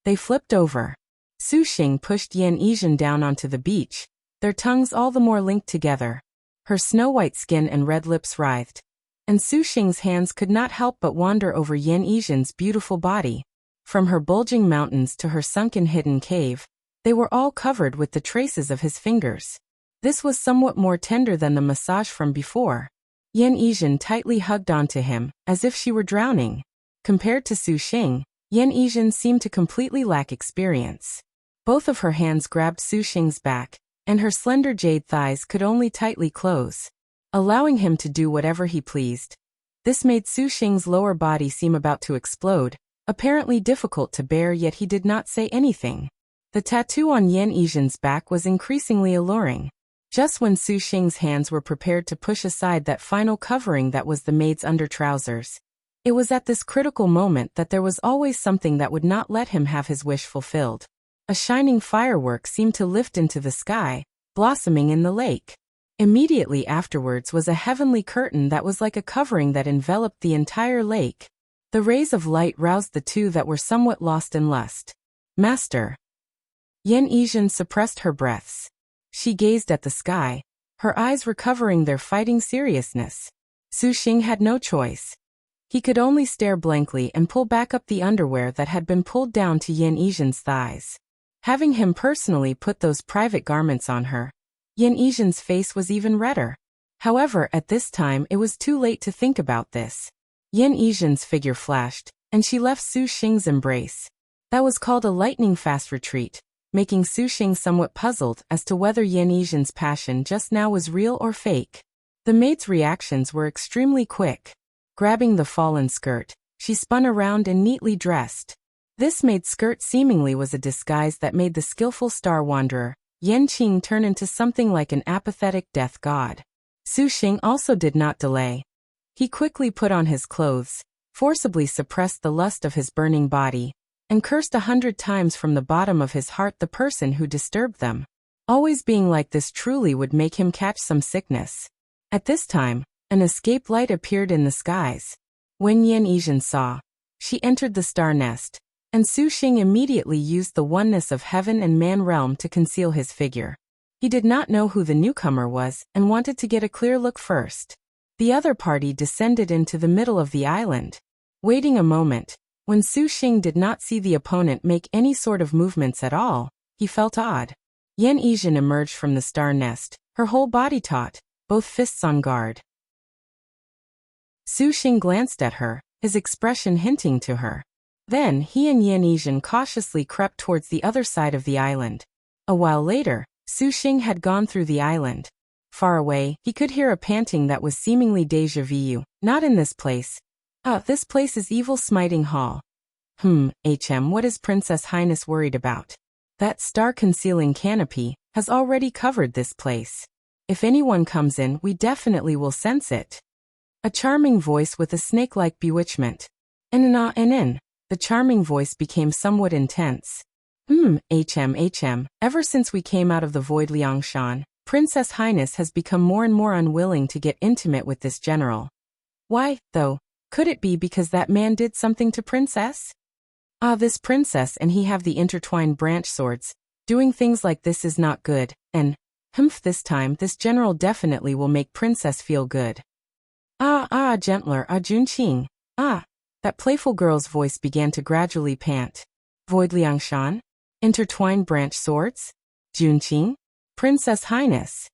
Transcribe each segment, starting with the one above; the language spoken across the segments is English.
They flipped over. Su Xing pushed Yan Yizhen down onto the beach, their tongues all the more linked together. Her snow-white skin and red lips writhed, and Su Xing's hands could not help but wander over Yan Yizhen's beautiful body. From her bulging mountains to her sunken hidden cave, they were all covered with the traces of his fingers. This was somewhat more tender than the massage from before. Yan Yizhen tightly hugged onto him, as if she were drowning. Compared to Su Xing, Yan Yizhen seemed to completely lack experience. Both of her hands grabbed Su Xing's back, and her slender jade thighs could only tightly close, allowing him to do whatever he pleased. This made Su Xing's lower body seem about to explode, apparently difficult to bear, yet he did not say anything. The tattoo on Yan Yizhen's back was increasingly alluring. Just when Su Xing's hands were prepared to push aside that final covering that was the maid's under-trousers, it was at this critical moment that there was always something that would not let him have his wish fulfilled. A shining firework seemed to lift into the sky, blossoming in the lake. Immediately afterwards was a heavenly curtain that was like a covering that enveloped the entire lake. The rays of light roused the two that were somewhat lost in lust. Master. Yan Yizhen suppressed her breaths. She gazed at the sky, her eyes recovering their fighting seriousness. Su Xing had no choice. He could only stare blankly and pull back up the underwear that had been pulled down to Yan Yizhen's thighs. Having him personally put those private garments on her, Yan Yizhen's face was even redder. However, at this time it was too late to think about this. Yan Yizhen's figure flashed, and she left Su Xing's embrace. That was called a lightning-fast retreat, making Su Xing somewhat puzzled as to whether Yan Yizhen's passion just now was real or fake. The maid's reactions were extremely quick. Grabbing the fallen skirt, she spun around and neatly dressed. This maid's skirt seemingly was a disguise that made the skillful star wanderer, Yan Qing, turn into something like an apathetic death god. Su Xing also did not delay. He quickly put on his clothes, forcibly suppressed the lust of his burning body, and cursed 100 times from the bottom of his heart the person who disturbed them. Always being like this truly would make him catch some sickness. At this time, an escape light appeared in the skies. When Yan Yizhen saw, she entered the star nest, and Su Xing immediately used the oneness of heaven and man realm to conceal his figure. He did not know who the newcomer was and wanted to get a clear look first. The other party descended into the middle of the island. Waiting a moment, when Su Xing did not see the opponent make any sort of movements at all, he felt odd. Yan Yizhen emerged from the star nest, her whole body taut, both fists on guard. Su Xing glanced at her, his expression hinting to her. Then he and Yan Yizhen cautiously crept towards the other side of the island. A while later, Su Xing had gone through the island. Far away, he could hear a panting that was seemingly déjà vu. Not in this place. This place is Evil Smiting Hall. What is Princess Highness worried about? That star-concealing canopy has already covered this place. If anyone comes in, we definitely will sense it. A charming voice with a snake-like bewitchment. The charming voice became somewhat intense. Ever since we came out of the void Liangshan, Princess Highness has become more and more unwilling to get intimate with this general. Why, though? Could it be because that man did something to Princess? This princess and he have the intertwined branch swords. Doing things like this is not good, and, this time this general definitely will make Princess feel good. Gentler, Junqing. That playful girl's voice began to gradually pant. Void Liangshan? Intertwined branch swords? Junqing? Princess Highness.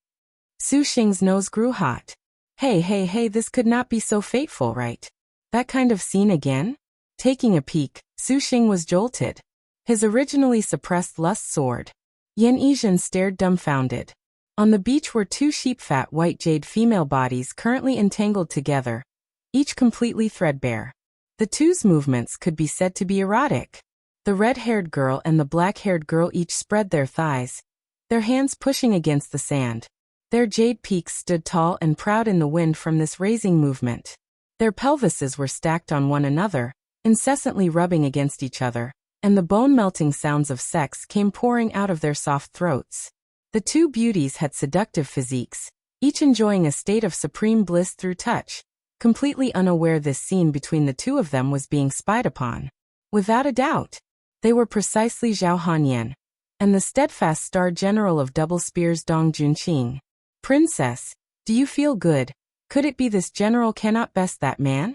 Su Xing's nose grew hot. Hey, this could not be so fateful, right? That kind of scene again? Taking a peek, Su Xing was jolted. His originally suppressed lust soared. Yan Yizhen stared dumbfounded. On the beach were two sheep-fat white jade female bodies currently entangled together, each completely threadbare. The two's movements could be said to be erotic. The red-haired girl and the black-haired girl each spread their thighs, their hands pushing against the sand. Their jade peaks stood tall and proud in the wind from this raising movement. Their pelvises were stacked on one another, incessantly rubbing against each other, and the bone-melting sounds of sex came pouring out of their soft throats. The two beauties had seductive physiques, each enjoying a state of supreme bliss through touch, completely unaware this scene between the two of them was being spied upon. Without a doubt, They were precisely Zhao Hanyan and the steadfast star general of double spears Dong Junqing. Princess, do you feel good? Could it be this general cannot best that man?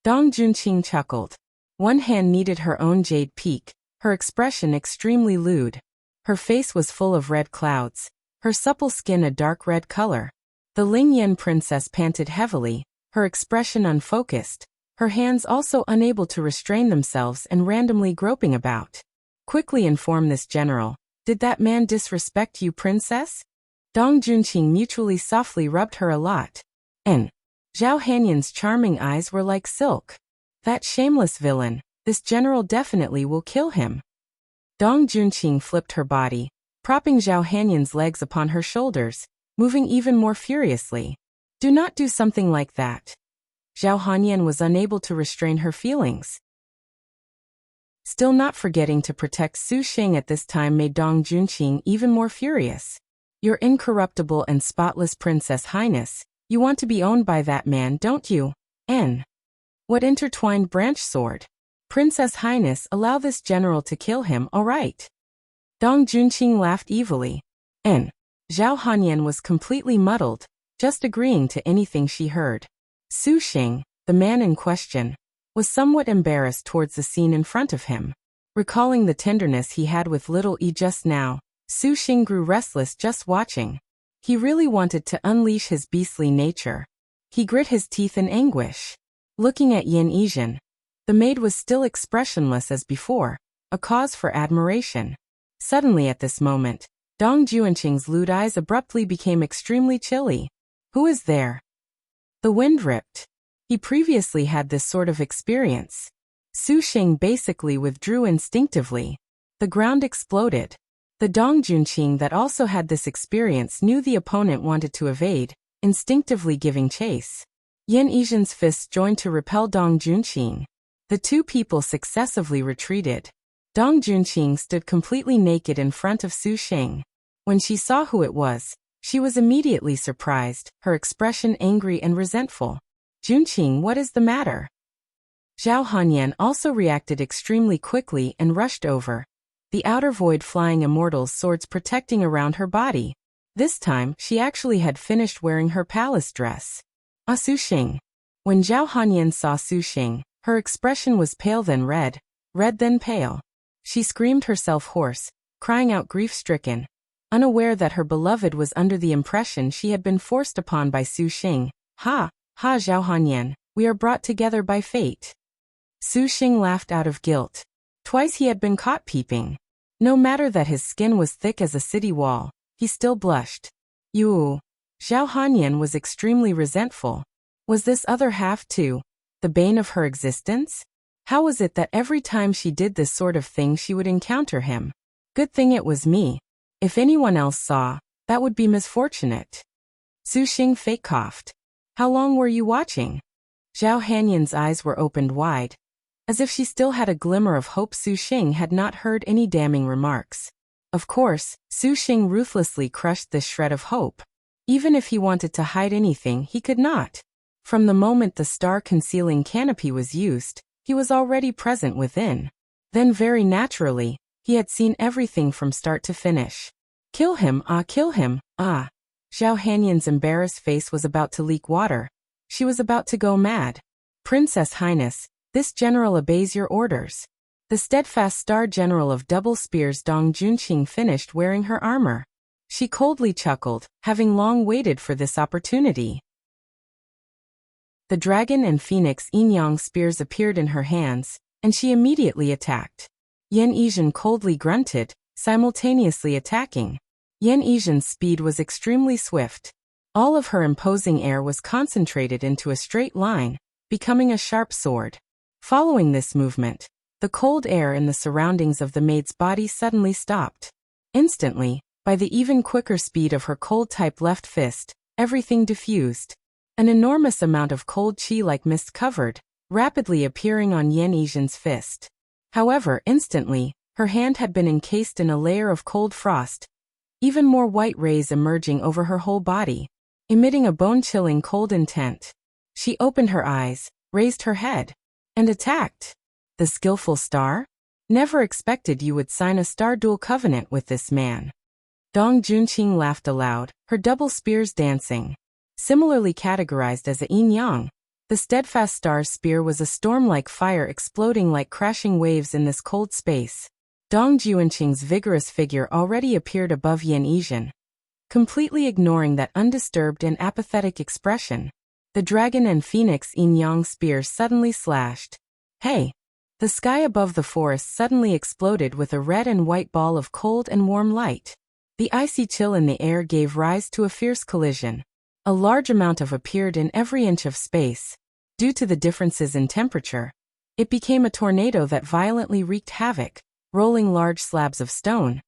Dong Junqing chuckled. One hand kneaded her own jade peak, her expression extremely lewd. Her face was full of red clouds, her supple skin a dark red color. The Ling Yan princess panted heavily, her expression unfocused, her hands also unable to restrain themselves and randomly groping about. Quickly inform this general, did that man disrespect you, princess? Dong Junqing mutually softly rubbed her a lot. And Zhao Hanyan's charming eyes were like silk. That shameless villain, this general definitely will kill him. Dong Junqing flipped her body, propping Zhao Hanyan's legs upon her shoulders, moving even more furiously. Do not do something like that. Zhao Hanyan was unable to restrain her feelings. Still not forgetting to protect Su Xing at this time made Dong Junqing even more furious. Your incorruptible and spotless Princess Highness, you want to be owned by that man, don't you? N. What intertwined branch sword? Princess Highness, allow this general to kill him, all right. Dong Junqing laughed evilly. N. Zhao Hanyan was completely muddled, just agreeing to anything she heard. Su Xing, the man in question, was somewhat embarrassed towards the scene in front of him. Recalling the tenderness he had with little E just now, Su Xing grew restless just watching. He really wanted to unleash his beastly nature. He grit his teeth in anguish. Looking at Yan Yizhen, the maid was still expressionless as before, a cause for admiration. Suddenly at this moment, Dong Junqing's lewd eyes abruptly became extremely chilly. Who is there? The wind ripped. He previously had this sort of experience. Su Xing basically withdrew instinctively. The ground exploded. The Dong Junqing that also had this experience knew the opponent wanted to evade, instinctively giving chase. Yan Yizhen's fists joined to repel Dong Junqing. The two people successively retreated. Dong Junqing stood completely naked in front of Su Xing. When she saw who it was, she was immediately surprised, her expression angry and resentful. Junqing, what is the matter? Zhao Hanyan also reacted extremely quickly and rushed over. The outer void flying immortal's swords protecting around her body. This time, she actually had finished wearing her palace dress. Su Xing. When Zhao Hanyan saw Su Xing, her expression was pale then red then pale. She screamed herself hoarse, crying out grief-stricken, unaware that her beloved was under the impression she had been forced upon by Su Xing. Ha, Zhao Hanyan, we are brought together by fate. Su Xing laughed out of guilt. Twice he had been caught peeping. No matter that his skin was thick as a city wall, he still blushed. You. Zhao Hanyan was extremely resentful. Was this other half too the bane of her existence? How was it that every time she did this sort of thing she would encounter him? Good thing it was me. If anyone else saw, that would be misfortunate. Su Xing fake coughed. How long were you watching? Zhao Hanyan's eyes were opened wide. As if she still had a glimmer of hope Su Xing had not heard any damning remarks. Of course, Su Xing ruthlessly crushed this shred of hope. Even if he wanted to hide anything, he could not. From the moment the star-concealing canopy was used, he was already present within. Then very naturally, he had seen everything from start to finish. Kill him, kill him, ah. Zhao Hanyan's embarrassed face was about to leak water. She was about to go mad. Princess Highness, this general obeys your orders. The steadfast star general of double spears Dong Junqing finished wearing her armor. She coldly chuckled, having long waited for this opportunity. The dragon and phoenix yin-yang spears appeared in her hands, and she immediately attacked. Yan Yizhen coldly grunted, simultaneously attacking. Yan Yizhen's speed was extremely swift. All of her imposing air was concentrated into a straight line, becoming a sharp sword. Following this movement, the cold air in the surroundings of the maid's body suddenly stopped. Instantly, by the even quicker speed of her cold-type left fist, everything diffused. An enormous amount of cold qi like mist covered, rapidly appearing on Yan Yizhen's fist. However, instantly, her hand had been encased in a layer of cold frost. Even more white rays emerging over her whole body, emitting a bone-chilling cold intent. She opened her eyes, raised her head, and attacked. The skillful star? Never expected you would sign a star duel covenant with this man. Dong Junqing laughed aloud, her double spears dancing. Similarly categorized as a yin-yang, the steadfast star's spear was a storm-like fire exploding like crashing waves in this cold space. Dong Junqing's vigorous figure already appeared above Yan Yizhen. Completely ignoring that undisturbed and apathetic expression, the dragon and phoenix yin-yang spears suddenly slashed. Hey! The sky above the forest suddenly exploded with a red and white ball of cold and warm light. The icy chill in the air gave rise to a fierce collision. A large amount of appeared in every inch of space. Due to the differences in temperature, it became a tornado that violently wreaked havoc, rolling large slabs of stone,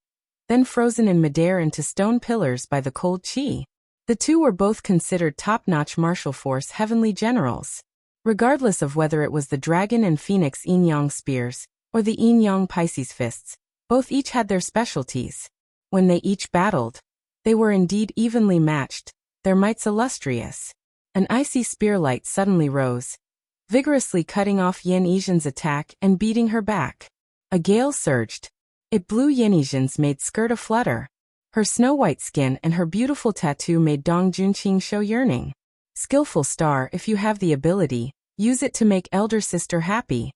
then frozen in midair into stone pillars by the cold chi. The two were both considered top-notch martial force heavenly generals. Regardless of whether it was the dragon and phoenix yin-yang spears, or the yin-yang Pisces fists, both each had their specialties. When they each battled, they were indeed evenly matched, their mights illustrious. An icy spear light suddenly rose, vigorously cutting off Yan Yizhen's attack and beating her back. A gale surged. It blew Yan Yizhen's maid skirt aflutter. Her snow-white skin and her beautiful tattoo made Dong Junqing show yearning. Skillful star, if you have the ability, use it to make elder sister happy.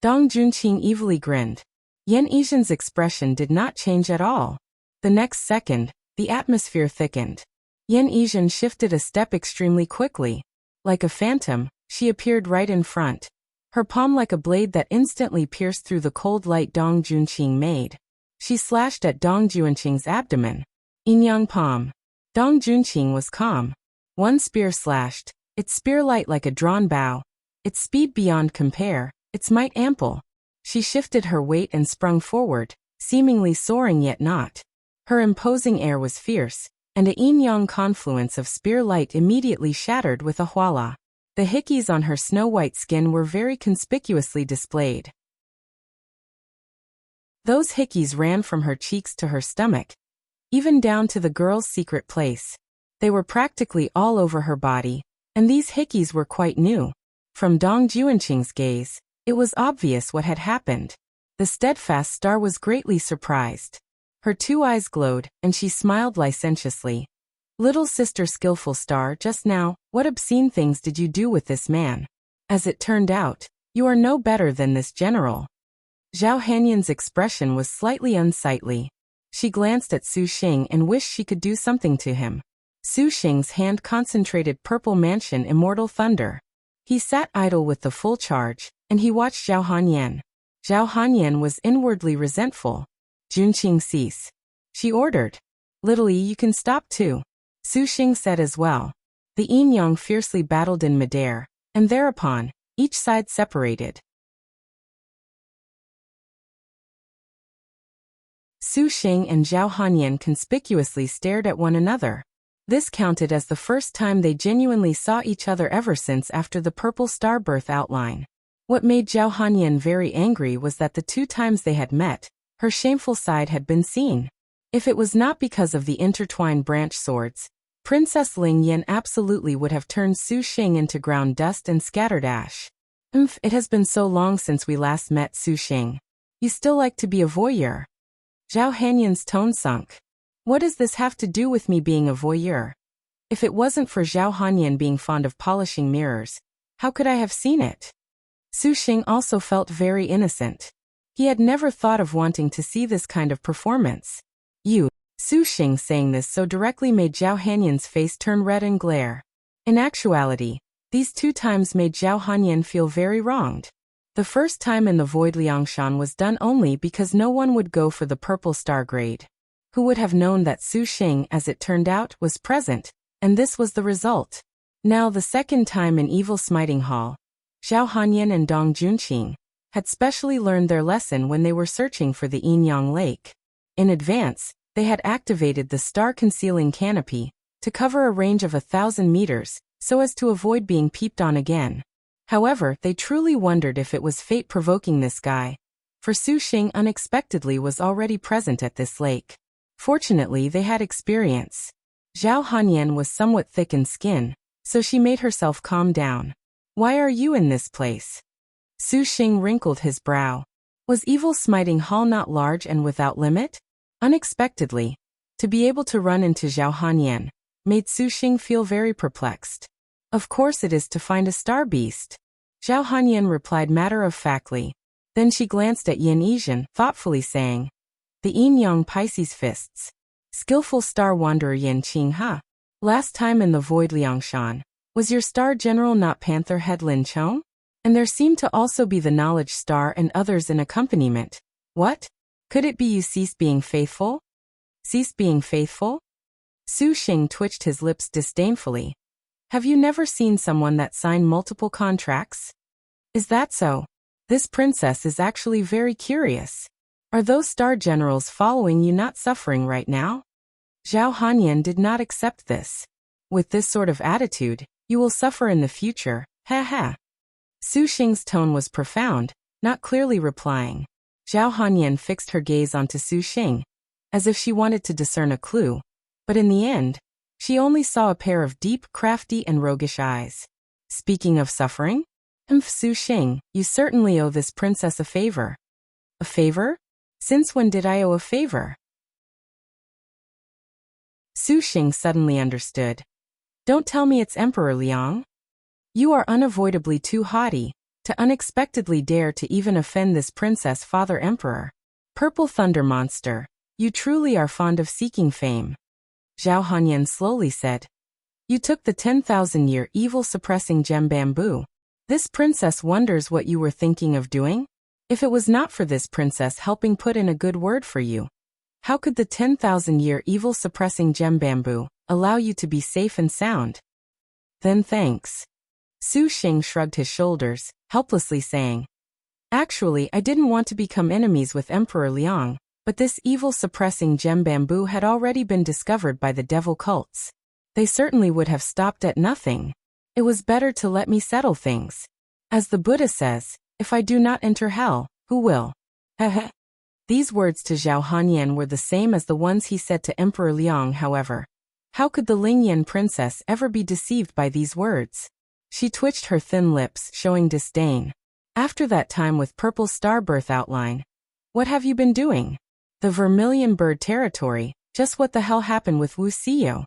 Dong Junqing evilly grinned. Yan Yizhen's expression did not change at all. The next second, the atmosphere thickened. Yan Yizhen shifted a step extremely quickly. Like a phantom, she appeared right in front. Her palm like a blade that instantly pierced through the cold light Dong Junqing made. She slashed at Dong Junqing's abdomen. Yin-yang palm. Dong Junqing was calm. One spear slashed, its spear light like a drawn bow. Its speed beyond compare, its might ample. She shifted her weight and sprung forward, seemingly soaring yet not. Her imposing air was fierce, and a yin-yang confluence of spear light immediately shattered with a huala. The hickeys on her snow-white skin were very conspicuously displayed. Those hickeys ran from her cheeks to her stomach, even down to the girl's secret place. They were practically all over her body, and these hickeys were quite new. From Dong Junqing's gaze, it was obvious what had happened. The steadfast star was greatly surprised. Her two eyes glowed, and she smiled licentiously. Little sister skillful star, just now, what obscene things did you do with this man? As it turned out, you are no better than this general. Zhao Hanyan's expression was slightly unsightly. She glanced at Su Xing and wished she could do something to him. Su Xing's hand concentrated purple mansion immortal thunder. He sat idle with the full charge, and he watched Zhao Hanyan. Zhao Hanyan was inwardly resentful. Junqing cease. She ordered. Little E, you can stop too. Su Xing said as well. The yin-yang fiercely battled in midair, and thereupon, each side separated. Su Xing and Zhao Hanyan conspicuously stared at one another. This counted as the first time they genuinely saw each other ever since after the purple star birth outline. What made Zhao Hanyan very angry was that the two times they had met, her shameful side had been seen. If it was not because of the intertwined branch swords, Princess Ling Yan absolutely would have turned Su Xing into ground dust and scattered ash. It has been so long since we last met, Su Xing. You still like to be a voyeur. Zhao Hanyan's tone sunk. What does this have to do with me being a voyeur? If it wasn't for Zhao Hanyan being fond of polishing mirrors, how could I have seen it? Su Xing also felt very innocent. He had never thought of wanting to see this kind of performance. Su Xing saying this so directly made Zhao Hanyan's face turn red and glare. In actuality, these two times made Zhao Hanyan feel very wronged. The first time in the Void Liangshan was done only because no one would go for the purple star grade. Who would have known that Su Xing, as it turned out, was present, and this was the result. Now the second time in Evil Smiting Hall, Zhao Hanyan and Dong Junqing had specially learned their lesson when they were searching for the yin-yang lake. In advance, they had activated the star-concealing canopy to cover a range of 1,000 meters, so as to avoid being peeped on again. However, they truly wondered if it was fate provoking this guy, for Su Xing unexpectedly was already present at this lake. Fortunately, they had experience. Zhao Hanyan was somewhat thick in skin, so she made herself calm down. Why are you in this place? Su Xing wrinkled his brow. Was evil smiting Hall not large and without limit? Unexpectedly, to be able to run into Zhao Hanyan made Su Xing feel very perplexed. Of course it is to find a star beast. Zhao Hanyan replied matter-of-factly. Then she glanced at Yin Yizhen, thoughtfully saying, the Yin-Yang Pisces fists. Skillful star wanderer Yin Qing Ha. Last time in the void Liangshan, was your star general not Panther Head Lin Chong? And there seemed to also be the knowledge star and others in accompaniment. What? Could it be you ceased being faithful? Ceased being faithful? Su Xing twitched his lips disdainfully. Have you never seen someone that signed multiple contracts? Is that so? This princess is actually very curious. Are those star generals following you not suffering right now? Zhao Hanyan did not accept this. With this sort of attitude, you will suffer in the future, ha ha. Su Xing's tone was profound, not clearly replying. Zhao Hanyan fixed her gaze onto Su Xing, as if she wanted to discern a clue, but in the end, she only saw a pair of deep, crafty and roguish eyes. Speaking of suffering? Su Xing, you certainly owe this princess a favor. A favor? Since when did I owe a favor? Su Xing suddenly understood. Don't tell me it's Emperor Liang. You are unavoidably too haughty to unexpectedly dare to even offend this princess Father Emperor. Purple Thunder Monster, you truly are fond of seeking fame. Zhao Hanyan slowly said. You took the 10,000-year evil-suppressing gem bamboo. This princess wonders what you were thinking of doing? If it was not for this princess helping put in a good word for you, how could the 10,000-year evil-suppressing gem bamboo allow you to be safe and sound? Then thanks. Su Xing shrugged his shoulders, helplessly saying, actually, I didn't want to become enemies with Emperor Liang, but this evil-suppressing gem bamboo had already been discovered by the devil cults. They certainly would have stopped at nothing. It was better to let me settle things. As the Buddha says, if I do not enter hell, who will? These words to Zhao Hanyan were the same as the ones he said to Emperor Liang, however. How could the Lingyan princess ever be deceived by these words? She twitched her thin lips, showing disdain. After that time with Purple Star Birth outline, what have you been doing? The Vermilion Bird territory, just what the hell happened with Wuxia?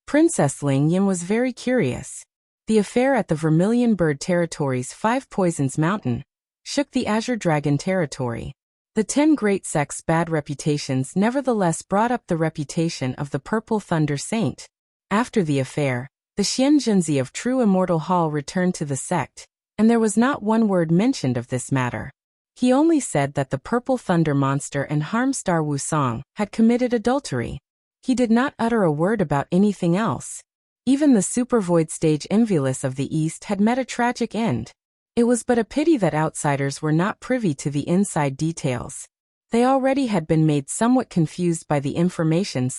Princess Lingyan was very curious. The affair at the Vermilion Bird territory's 5 Poisons Mountain shook the Azure Dragon territory. The 10 great sects' bad reputations nevertheless brought up the reputation of the Purple Thunder Saint. After the affair, the Xianzhenzi of True Immortal Hall returned to the sect, and there was not one word mentioned of this matter. He only said that the Purple Thunder Monster and Harmstar Wusong had committed adultery. He did not utter a word about anything else. Even the Super Void Stage Invulus of the East had met a tragic end. It was but a pity that outsiders were not privy to the inside details. They already had been made somewhat confused by the information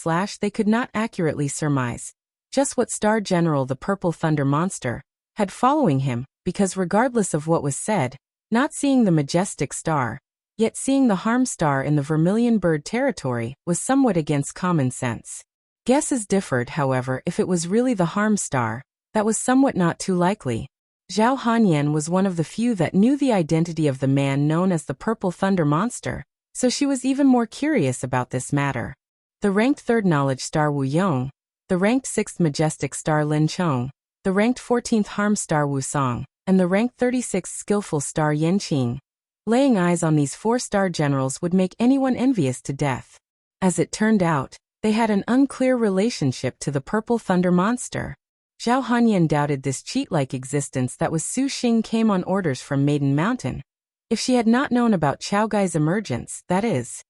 they could not accurately surmise just what Star General the Purple Thunder Monster had following him, because regardless of what was said, not seeing the majestic star, yet seeing the harm star in the Vermilion Bird territory was somewhat against common sense. Guesses differed, however, if it was really the harm star. That was somewhat not too likely. Zhao Hanyan was one of the few that knew the identity of the man known as the Purple Thunder Monster, so she was even more curious about this matter. The ranked 3rd knowledge star Wu Yong, the ranked 6th majestic star Lin Chong, the ranked 14th harm star Wu Song, and the ranked 36th skillful star Yan Qing. Laying eyes on these 4 star generals would make anyone envious to death. As it turned out, they had an unclear relationship to the Purple Thunder Monster. Zhao Hanyan doubted this cheat-like existence that was Su Xing came on orders from Maiden Mountain. If she had not known about Chao Gai's emergence, that is.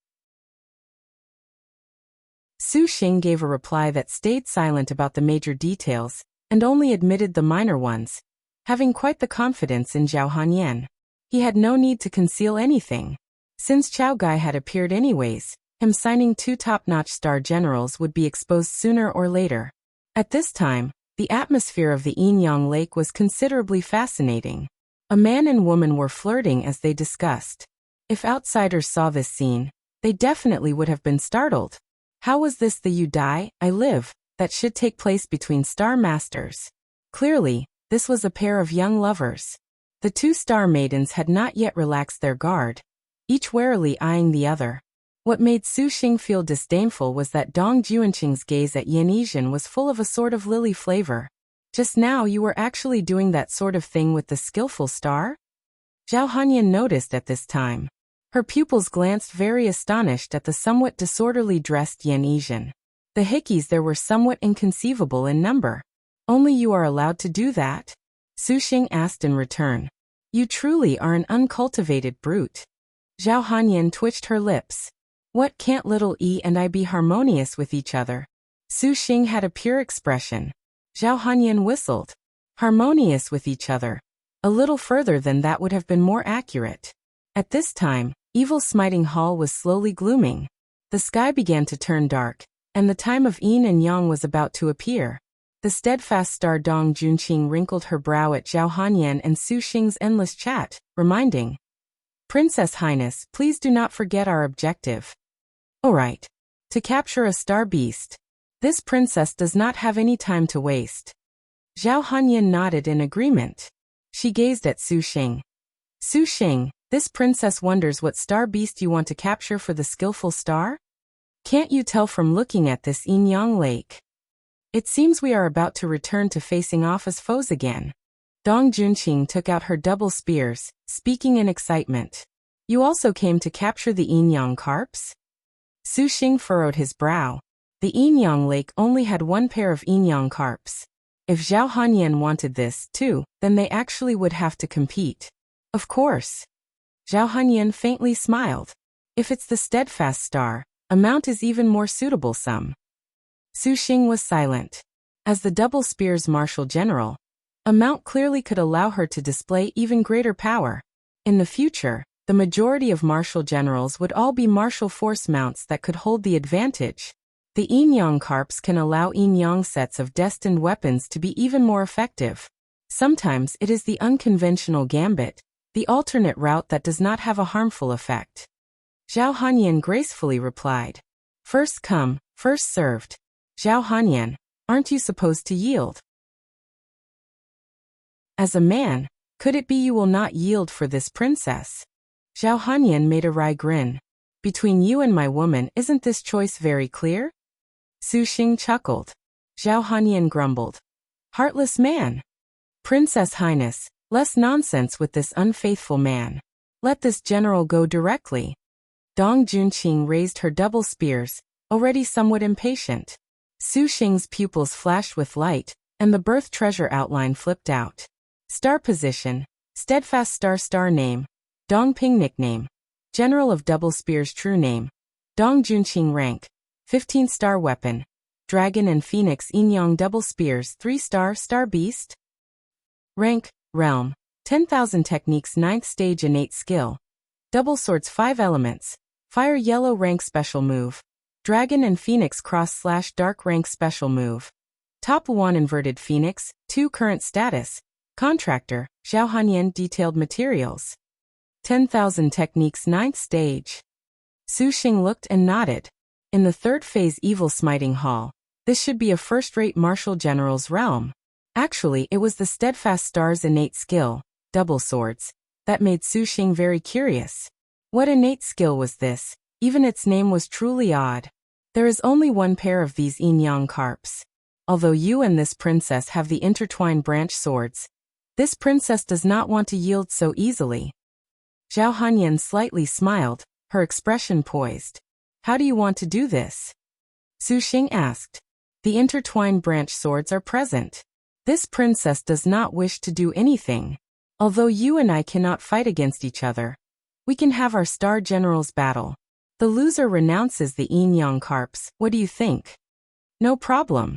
Su Xing gave a reply that stayed silent about the major details, and only admitted the minor ones, having quite the confidence in Zhao Hanyan. He had no need to conceal anything. Since Chao Gai had appeared anyways, him signing 2 top-notch star generals would be exposed sooner or later. At this time, the atmosphere of the Yin-Yang Lake was considerably fascinating. A man and woman were flirting as they discussed. If outsiders saw this scene, they definitely would have been startled. How was this the You Die, I Live that should take place between star masters? Clearly, this was a pair of young lovers. The 2 star maidens had not yet relaxed their guard. each warily eyeing the other. What made Su Xing feel disdainful was that Dong Juanqing's gaze at Yan Yizhen was full of a sort of lily flavor. Just now you were actually doing that sort of thing with the skillful star? Zhao Hanyan noticed at this time. Her pupils glanced very astonished at the somewhat disorderly dressed Yan Yizhen. The hickeys there were somewhat inconceivable in number. Only you are allowed to do that? Su Xing asked in return. You truly are an uncultivated brute. Zhao Hanyan twitched her lips. What, can't little E and I be harmonious with each other? Su Xing had a pure expression. Zhao Hanyan whistled. Harmonious with each other. A little further than that would have been more accurate. At this time, Evil Smiting Hall was slowly glooming. The sky began to turn dark, and the time of yin and yang was about to appear. The steadfast star Dong Junqing wrinkled her brow at Zhao Hanyan and Su Xing's endless chat, reminding, Princess Highness, please do not forget our objective. All right. To capture a star beast. This princess does not have any time to waste. Zhao Hanyan nodded in agreement. She gazed at Su Xing. Su Xing, this princess wonders what star beast you want to capture for the skillful star? Can't you tell from looking at this yin-yang lake? It seems we are about to return to facing off as foes again. Dong Junqing took out her double spears, speaking in excitement. You also came to capture the yin-yang carps? Su Xing furrowed his brow. The yin-yang lake only had one pair of yin-yang carps. If Zhao Hanyan wanted this, too, then they actually would have to compete. Of course. Zhao Hanyan faintly smiled. If it's the steadfast star, a mount is even more suitable some. Su Xing was silent. As the double spears martial general, a mount clearly could allow her to display even greater power. In the future, the majority of martial generals would all be martial force mounts that could hold the advantage. The yin-yang carps can allow yin-yang sets of destined weapons to be even more effective. Sometimes it is the unconventional gambit, the alternate route that does not have a harmful effect. Zhao Hanyan gracefully replied. First come, first served. Zhao Hanyan, aren't you supposed to yield? As a man, could it be you will not yield for this princess? Zhao Hanyan made a wry grin. Between you and my woman, isn't this choice very clear? Su Xing chuckled. Zhao Hanyan grumbled. Heartless man. Princess Highness, less nonsense with this unfaithful man. Let this general go directly. Dong Junqing raised her double spears, already somewhat impatient. Su Xing's pupils flashed with light, and the birth treasure outline flipped out. Star position, steadfast star name, Dong Ping nickname, General of Double Spears true name, Dong Junqing rank, 15-star weapon, Dragon and Phoenix yin-yang double spears 3-star star beast. Rank, realm, 10,000 techniques 9th stage innate skill. Double swords 5 elements, fire yellow rank special move. Dragon and Phoenix cross/dark rank special move. Top 1 inverted Phoenix, 2 current status. Contractor, Zhao Hanyan detailed materials. 10,000 techniques 9th stage. Su Xing looked and nodded. In the third phase Evil Smiting Hall, this should be a first-rate martial general's realm. Actually, it was the steadfast star's innate skill, double swords, that made Su Xing very curious. What innate skill was this? Even its name was truly odd. There is only one pair of these yin-yang carps. Although you and this princess have the intertwined branch swords, this princess does not want to yield so easily. Zhao Hanyan slightly smiled, her expression poised. How do you want to do this? Su Xing asked. The intertwined branch swords are present. This princess does not wish to do anything. Although you and I cannot fight against each other, we can have our star generals battle. The loser renounces the yin-yang carps. What do you think? No problem.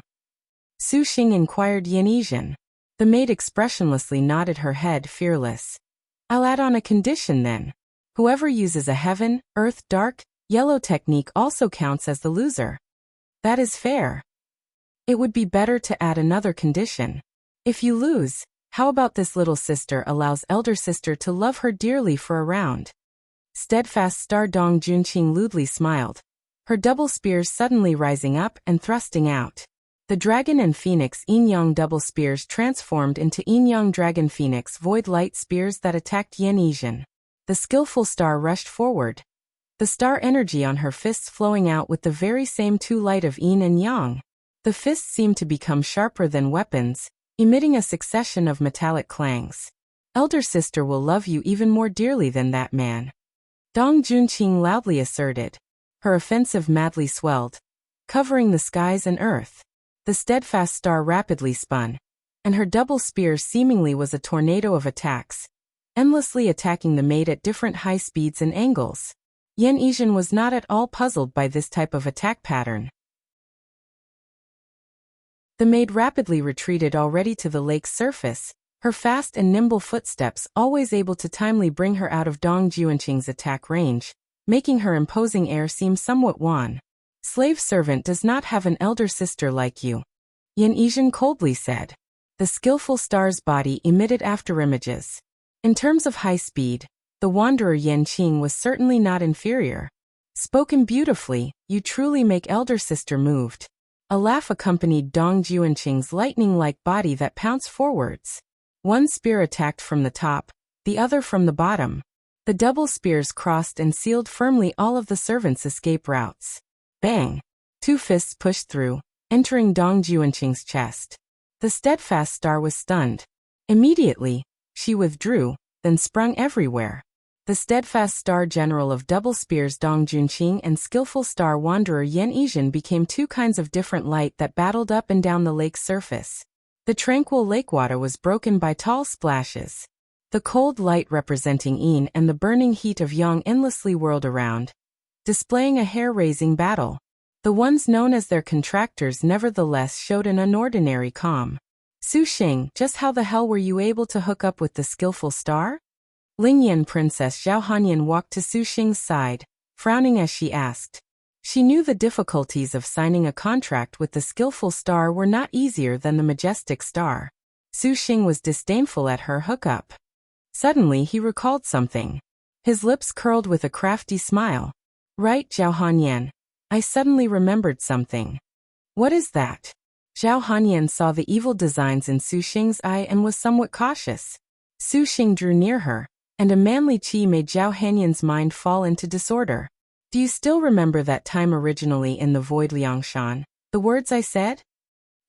Su Xing inquired Yan Yizhen. The maid expressionlessly nodded her head, fearless. I'll add on a condition then. Whoever uses a heaven, earth, dark, yellow technique also counts as the loser. That is fair. It would be better to add another condition. If you lose, how about this little sister allows elder sister to love her dearly for a round? Steadfast star Dong Junqing lewdly smiled, her double spears suddenly rising up and thrusting out. The Dragon and Phoenix yin-yang double spears transformed into yin-yang Dragon Phoenix void light spears that attacked Yan Yizhen. The skillful star rushed forward, the star energy on her fists flowing out with the very same two light of yin and yang. The fists seemed to become sharper than weapons, emitting a succession of metallic clangs. Elder sister will love you even more dearly than that man, Dong Junqing loudly asserted. Her offensive madly swelled, covering the skies and earth. The steadfast star rapidly spun, and her double spear seemingly was a tornado of attacks, endlessly attacking the maid at different high speeds and angles. Yan Yizhen was not at all puzzled by this type of attack pattern. The maid rapidly retreated already to the lake's surface, her fast and nimble footsteps always able to timely bring her out of Dong Junqing's attack range, making her imposing air seem somewhat wan. Slave servant does not have an elder sister like you, Yan Yizhen coldly said. The skillful star's body emitted afterimages. In terms of high speed, the wanderer Yan Qing was certainly not inferior. Spoken beautifully, you truly make elder sister moved. A laugh accompanied Dong Junqing's lightning-like body that pounced forwards. One spear attacked from the top, the other from the bottom. The double spears crossed and sealed firmly all of the servants' escape routes. Bang! Two fists pushed through, entering Dong Junqing's chest. The steadfast star was stunned. Immediately, she withdrew, then sprung everywhere. The steadfast star general of double spears Dong Junqing and skillful star wanderer Yan Yizhen became two kinds of different light that battled up and down the lake's surface. The tranquil lake water was broken by tall splashes. The cold light representing yin and the burning heat of yang endlessly whirled around, displaying a hair-raising battle. The ones known as their contractors nevertheless showed an unordinary calm. Su Xing, just how the hell were you able to hook up with the skillful star? Lingyan Princess Zhao Hanyan walked to Su Xing's side, frowning as she asked. She knew the difficulties of signing a contract with the skillful star were not easier than the majestic star. Su Xing was disdainful at her hookup. Suddenly he recalled something. His lips curled with a crafty smile. Right, Zhao Hanyan. I suddenly remembered something. What is that? Zhao Hanyan saw the evil designs in Su Xing's eye and was somewhat cautious. Su Xing drew near her, and a manly qi made Zhao Hanyan's mind fall into disorder. Do you still remember that time originally in the void Liangshan, the words I said?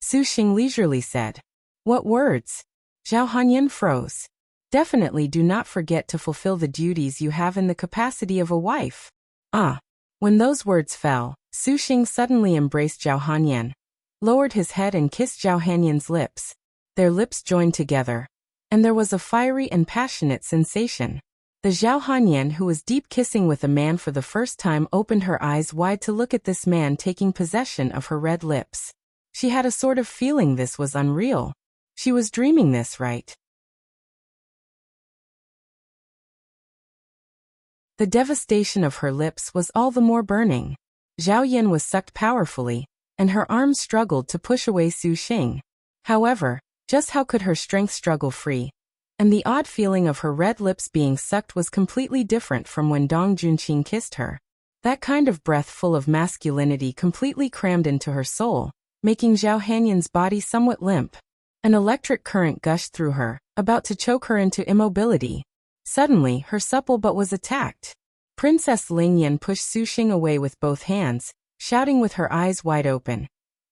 Su Xing leisurely said. What words? Zhao Hanyan froze. Definitely do not forget to fulfill the duties you have in the capacity of a wife. Ah. When those words fell, Su Xing suddenly embraced Zhao Hanyan, lowered his head and kissed Zhao Hanyan's lips. Their lips joined together, and there was a fiery and passionate sensation. The Zhao Hanyan who was deep kissing with a man for the first time opened her eyes wide to look at this man taking possession of her red lips. She had a sort of feeling this was unreal. She was dreaming this, right? The devastation of her lips was all the more burning. Zhao Yan was sucked powerfully, and her arms struggled to push away Su Xing. However, just how could her strength struggle free? And the odd feeling of her red lips being sucked was completely different from when Dong Junqing kissed her. That kind of breath full of masculinity completely crammed into her soul, making Zhao Hanyan's body somewhat limp. An electric current gushed through her, about to choke her into immobility. Suddenly, her supple butt was attacked. Princess Lingyan pushed Su Xing away with both hands, shouting with her eyes wide open.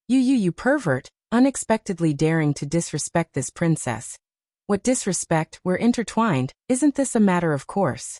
You pervert, unexpectedly daring to disrespect this princess. What disrespect, we're intertwined, isn't this a matter of course?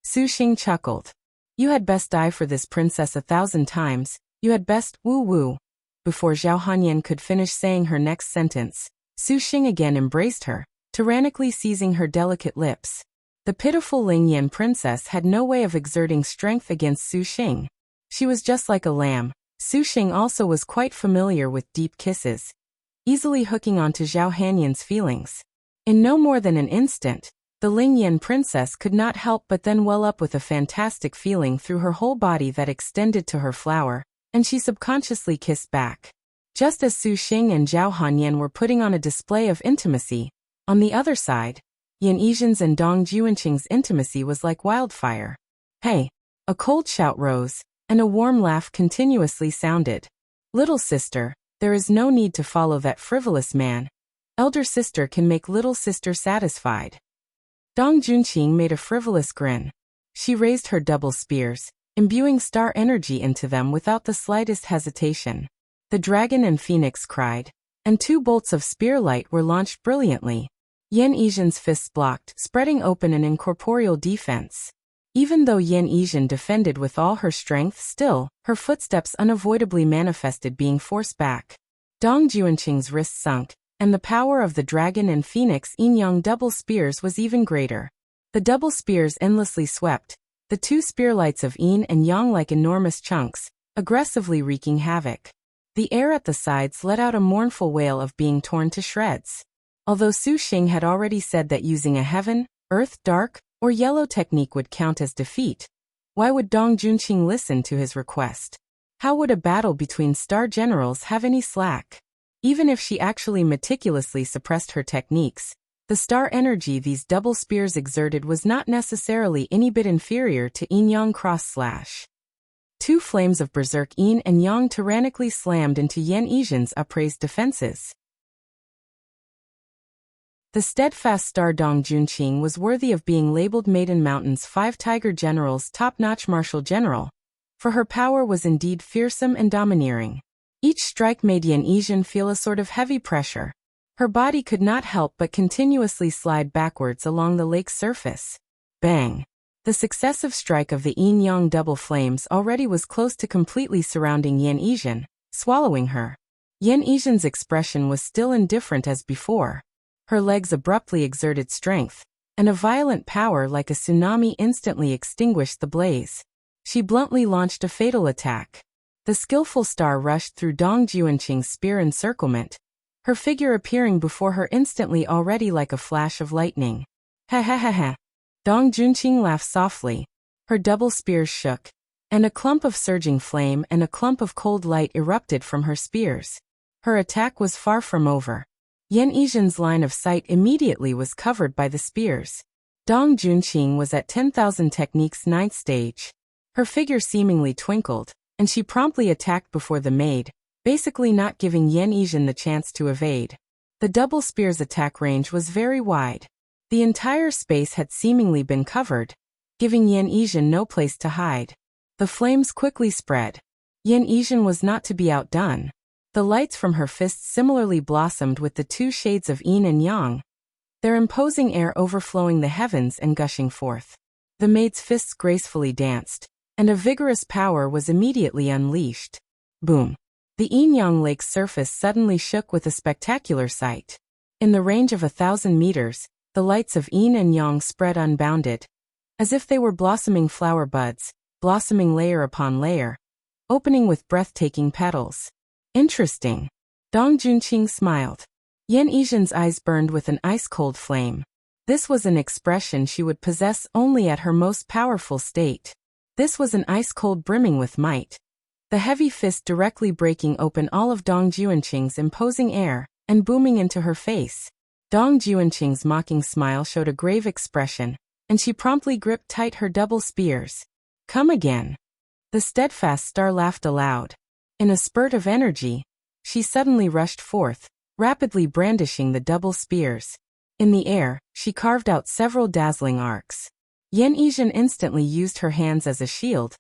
Su Xing chuckled. You had best die for this princess 1,000 times, you had best, woo-woo. Before Zhao Hanyan could finish saying her next sentence, Su Xing again embraced her, tyrannically seizing her delicate lips. The pitiful Lingyan princess had no way of exerting strength against Su Xing. She was just like a lamb. Su Xing also was quite familiar with deep kisses, easily hooking onto Zhao Hanyan's feelings. In no more than an instant, the Lingyan princess could not help but then well up with a fantastic feeling through her whole body that extended to her flower, and she subconsciously kissed back. Just as Su Xing and Zhao Hanyan were putting on a display of intimacy, on the other side, Yan Yizhen's and Dong Junqing's intimacy was like wildfire. Hey! A cold shout rose, and a warm laugh continuously sounded. Little sister, there is no need to follow that frivolous man. Elder sister can make little sister satisfied. Dong Junqing made a frivolous grin. She raised her double spears, imbuing star energy into them without the slightest hesitation. The dragon and phoenix cried, and 2 bolts of spear light were launched brilliantly. Yan Yizhen's fists blocked, spreading open an incorporeal defense. Even though Yan Yizhen defended with all her strength, still, her footsteps unavoidably manifested being forced back. Dong Junqing's wrists sunk, and the power of the dragon and phoenix yin-yang double spears was even greater. The double spears endlessly swept, the 2 spear lights of yin and yang like enormous chunks, aggressively wreaking havoc. The air at the sides let out a mournful wail of being torn to shreds. Although Su Xing had already said that using a heaven, earth, dark, or yellow technique would count as defeat, why would Dong Junqing listen to his request? How would a battle between star generals have any slack? Even if she actually meticulously suppressed her techniques, the star energy these double spears exerted was not necessarily any bit inferior to yin-yang cross-slash. 2 flames of berserk yin and yang tyrannically slammed into Yan Yizhen's upraised defenses. The steadfast star Dong Junqing was worthy of being labeled Maiden Mountain's 5 tiger generals' top-notch martial general, for her power was indeed fearsome and domineering. Each strike made Yan Yizhen feel a sort of heavy pressure. Her body could not help but continuously slide backwards along the lake's surface. Bang! The successive strike of the yin-yang double flames already was close to completely surrounding Yan Yizhen, swallowing her. Yan Yizhen's expression was still indifferent as before. Her legs abruptly exerted strength, and a violent power like a tsunami instantly extinguished the blaze. She bluntly launched a fatal attack. The skillful star rushed through Dong Junqing's spear encirclement, her figure appearing before her instantly already like a flash of lightning. Ha ha ha ha. Dong Junqing laughed softly. Her double spears shook, and a clump of surging flame and a clump of cold light erupted from her spears. Her attack was far from over. Yan Yizhen's line of sight immediately was covered by the spears. Dong Junqing was at 10,000 Technique's 9th stage. Her figure seemingly twinkled, and she promptly attacked before the maid, basically not giving Yan Yizhen the chance to evade. The double spear's attack range was very wide. The entire space had seemingly been covered, giving Yan Yizhen no place to hide. The flames quickly spread. Yan Yizhen was not to be outdone. The lights from her fists similarly blossomed with the 2 shades of yin and yang, their imposing air overflowing the heavens and gushing forth. The maid's fists gracefully danced, and a vigorous power was immediately unleashed. Boom! The yin-yang lake's surface suddenly shook with a spectacular sight. In the range of 1,000 meters, the lights of yin and yang spread unbounded, as if they were blossoming flower buds, blossoming layer upon layer, opening with breathtaking petals. Interesting. Dong Junqing smiled. Yan Yizhen's eyes burned with an ice-cold flame. This was an expression she would possess only at her most powerful state. This was an ice-cold brimming with might. The heavy fist directly breaking open all of Dong Junqing's imposing air, and booming into her face. Dong Junqing's mocking smile showed a grave expression, and she promptly gripped tight her double spears. Come again. The steadfast star laughed aloud. In a spurt of energy, she suddenly rushed forth, rapidly brandishing the double spears. In the air, she carved out several dazzling arcs. Yan Yizhen instantly used her hands as a shield,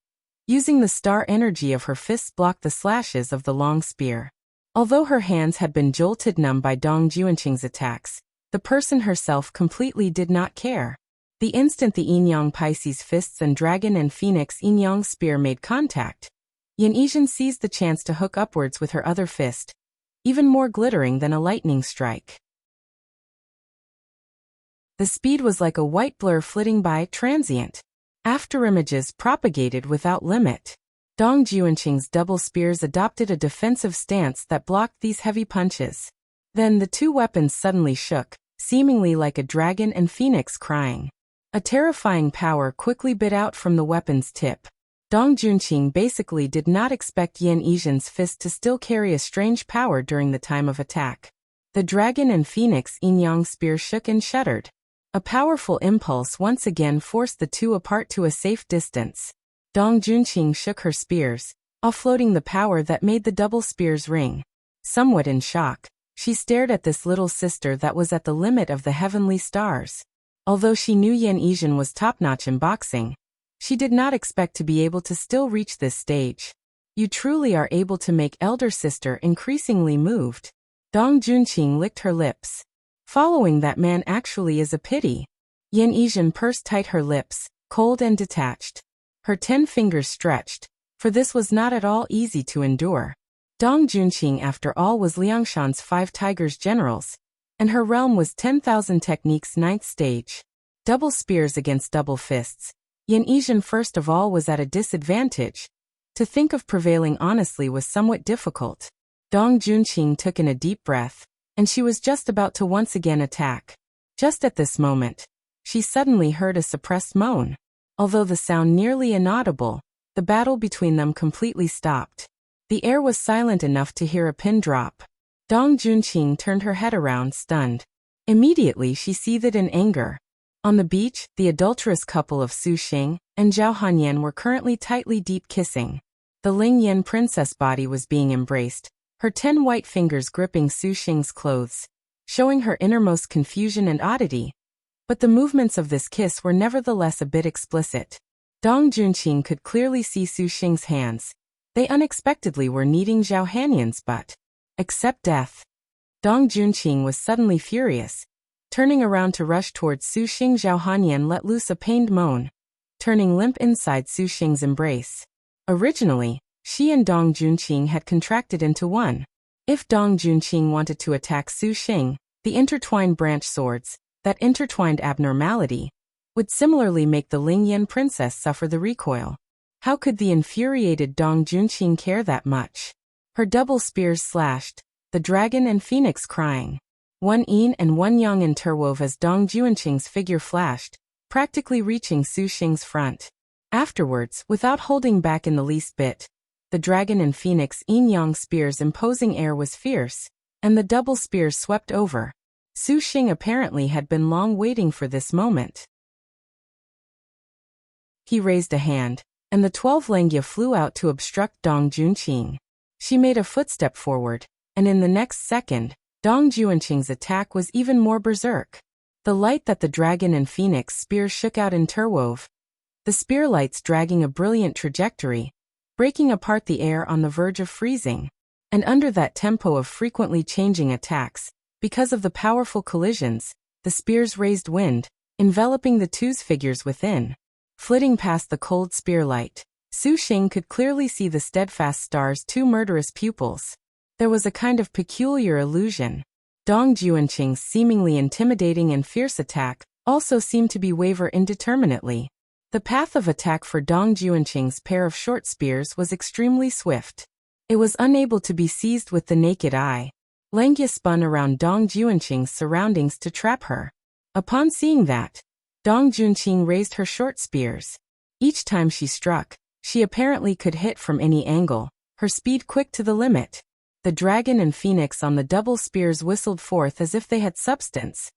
using the star energy of her fists block the slashes of the long spear. Although her hands had been jolted numb by Dong Junqing's attacks, the person herself completely did not care. The instant the yin-yang Pisces fists and dragon and phoenix yin-yang spear made contact, Yan Yizhen seized the chance to hook upwards with her other fist, even more glittering than a lightning strike. The speed was like a white blur flitting by, transient. Afterimages propagated without limit. Dong Junqing's double spears adopted a defensive stance that blocked these heavy punches. Then the 2 weapons suddenly shook, seemingly like a dragon and phoenix crying. A terrifying power quickly bit out from the weapon's tip. Dong Junqing basically did not expect Yan Yizhen's fist to still carry a strange power during the time of attack. The dragon and phoenix yin-yang spear shook and shuddered. A powerful impulse once again forced the 2 apart to a safe distance. Dong Junqing shook her spears, offloading the power that made the double spears ring. Somewhat in shock, she stared at this little sister that was at the limit of the heavenly stars. Although she knew Yan Yizhen was top-notch in boxing, she did not expect to be able to still reach this stage. You truly are able to make elder sister increasingly moved. Dong Junqing licked her lips. Following that man actually is a pity. Yan Yizhen pursed tight her lips, cold and detached. Her 10 fingers stretched, for this was not at all easy to endure. Dong Junqing after all was Liangshan's 5 Tigers generals, and her realm was 10,000 techniques 9th stage. Double spears against double fists. Yan Yizhen first of all was at a disadvantage. To think of prevailing honestly was somewhat difficult. Dong Junqing took in a deep breath, and she was just about to once again attack. Just at this moment, she suddenly heard a suppressed moan. Although the sound nearly inaudible, the battle between them completely stopped. The air was silent enough to hear a pin drop. Dong Junqing turned her head around, stunned. Immediately she seethed in anger. On the beach, the adulterous couple of Su Xing and Zhao Hanyan were currently tightly deep kissing. The Ling Yan princess body was being embraced, her 10 white fingers gripping Su Xing's clothes, showing her innermost confusion and oddity. But the movements of this kiss were nevertheless a bit explicit. Dong Junqing could clearly see Su Xing's hands. They unexpectedly were kneading Zhao Hanyan's butt. Accept death. Dong Junqing was suddenly furious. Turning around to rush towards Su Xing, Zhao Hanyan let loose a pained moan, turning limp inside Su Xing's embrace. Originally, she and Dong Junqing had contracted into one. If Dong Junqing wanted to attack Su Xing, the intertwined branch swords, that intertwined abnormality, would similarly make the Ling Yan princess suffer the recoil. How could the infuriated Dong Junqing care that much? Her double spears slashed, the dragon and phoenix crying. One yin and one yang interwove as Dong Junqing's figure flashed, practically reaching Su Xing's front. Afterwards, without holding back in the least bit, the dragon and phoenix yin-yang spears imposing air was fierce, and the double spears swept over. Su Xing apparently had been long waiting for this moment. He raised a hand, and the 12 Lengya flew out to obstruct Dong Junqing. She made a footstep forward, and in the next second, Dong Junqing's attack was even more berserk. The light that the dragon and phoenix spears shook out interwove, the spear lights dragging a brilliant trajectory, breaking apart the air on the verge of freezing. And under that tempo of frequently changing attacks, because of the powerful collisions, the spears raised wind, enveloping the 2's figures within. Flitting past the cold spear light, Su Xing could clearly see the steadfast star's 2 murderous pupils. There was a kind of peculiar illusion. Dong Junqing's seemingly intimidating and fierce attack also seemed to be waver indeterminately. The path of attack for Dong Junqing's pair of short spears was extremely swift. It was unable to be seized with the naked eye. Lengya spun around Dong Junqing's surroundings to trap her. Upon seeing that, Dong Junqing raised her short spears. Each time she struck, she apparently could hit from any angle, her speed quick to the limit. The dragon and phoenix on the double spears whistled forth as if they had substance,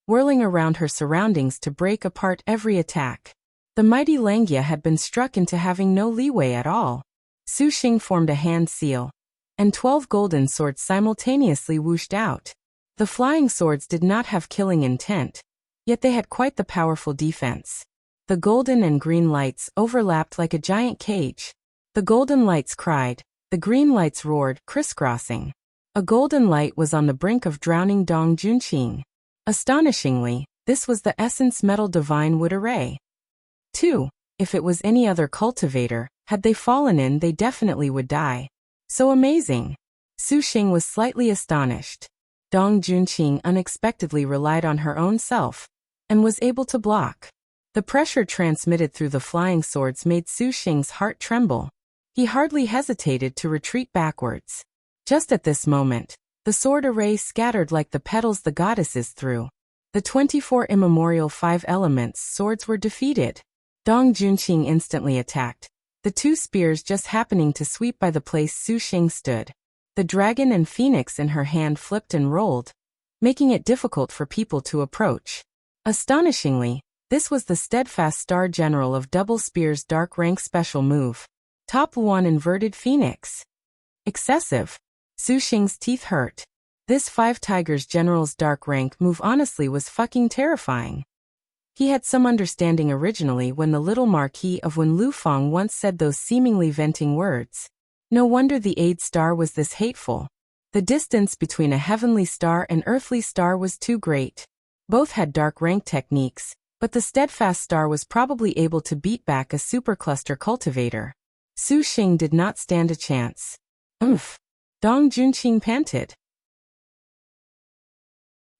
whirling around her surroundings to break apart every attack. The mighty Lengya had been struck into having no leeway at all. Su Xing formed a hand seal, and 12 golden swords simultaneously whooshed out. The flying swords did not have killing intent, yet they had quite the powerful defense. The golden and green lights overlapped like a giant cage. The golden lights cried, the green lights roared, crisscrossing. A golden light was on the brink of drowning Dong Junqing. Astonishingly, this was the essence metal divine wood array. 2. If it was any other cultivator, had they fallen in, they definitely would die. So amazing. Su Xing was slightly astonished. Dong Junqing unexpectedly relied on her own self, and was able to block. The pressure transmitted through the flying swords made Su Xing's heart tremble. He hardly hesitated to retreat backwards. Just at this moment, the sword array scattered like the petals the goddesses threw. The 24 immemorial 5 elements swords were defeated. Dong Junqing instantly attacked, the 2 spears just happening to sweep by the place Su Xing stood. The dragon and phoenix in her hand flipped and rolled, making it difficult for people to approach. Astonishingly, this was the steadfast star general of double spears dark rank special move. Top 1 inverted phoenix. Excessive. Su Xing's teeth hurt. This 5 tigers general's dark rank move honestly was fucking terrifying. He had some understanding originally when the little Marquis of Wenlufeng once said those seemingly venting words. No wonder the Aid star was this hateful. The distance between a heavenly star and earthly star was too great. Both had dark rank techniques, but the steadfast star was probably able to beat back a supercluster cultivator. Su Xing did not stand a chance. Umph! Dong Junqing panted.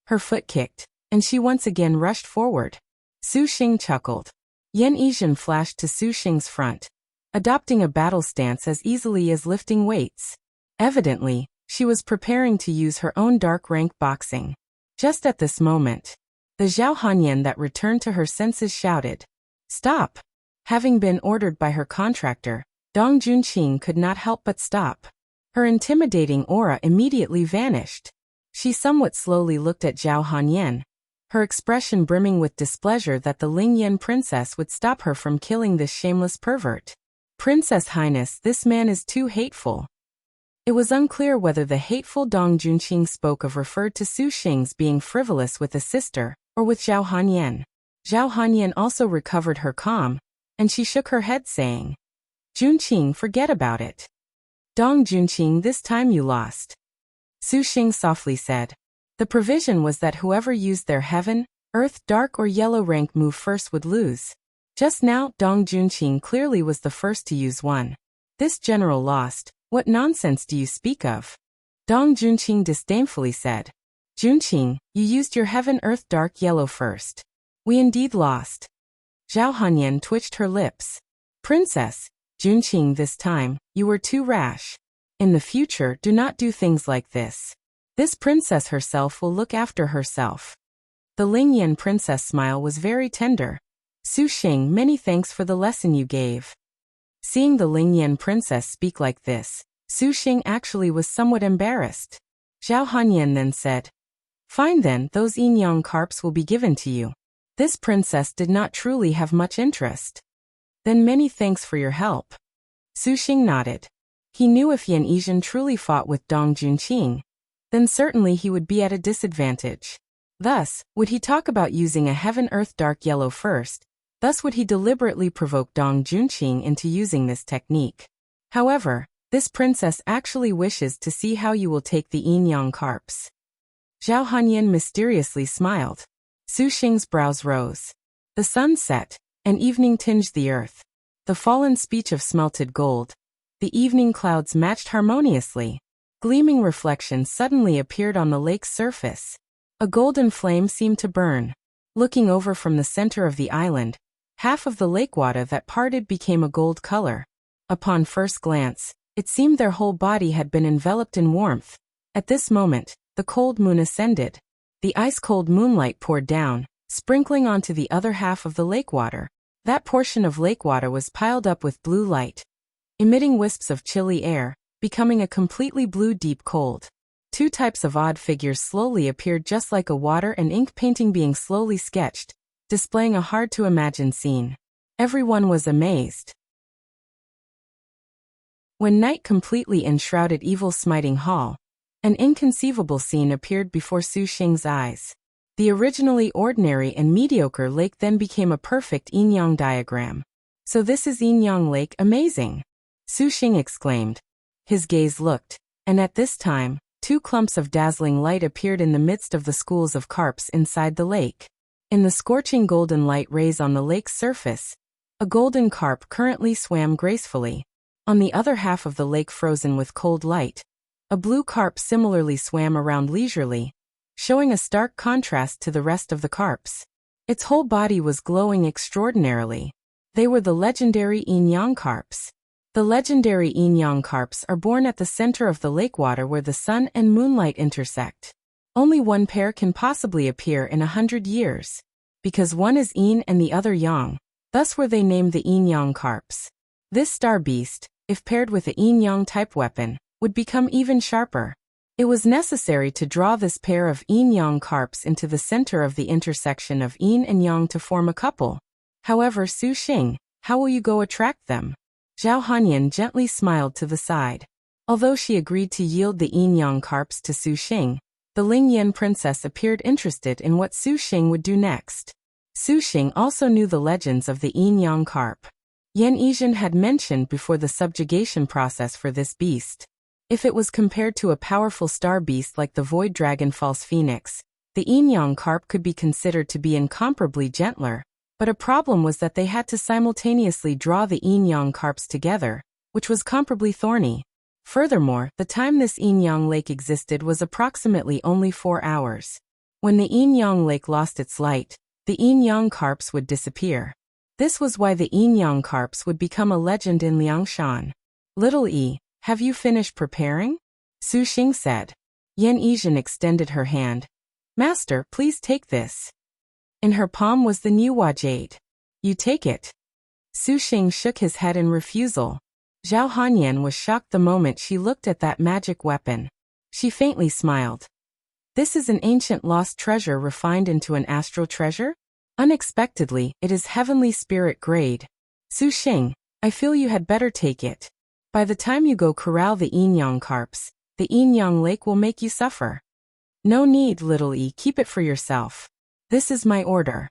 Her foot kicked, and she once again rushed forward. Su Xing chuckled. Yan Yizhen flashed to Su Xing's front, adopting a battle stance as easily as lifting weights. Evidently, she was preparing to use her own dark rank boxing. Just at this moment, the Zhao Hanyan that returned to her senses shouted, "Stop!" Having been ordered by her contractor, Dong Junqing could not help but stop. Her intimidating aura immediately vanished. She somewhat slowly looked at Zhao Hanyan, her expression brimming with displeasure that the Lingyan princess would stop her from killing this shameless pervert. "Princess Highness, this man is too hateful." It was unclear whether the hateful Dong Junqing spoke of referred to Su Xing's being frivolous with a sister, or with Zhao Hanyan. Zhao Hanyan also recovered her calm, and she shook her head saying, "Junqing, forget about it. Dong Junqing, this time you lost." Su Xing softly said. The provision was that whoever used their heaven, earth, dark or yellow rank move first would lose. Just now, Dong Junqing clearly was the first to use one. This general lost. What nonsense do you speak of? Dong Junqing disdainfully said. Junqing, you used your heaven, earth, dark yellow first. We indeed lost. Zhao Hanyan twitched her lips. Princess, Junqing, this time, you were too rash. In the future, do not do things like this. This princess herself will look after herself. The Lingyan princess smile was very tender. Su Xing, many thanks for the lesson you gave. Seeing the Lingyan princess speak like this, Su Xing actually was somewhat embarrassed. Zhao Hanyan then said, Fine then, those yin-yang carps will be given to you. This princess did not truly have much interest. Then many thanks for your help. Su Xing nodded. He knew if Yan Yizhen truly fought with Dong Junqing, then certainly he would be at a disadvantage. Thus, would he talk about using a heaven earth dark yellow first, thus would he deliberately provoke Dong Junqing into using this technique. However, this princess actually wishes to see how you will take the yin-yang carps. Zhao Hanyan mysteriously smiled. Su Xing's brows rose. The sun set, and evening tinged the earth. The fallen speech of smelted gold. The evening clouds matched harmoniously. Gleaming reflections suddenly appeared on the lake's surface. A golden flame seemed to burn. Looking over from the center of the island, half of the lake water that parted became a gold color. Upon first glance, it seemed their whole body had been enveloped in warmth. At this moment, the cold moon ascended. The ice-cold moonlight poured down, sprinkling onto the other half of the lake water. That portion of lake water was piled up with blue light, emitting wisps of chilly air, becoming a completely blue deep cold. Two types of odd figures slowly appeared just like a water and ink painting being slowly sketched, displaying a hard-to-imagine scene. Everyone was amazed. When night completely enshrouded Evil Smiting Hall, an inconceivable scene appeared before Su Xing's eyes. The originally ordinary and mediocre lake then became a perfect yin-yang diagram. So this is yin-yang lake, amazing! Su Xing exclaimed. His gaze looked, and at this time, two clumps of dazzling light appeared in the midst of the schools of carps inside the lake. In the scorching golden light rays on the lake's surface, a golden carp currently swam gracefully. On the other half of the lake frozen with cold light, a blue carp similarly swam around leisurely, showing a stark contrast to the rest of the carps. Its whole body was glowing extraordinarily. They were the legendary yin-yang carps. The legendary yin-yang carps are born at the center of the lake water where the sun and moonlight intersect. Only one pair can possibly appear in 100 years, because one is yin and the other yang. Thus were they named the yin-yang carps. This star beast, if paired with a yin-yang type weapon, would become even sharper. It was necessary to draw this pair of yin-yang carps into the center of the intersection of yin and yang to form a couple. However, Su Xing, how will you go attract them? Zhao Hanyan gently smiled to the side. Although she agreed to yield the yin-yang carps to Su Xing, the Lingyan princess appeared interested in what Su Xing would do next. Su Xing also knew the legends of the yin-yang carp. Yan Yizhen had mentioned before the subjugation process for this beast. If it was compared to a powerful star beast like the void dragon false phoenix, the yin-yang carp could be considered to be incomparably gentler, but a problem was that they had to simultaneously draw the yin-yang carps together, which was comparably thorny. Furthermore, the time this yin-yang lake existed was approximately only 4 hours. When the yin-yang lake lost its light, the yin-yang carps would disappear. This was why the yin-yang carps would become a legend in Liangshan. Little E, have you finished preparing? Su Xing said. Yan Yizhen extended her hand. Master, please take this. In her palm was the Niwa jade. You take it. Su Xing shook his head in refusal. Zhao Hanyan was shocked the moment she looked at that magic weapon. She faintly smiled. This is an ancient lost treasure refined into an astral treasure? Unexpectedly, it is heavenly spirit grade. Su Xing, I feel you had better take it. By the time you go corral the yin-yang carps, the yin-yang lake will make you suffer. No need, little E, keep it for yourself. This is my order.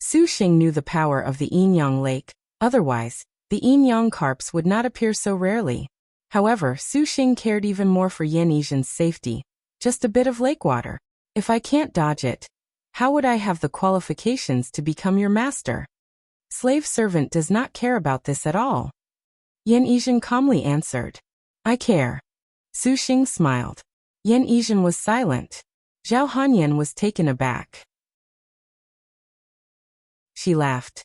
Su Xing knew the power of the yin-yang lake, otherwise, the yin-yang carps would not appear so rarely. However, Su Xing cared even more for Yan Yizhen's safety. Just a bit of lake water. If I can't dodge it, how would I have the qualifications to become your master? Slave servant does not care about this at all. Yan Yizhen calmly answered. I care. Su Xing smiled. Yan Yizhen was silent. Zhao Hanyan was taken aback. She laughed.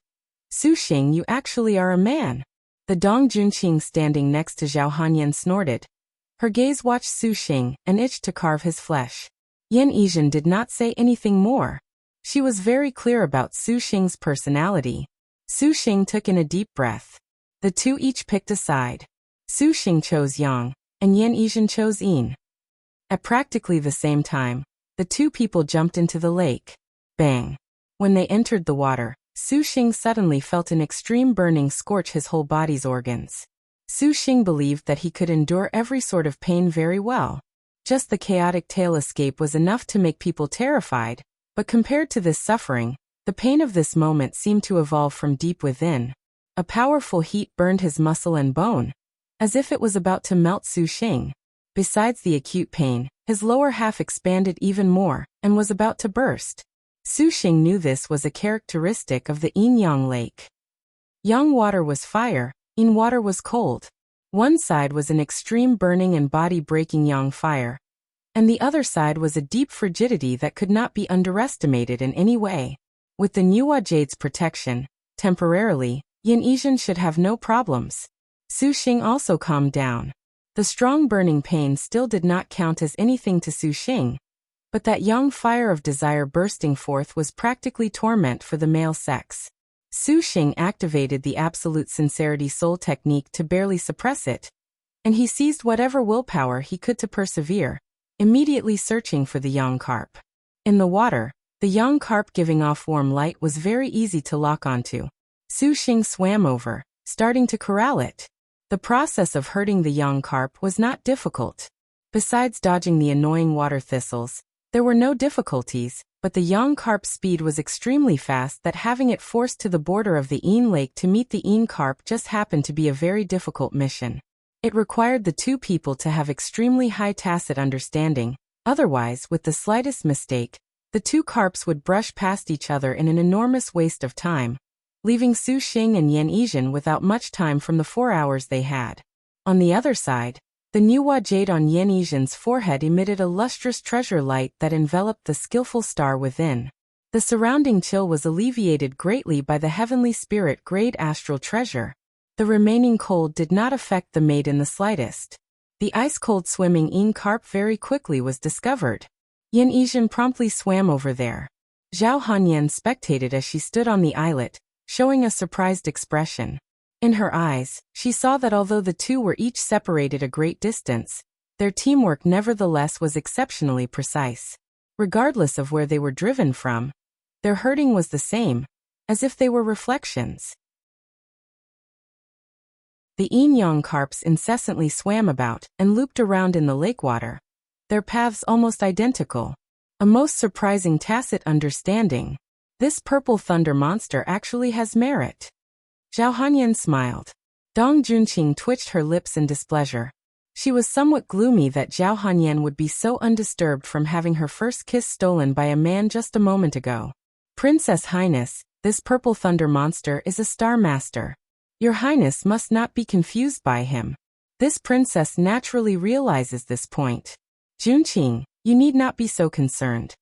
Su Xing, you actually are a man. The Dong Junqing standing next to Zhao Hanyan snorted. Her gaze watched Su Xing and itched to carve his flesh. Yan Yizhen did not say anything more. She was very clear about Su Xing's personality. Su Xing took in a deep breath. The two each picked a side. Su Xing chose Yang, and Yan Yizhen chose Yin. At practically the same time, the two people jumped into the lake. Bang! When they entered the water, Su Xing suddenly felt an extreme burning scorch his whole body's organs. Su Xing believed that he could endure every sort of pain very well. Just the chaotic tail escape was enough to make people terrified, but compared to this suffering, the pain of this moment seemed to evolve from deep within. A powerful heat burned his muscle and bone, as if it was about to melt Su Xing. Besides the acute pain, his lower half expanded even more, and was about to burst. Su Xing knew this was a characteristic of the yin-yang lake. Yang water was fire, yin water was cold. One side was an extreme burning and body-breaking yang fire, and the other side was a deep frigidity that could not be underestimated in any way. With the Niwa Jade's protection, temporarily, Yan Yizhen should have no problems. Su Xing also calmed down. The strong burning pain still did not count as anything to Su Xing, but that young fire of desire bursting forth was practically torment for the male sex. Su Xing activated the absolute sincerity soul technique to barely suppress it, and he seized whatever willpower he could to persevere, immediately searching for the young carp. In the water, the young carp giving off warm light was very easy to lock onto. Su Xing swam over, starting to corral it. The process of herding the young carp was not difficult. Besides dodging the annoying water thistles, there were no difficulties, but the young carp's speed was extremely fast that having it forced to the border of the Yin Lake to meet the Yin carp just happened to be a very difficult mission. It required the two people to have extremely high tacit understanding, otherwise, with the slightest mistake, the two carps would brush past each other in an enormous waste of time, leaving Su Xing and Yan Yizhen without much time from the 4 hours they had. On the other side, the Niwa jade on Yan Yizhen's forehead emitted a lustrous treasure light that enveloped the skillful star within. The surrounding chill was alleviated greatly by the heavenly spirit grade astral treasure. The remaining cold did not affect the maid in the slightest. The ice-cold swimming Yin carp very quickly was discovered. Yan Yizhen promptly swam over there. Zhao Hanyan spectated as she stood on the islet, showing a surprised expression. In her eyes, she saw that although the two were each separated a great distance, their teamwork nevertheless was exceptionally precise. Regardless of where they were driven from, their herding was the same, as if they were reflections. The yin-yang carps incessantly swam about and looped around in the lake water, their paths almost identical. A most surprising tacit understanding. This purple thunder monster actually has merit. Zhao Hanyan smiled. Dong Junqing twitched her lips in displeasure. She was somewhat gloomy that Zhao Hanyan would be so undisturbed from having her first kiss stolen by a man just a moment ago. Princess Highness, this purple thunder monster is a star master. Your Highness must not be confused by him. This princess naturally realizes this point. Junqing, you need not be so concerned.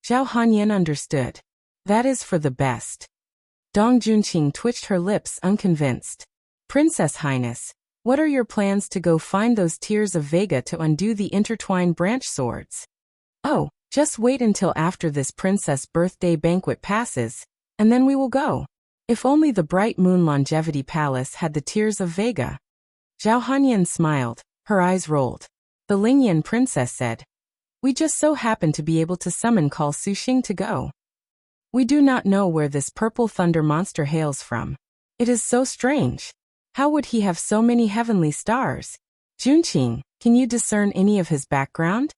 Zhao Hanyan understood. That is for the best. Dong Junqing twitched her lips unconvinced. Princess Highness, what are your plans to go find those tears of Vega to undo the intertwined branch swords? Oh, just wait until after this princess' birthday banquet passes, and then we will go. If only the bright moon longevity palace had the tears of Vega. Zhao Hanyan smiled, her eyes rolled. The Lingyan princess said, we just so happen to be able to summon Call Suxing to go. We do not know where this purple thunder monster hails from. It is so strange. How would he have so many heavenly stars? Junqing, can you discern any of his background?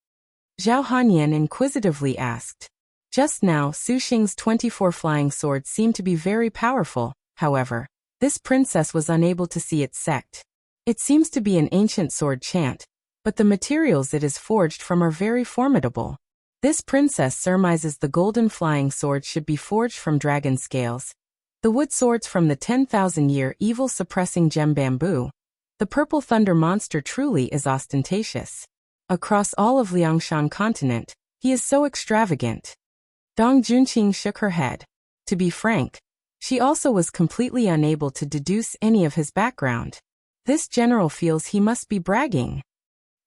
Zhao Hanyan inquisitively asked. Just now, Suxing's 24 flying swords seemed to be very powerful, however. This princess was unable to see its sect. It seems to be an ancient sword chant, but the materials it is forged from are very formidable. This princess surmises the golden flying sword should be forged from dragon scales, the wood swords from the 10,000-year evil-suppressing gem bamboo. The purple thunder monster truly is ostentatious. Across all of Liangshan continent, he is so extravagant. Dong Junqing shook her head. To be frank, she also was completely unable to deduce any of his background. This general feels he must be bragging.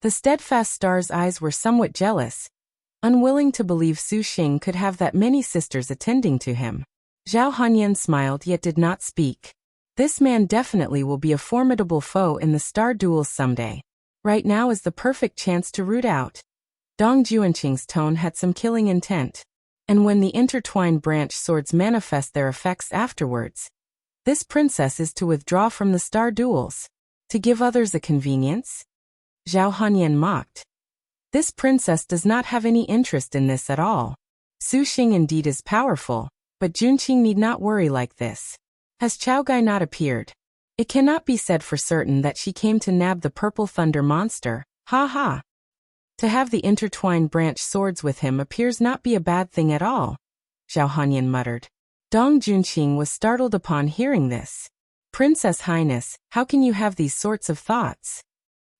The steadfast star's eyes were somewhat jealous, unwilling to believe Suxing could have that many sisters attending to him. Zhao Hanyan smiled yet did not speak. This man definitely will be a formidable foe in the star duels someday. Right now is the perfect chance to root out. Dong Junqing's tone had some killing intent. And when the intertwined branch swords manifest their effects afterwards, this princess is to withdraw from the star duels. To give others a convenience? Zhao Hanyan mocked. This princess does not have any interest in this at all. Suxing indeed is powerful, but Junqing need not worry like this. Has Chaogai not appeared? It cannot be said for certain that she came to nab the purple thunder monster, ha ha. To have the intertwined branch swords with him appears not be a bad thing at all, Zhao Hanyan muttered. Dong Junqing was startled upon hearing this. Princess Highness, how can you have these sorts of thoughts?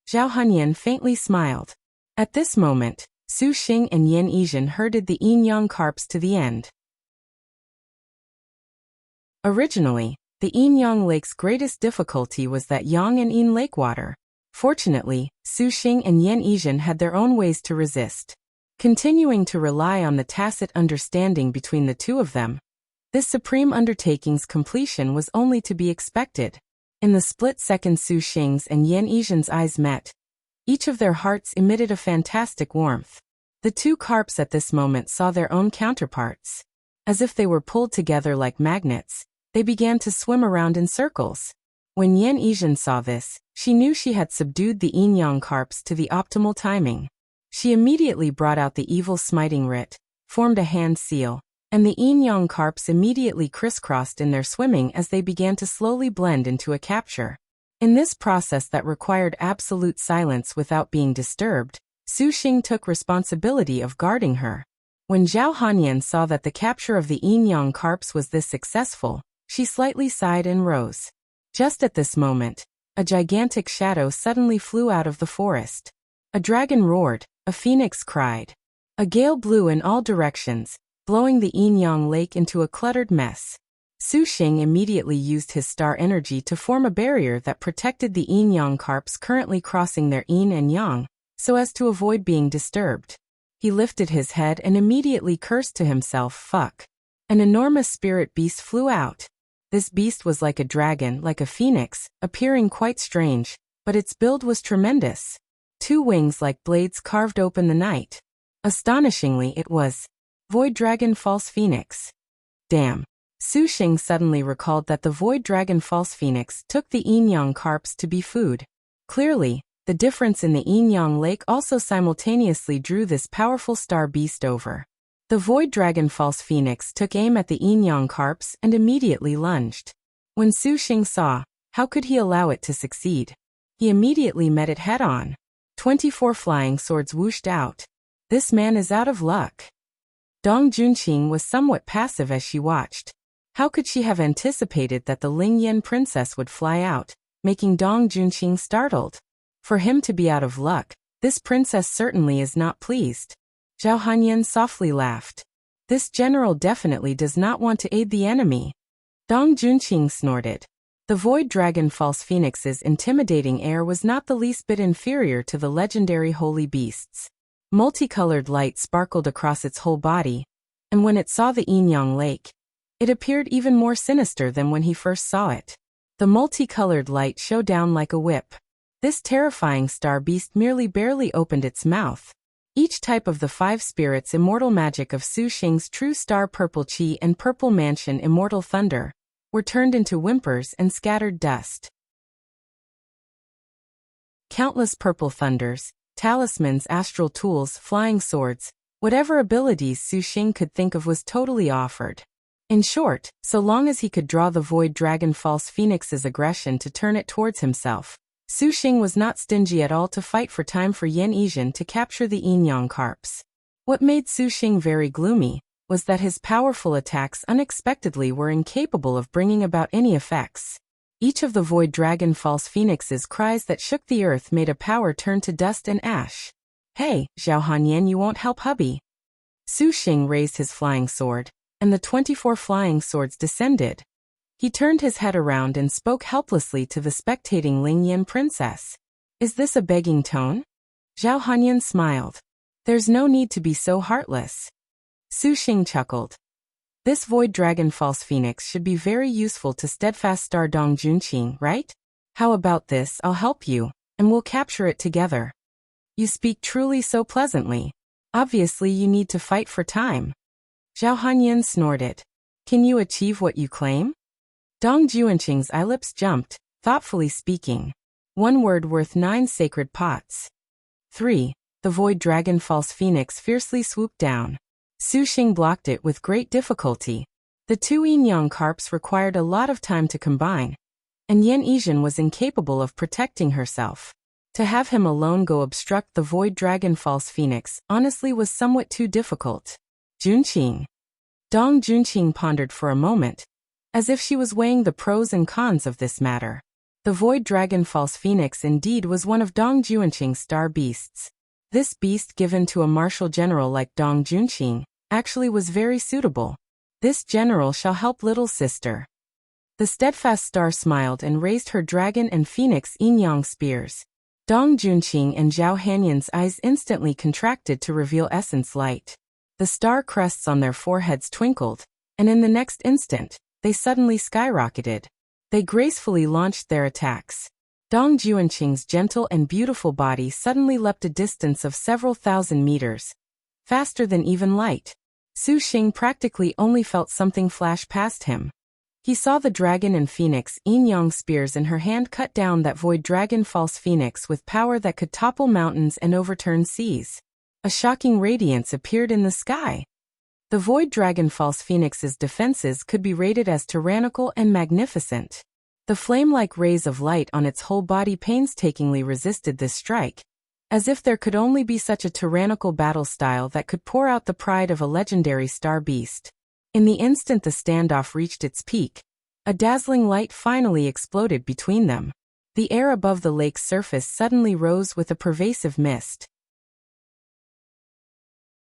Zhao Hanyan faintly smiled. At this moment, Suxing and Yan Yizhen herded the yin-yang carps to the end. Originally, the yin-yang lake's greatest difficulty was that yang and yin lake water. Fortunately, Suxing and Yan Yizhen had their own ways to resist. Continuing to rely on the tacit understanding between the two of them, this supreme undertaking's completion was only to be expected. In the split second Suxing's and Yan Yizhen's eyes met. Each of their hearts emitted a fantastic warmth. The two carps at this moment saw their own counterparts. As if they were pulled together like magnets, they began to swim around in circles. When Yan Yizhen saw this, she knew she had subdued the yin-yang carps to the optimal timing. She immediately brought out the evil smiting writ, formed a hand seal, and the yin-yang carps immediately crisscrossed in their swimming as they began to slowly blend into a capture. In this process that required absolute silence without being disturbed, Suxing took responsibility of guarding her. When Zhao Hanyan saw that the capture of the yin-yang carps was this successful, she slightly sighed and rose. Just at this moment, a gigantic shadow suddenly flew out of the forest. A dragon roared, a phoenix cried. A gale blew in all directions, blowing the yin-yang lake into a cluttered mess. Suxing immediately used his star energy to form a barrier that protected the yin-yang carps currently crossing their yin and yang, so as to avoid being disturbed. He lifted his head and immediately cursed to himself, fuck. An enormous spirit beast flew out. This beast was like a dragon, like a phoenix, appearing quite strange, but its build was tremendous. Two wings like blades carved open the night. Astonishingly, it was Void Dragon False Phoenix. Damn. Suxing suddenly recalled that the Void Dragon False Phoenix took the yin-yang carps to be food. Clearly, the difference in the yin-yang lake also simultaneously drew this powerful star beast over. The Void Dragon False Phoenix took aim at the yin-yang carps and immediately lunged. When Su Xing saw, how could he allow it to succeed? He immediately met it head-on. 24 flying swords whooshed out. This man is out of luck. Dong Junqing was somewhat passive as she watched. How could she have anticipated that the Ling Yan princess would fly out, making Dong Junqing startled? For him to be out of luck, this princess certainly is not pleased. Zhao Hanyan softly laughed. This general definitely does not want to aid the enemy. Dong Junqing snorted. The Void Dragon False Phoenix's intimidating air was not the least bit inferior to the legendary holy beast's. Multicolored light sparkled across its whole body, and when it saw the yin-yang lake, it appeared even more sinister than when he first saw it. The multicolored light showed down like a whip. This terrifying star beast merely barely opened its mouth. Each type of the 5 spirits immortal magic of Su Xing's true star Purple Qi and Purple Mansion immortal thunder were turned into whimpers and scattered dust. Countless purple thunders, talismans, astral tools, flying swords, whatever abilities Su Xing could think of was totally offered. In short, so long as he could draw the Void Dragon False Phoenix's aggression to turn it towards himself, Su Xing was not stingy at all to fight for time for Yan Yizhen to capture the yin-yang carps. What made Su Xing very gloomy was that his powerful attacks unexpectedly were incapable of bringing about any effects. Each of the Void Dragon False Phoenix's cries that shook the earth made a power turn to dust and ash. Hey, Zhao Hanyan, you won't help hubby. Su Xing raised his flying sword, and the 24 flying swords descended. He turned his head around and spoke helplessly to the spectating Ling Yan princess. Is this a begging tone? Zhao Hanyan smiled. There's no need to be so heartless. Su Xing chuckled. This Void Dragon False Phoenix should be very useful to steadfast star Dong Junqing, right? How about this? I'll help you, and we'll capture it together. You speak truly so pleasantly. Obviously you need to fight for time. Zhao Hanyan snorted. Can you achieve what you claim? Dong Junqing's eyelips jumped, thoughtfully speaking. 1 word worth 9 sacred pots. 3. The Void Dragon False Phoenix fiercely swooped down. Su Xing blocked it with great difficulty. The 2 yin-yang carps required a lot of time to combine, and Yan Yizhen was incapable of protecting herself. To have him alone go obstruct the Void Dragon False Phoenix honestly was somewhat too difficult. Junqing. Dong Junqing pondered for a moment, as if she was weighing the pros and cons of this matter. The Void Dragon False Phoenix indeed was one of Dong Junqing's star beasts. This beast given to a martial general like Dong Junqing actually was very suitable. This general shall help little sister. The steadfast star smiled and raised her dragon and phoenix yin-yang spears. Dong Junqing and Zhao Hanyan's eyes instantly contracted to reveal essence light. The star crests on their foreheads twinkled, and in the next instant, they suddenly skyrocketed. They gracefully launched their attacks. Dong Junqing's gentle and beautiful body suddenly leapt a distance of several thousand meters, faster than even light. Su Xing practically only felt something flash past him. He saw the dragon and phoenix yin-yang spears in her hand cut down that Void Dragon False Phoenix with power that could topple mountains and overturn seas. A shocking radiance appeared in the sky. The Void Dragon False Phoenix's defenses could be rated as tyrannical and magnificent. The flame-like rays of light on its whole body painstakingly resisted this strike, as if there could only be such a tyrannical battle style that could pour out the pride of a legendary star beast. In the instant the standoff reached its peak, a dazzling light finally exploded between them. The air above the lake's surface suddenly rose with a pervasive mist.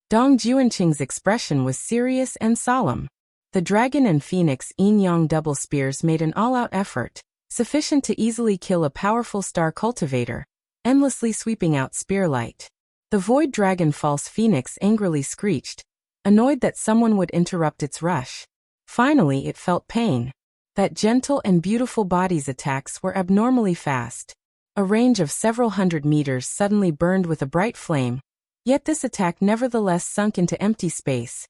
Dong Junqing's expression was serious and solemn. The dragon and phoenix yin-yang double spears made an all-out effort, sufficient to easily kill a powerful star cultivator, endlessly sweeping out spear light. The Void Dragon False Phoenix angrily screeched, annoyed that someone would interrupt its rush. Finally it felt pain. That gentle and beautiful body's attacks were abnormally fast. A range of several hundred meters suddenly burned with a bright flame, yet this attack nevertheless sunk into empty space.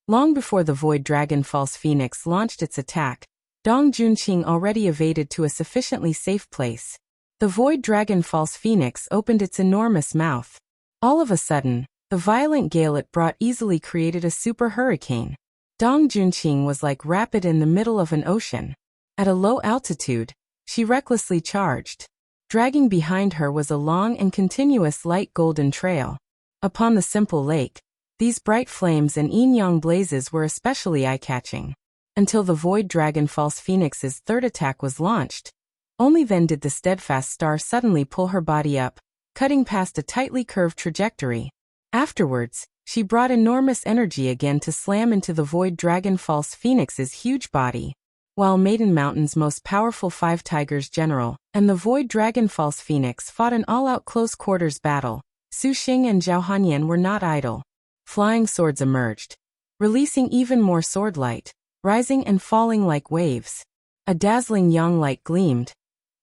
Long before the Void Dragon False Phoenix launched its attack, Dong Junqing already evaded to a sufficiently safe place. The Void Dragon False Phoenix opened its enormous mouth. All of a sudden, The violent gale it brought easily created a super hurricane. Dong Junqing was like rapid in the middle of an ocean. At a low altitude, she recklessly charged. Dragging behind her was a long and continuous light golden trail. Upon the simple lake, these bright flames and yin-yang blazes were especially eye-catching. Until the Void Dragon False Phoenix's third attack was launched. Only then did the steadfast star suddenly pull her body up, cutting past a tightly curved trajectory. Afterwards, she brought enormous energy again to slam into the Void Dragon False Phoenix's huge body. While Maiden Mountain's most powerful 5 Tigers general and the Void Dragon False Phoenix fought an all-out close-quarters battle, Su Xing and Zhao Hanyan were not idle. Flying swords emerged, releasing even more sword light, rising and falling like waves. A dazzling yang light gleamed,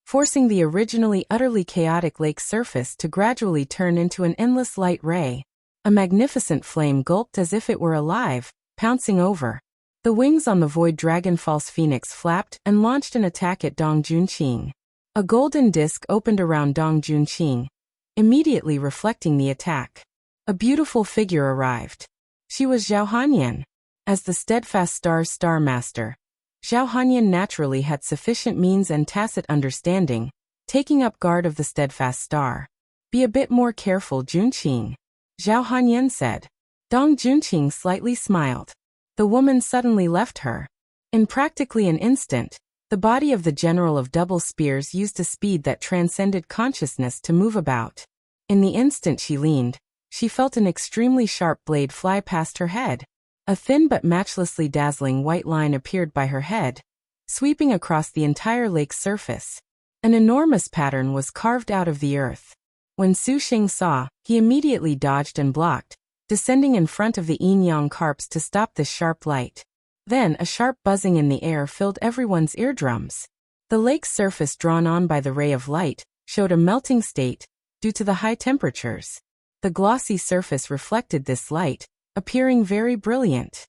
forcing the originally utterly chaotic lake's surface to gradually turn into an endless light ray. A magnificent flame gulped as if it were alive, pouncing over. The wings on the Void Dragon False Phoenix flapped and launched an attack at Dong Junqing. A golden disc opened around Dong Junqing, immediately reflecting the attack. A beautiful figure arrived. She was Zhao Hanyan. As the steadfast star's star master, Zhao Hanyan naturally had sufficient means and tacit understanding, taking up guard of the steadfast star. Be a bit more careful, Junqing, Zhao Hanyan said. Dong Junqing slightly smiled. The woman suddenly left her. In practically an instant, the body of the General of Double Spears used a speed that transcended consciousness to move about. In the instant she leaned, she felt an extremely sharp blade fly past her head. A thin but matchlessly dazzling white line appeared by her head, sweeping across the entire lake's surface. An enormous pattern was carved out of the earth. When Su Xing saw, he immediately dodged and blocked, descending in front of the yin-yang carps to stop this sharp light. Then a sharp buzzing in the air filled everyone's eardrums. The lake's surface drawn on by the ray of light showed a melting state, due to the high temperatures. The glossy surface reflected this light, appearing very brilliant.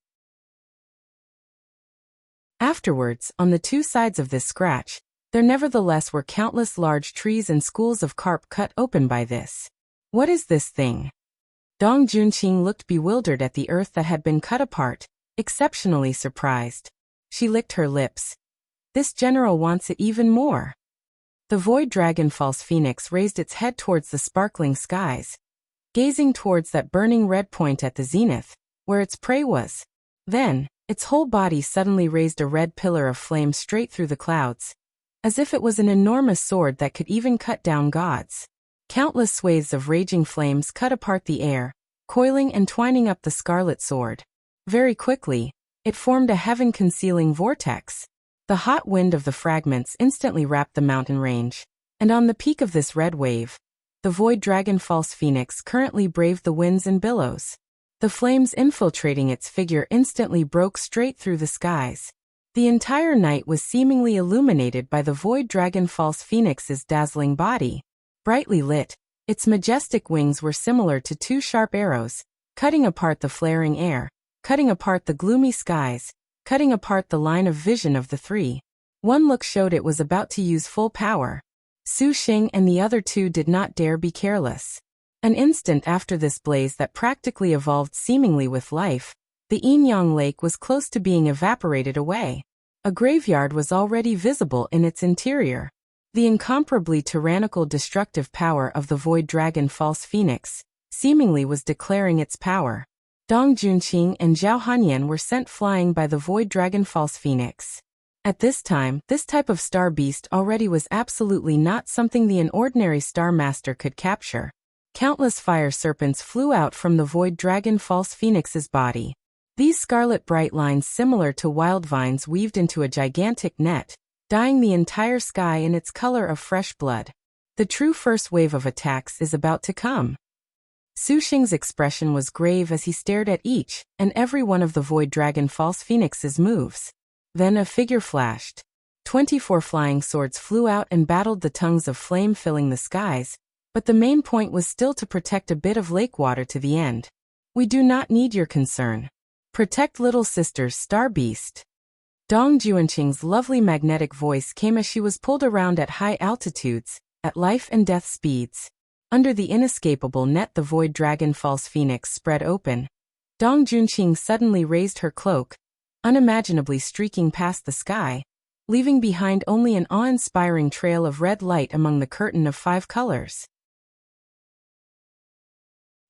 Afterwards, on the 2 sides of this scratch, there nevertheless were countless large trees and schools of carp cut open by this. What is this thing? Dong Junqing looked bewildered at the earth that had been cut apart, exceptionally surprised. She licked her lips. This general wants it even more. The Void Dragon False Phoenix raised its head towards the sparkling skies, gazing towards that burning red point at the zenith, where its prey was. Then, its whole body suddenly raised a red pillar of flame straight through the clouds, as if it was an enormous sword that could even cut down gods. Countless swathes of raging flames cut apart the air, coiling and twining up the scarlet sword. Very quickly, it formed a heaven-concealing vortex. The hot wind of the fragments instantly wrapped the mountain range, and on the peak of this red wave, the Void Dragon False Phoenix currently braved the winds and billows. The flames infiltrating its figure instantly broke straight through the skies. The entire night was seemingly illuminated by the Void Dragon False Phoenix's dazzling body. Brightly lit, its majestic wings were similar to 2 sharp arrows, cutting apart the flaring air, cutting apart the gloomy skies, cutting apart the line of vision of the 3. One look showed it was about to use full power. Su Xing and the other 2 did not dare be careless. An instant after this blaze that practically evolved seemingly with life, the yin-yang lake was close to being evaporated away. A graveyard was already visible in its interior. The incomparably tyrannical destructive power of the Void Dragon False Phoenix seemingly was declaring its power. Dong Junqing and Zhao Hanyan were sent flying by the Void Dragon False Phoenix. At this time, this type of star beast already was absolutely not something an ordinary star master could capture. Countless fire serpents flew out from the Void Dragon False Phoenix's body. These scarlet bright lines similar to wild vines weaved into a gigantic net, dyeing the entire sky in its color of fresh blood. The true first wave of attacks is about to come. Su Xing's expression was grave as he stared at each and every one of the Void Dragon False Phoenix's moves. Then a figure flashed. 24 flying swords flew out and battled the tongues of flame filling the skies, but the main point was still to protect a bit of lake water to the end. We do not need your concern. Protect little sister's star beast. Dong Junqing's lovely magnetic voice came as she was pulled around at high altitudes, at life and death speeds. Under the inescapable net the void dragon false phoenix spread open. Dong Junqing suddenly raised her cloak, unimaginably streaking past the sky, leaving behind only an awe-inspiring trail of red light among the curtain of 5 colors.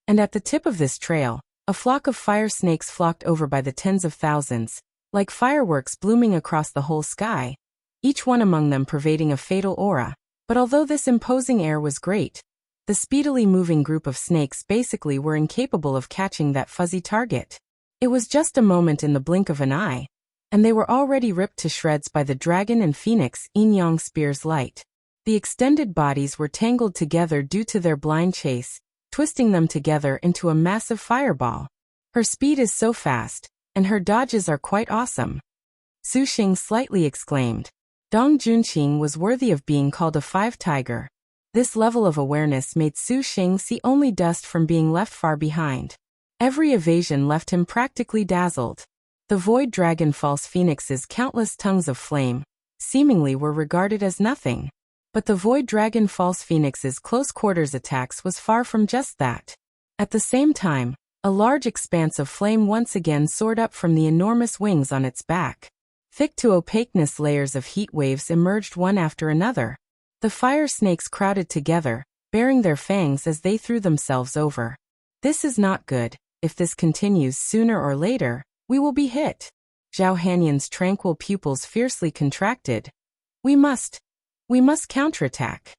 And at the tip of this trail, a flock of fire snakes flocked over by the tens of thousands, like fireworks blooming across the whole sky, each one among them pervading a fatal aura. But although this imposing air was great, the speedily moving group of snakes basically were incapable of catching that fuzzy target. It was just a moment in the blink of an eye, and they were already ripped to shreds by the dragon and phoenix yin-yang spear's light. The extended bodies were tangled together due to their blind chase, twisting them together into a massive fireball. Her speed is so fast, and her dodges are quite awesome. Su Xing slightly exclaimed. Dong Junqing was worthy of being called a 5-tiger. This level of awareness made Su Xing see only dust from being left far behind. Every evasion left him practically dazzled. The void dragon false phoenix's countless tongues of flame, seemingly were regarded as nothing. But the void dragon false phoenix's close quarters attacks was far from just that. At the same time, a large expanse of flame once again soared up from the enormous wings on its back. Thick to opaqueness layers of heat waves emerged one after another. The fire snakes crowded together, baring their fangs as they threw themselves over. This is not good. If this continues sooner or later, we will be hit. Zhao Hanyan's tranquil pupils fiercely contracted. We must counterattack.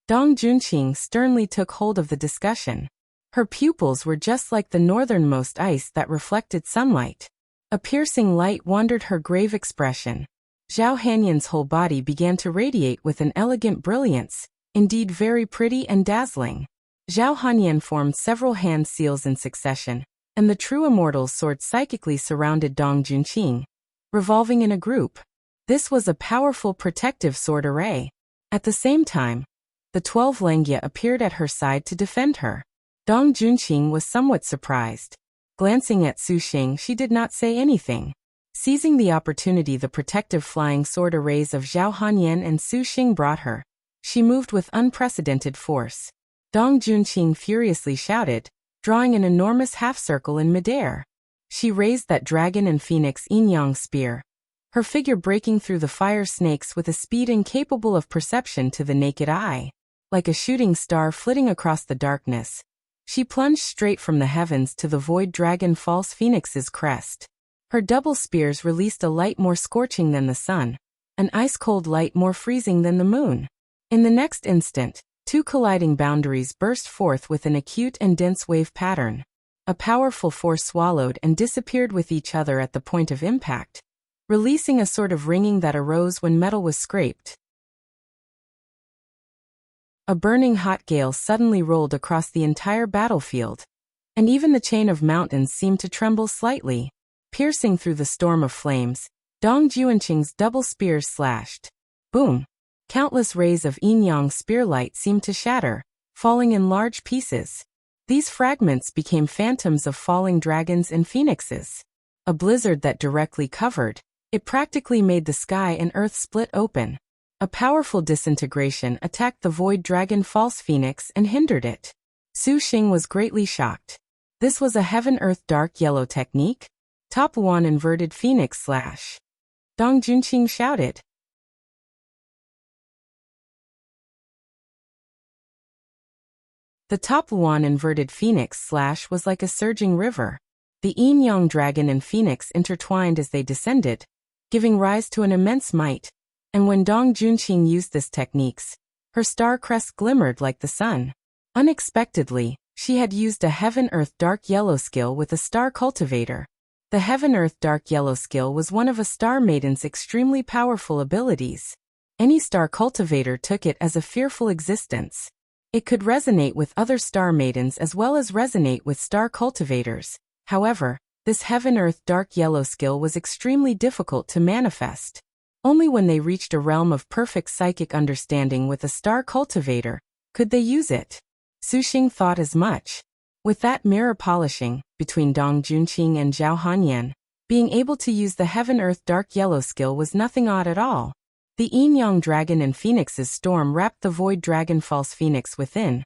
Dong Junqing sternly took hold of the discussion. Her pupils were just like the northernmost ice that reflected sunlight. A piercing light wandered her grave expression. Zhao Hanyan's whole body began to radiate with an elegant brilliance, indeed very pretty and dazzling. Zhao Hanyan formed several hand seals in succession, and the true immortal's sword psychically surrounded Dong Junqing, revolving in a group. This was a powerful protective sword array. At the same time, the 12 Lengia appeared at her side to defend her. Dong Junqing was somewhat surprised. Glancing at Su Xing, she did not say anything. Seizing the opportunity the protective flying sword arrays of Zhao Hanyan and Su Xing brought her, she moved with unprecedented force. Dong Junqing furiously shouted, drawing an enormous half-circle in midair. She raised that dragon and phoenix yin-yang spear, her figure breaking through the fire snakes with a speed incapable of perception to the naked eye. Like a shooting star flitting across the darkness, she plunged straight from the heavens to the void dragon false phoenix's crest. Her double spears released a light more scorching than the sun, an ice-cold light more freezing than the moon. In the next instant, 2 colliding boundaries burst forth with an acute and dense wave pattern. A powerful force swallowed and disappeared with each other at the point of impact, releasing a sort of ringing that arose when metal was scraped. A burning hot gale suddenly rolled across the entire battlefield, and even the chain of mountains seemed to tremble slightly. Piercing through the storm of flames, Dong Junqing's double spears slashed. Boom! Countless rays of yin-yang spearlight seemed to shatter, falling in large pieces. These fragments became phantoms of falling dragons and phoenixes. A blizzard that directly covered, it practically made the sky and earth split open. A powerful disintegration attacked the void dragon false phoenix and hindered it. Su Xing was greatly shocked. This was a heaven-earth dark yellow technique? Top 1 inverted phoenix slash. Dong Junqing shouted. The top 1 inverted phoenix slash was like a surging river. The yin-yang dragon and phoenix intertwined as they descended, giving rise to an immense might, and when Dong Junqing used this techniques, her star crest glimmered like the sun. Unexpectedly, she had used a heaven-earth dark yellow skill with a star cultivator. The Heaven-Earth Dark Yellow skill was one of a Star Maiden's extremely powerful abilities. Any Star Cultivator took it as a fearful existence. It could resonate with other Star Maidens as well as resonate with Star Cultivators. However, this Heaven-Earth Dark Yellow skill was extremely difficult to manifest. Only when they reached a realm of perfect psychic understanding with a Star Cultivator could they use it. Su Xing thought as much. With that mirror polishing, between Dong Junqing and Zhao Hanyan, being able to use the Heaven-Earth Dark Yellow skill was nothing odd at all. The yin-yang dragon and phoenix's storm wrapped the void dragon false phoenix within,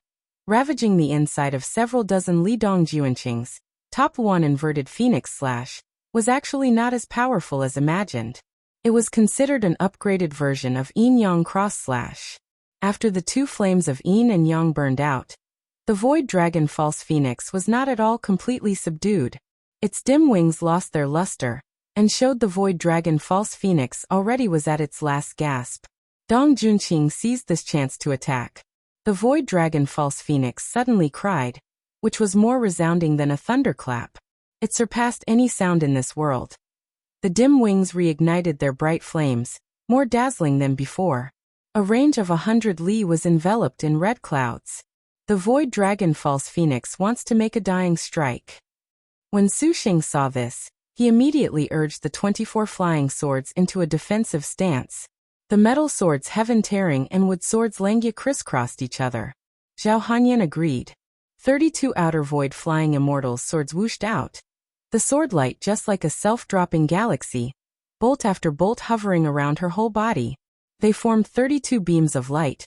ravaging the inside of several dozen Li Dong Juanqings. Top 1 inverted phoenix slash was actually not as powerful as imagined. It was considered an upgraded version of Yin Yang cross slash. After the two flames of Yin and Yang burned out, the Void Dragon False Phoenix was not at all completely subdued. Its dim wings lost their luster, and showed the Void Dragon False Phoenix already was at its last gasp. Dong Junqing seized this chance to attack. The Void Dragon False Phoenix suddenly cried, which was more resounding than a thunderclap. It surpassed any sound in this world. The dim wings reignited their bright flames, more dazzling than before. A range of 100 li was enveloped in red clouds. The Void Dragon False Phoenix wants to make a dying strike. When Su Xing saw this, he immediately urged the 24 flying swords into a defensive stance. The metal swords heaven-tearing and wood swords Langya crisscrossed each other. Zhao Hanyan agreed. 32 outer void flying immortals swords whooshed out. The sword light just like a self-dropping galaxy, bolt after bolt hovering around her whole body. They formed 32 beams of light,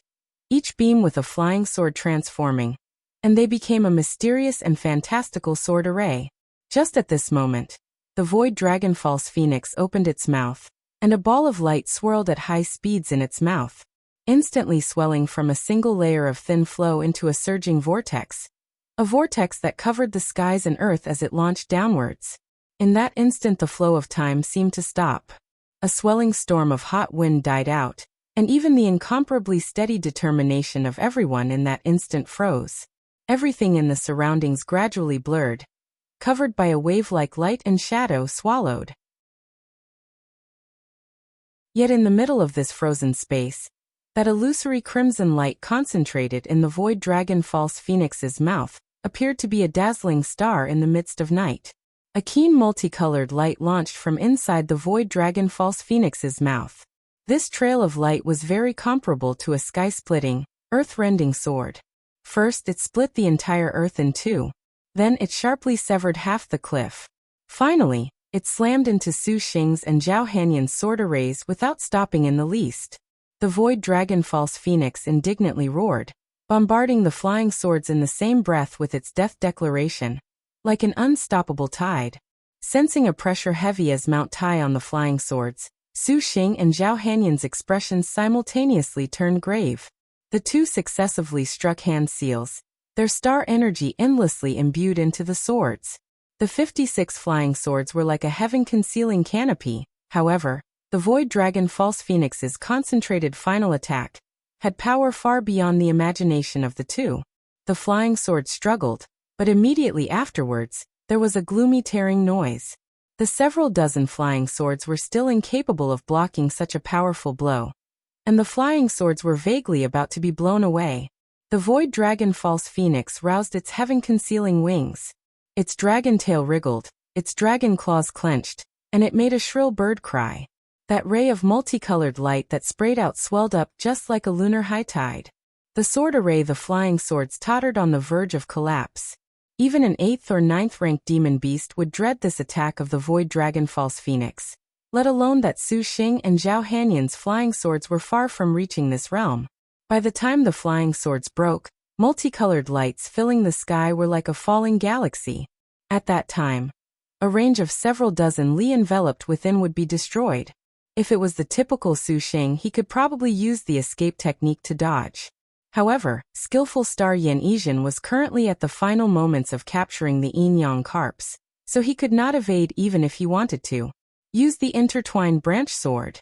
each beam with a flying sword transforming, and they became a mysterious and fantastical sword array. Just at this moment, the Void Dragon False Phoenix opened its mouth, and a ball of light swirled at high speeds in its mouth, instantly swelling from a single layer of thin flow into a surging vortex. A vortex that covered the skies and earth as it launched downwards. In that instant the flow of time seemed to stop. A swelling storm of hot wind died out, and even the incomparably steady determination of everyone in that instant froze. Everything in the surroundings gradually blurred, covered by a wave-like light and shadow swallowed. Yet in the middle of this frozen space, that illusory crimson light concentrated in the Void Dragon False Phoenix's mouth appeared to be a dazzling star in the midst of night. A keen multicolored light launched from inside the Void Dragon False Phoenix's mouth. This trail of light was very comparable to a sky-splitting, earth-rending sword. First it split the entire earth in two. Then it sharply severed half the cliff. Finally, it slammed into Su Xing's and Zhao Hanyan's sword arrays without stopping in the least. The Void Dragon False Phoenix indignantly roared, bombarding the flying swords in the same breath with its death declaration. Like an unstoppable tide. Sensing a pressure heavy as Mount Tai on the flying swords, Su Xing and Zhao Hanyan's expressions simultaneously turned grave. The two successively struck hand seals, their star energy endlessly imbued into the swords. The 56 flying swords were like a heaven-concealing canopy. However, the Void Dragon False Phoenix's concentrated final attack had power far beyond the imagination of the two. The flying swords struggled, but immediately afterwards, there was a gloomy tearing noise. The several dozen flying swords were still incapable of blocking such a powerful blow. And the flying swords were vaguely about to be blown away. The Void Dragon False Phoenix roused its heaven-concealing wings. Its dragon tail wriggled, its dragon claws clenched, and it made a shrill bird cry. That ray of multicolored light that sprayed out swelled up just like a lunar high tide. The sword array the flying swords tottered on the verge of collapse. Even an 8th or 9th ranked demon beast would dread this attack of the Void Dragon False Phoenix, let alone that Su Xing and Zhao Hanyan's flying swords were far from reaching this realm. By the time the flying swords broke, multicolored lights filling the sky were like a falling galaxy. At that time, a range of several dozen li enveloped within would be destroyed. If it was the typical Su Xing, he could probably use the escape technique to dodge. However, skillful star Yan Yizhen was currently at the final moments of capturing the yin-yang carps, so he could not evade even if he wanted to. Use the intertwined branch sword.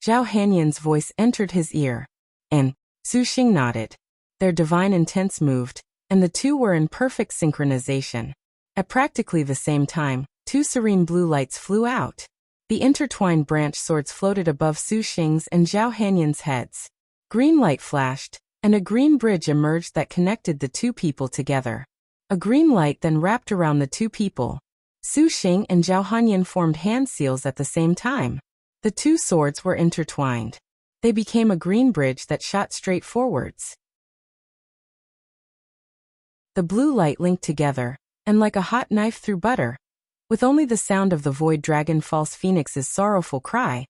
Zhao Hanyan's voice entered his ear, and Su Xing nodded. Their divine intents moved, and the two were in perfect synchronization. At practically the same time, two serene blue lights flew out. The intertwined branch swords floated above Su Xing's and Zhao Hanyan's heads. Green light flashed, and a green bridge emerged that connected the two people together. A green light then wrapped around the two people. Su Xing and Zhao Hanyan formed hand seals at the same time. The two swords were intertwined. They became a green bridge that shot straight forwards. The blue light linked together, and like a hot knife through butter, with only the sound of the Void Dragon False Phoenix's sorrowful cry,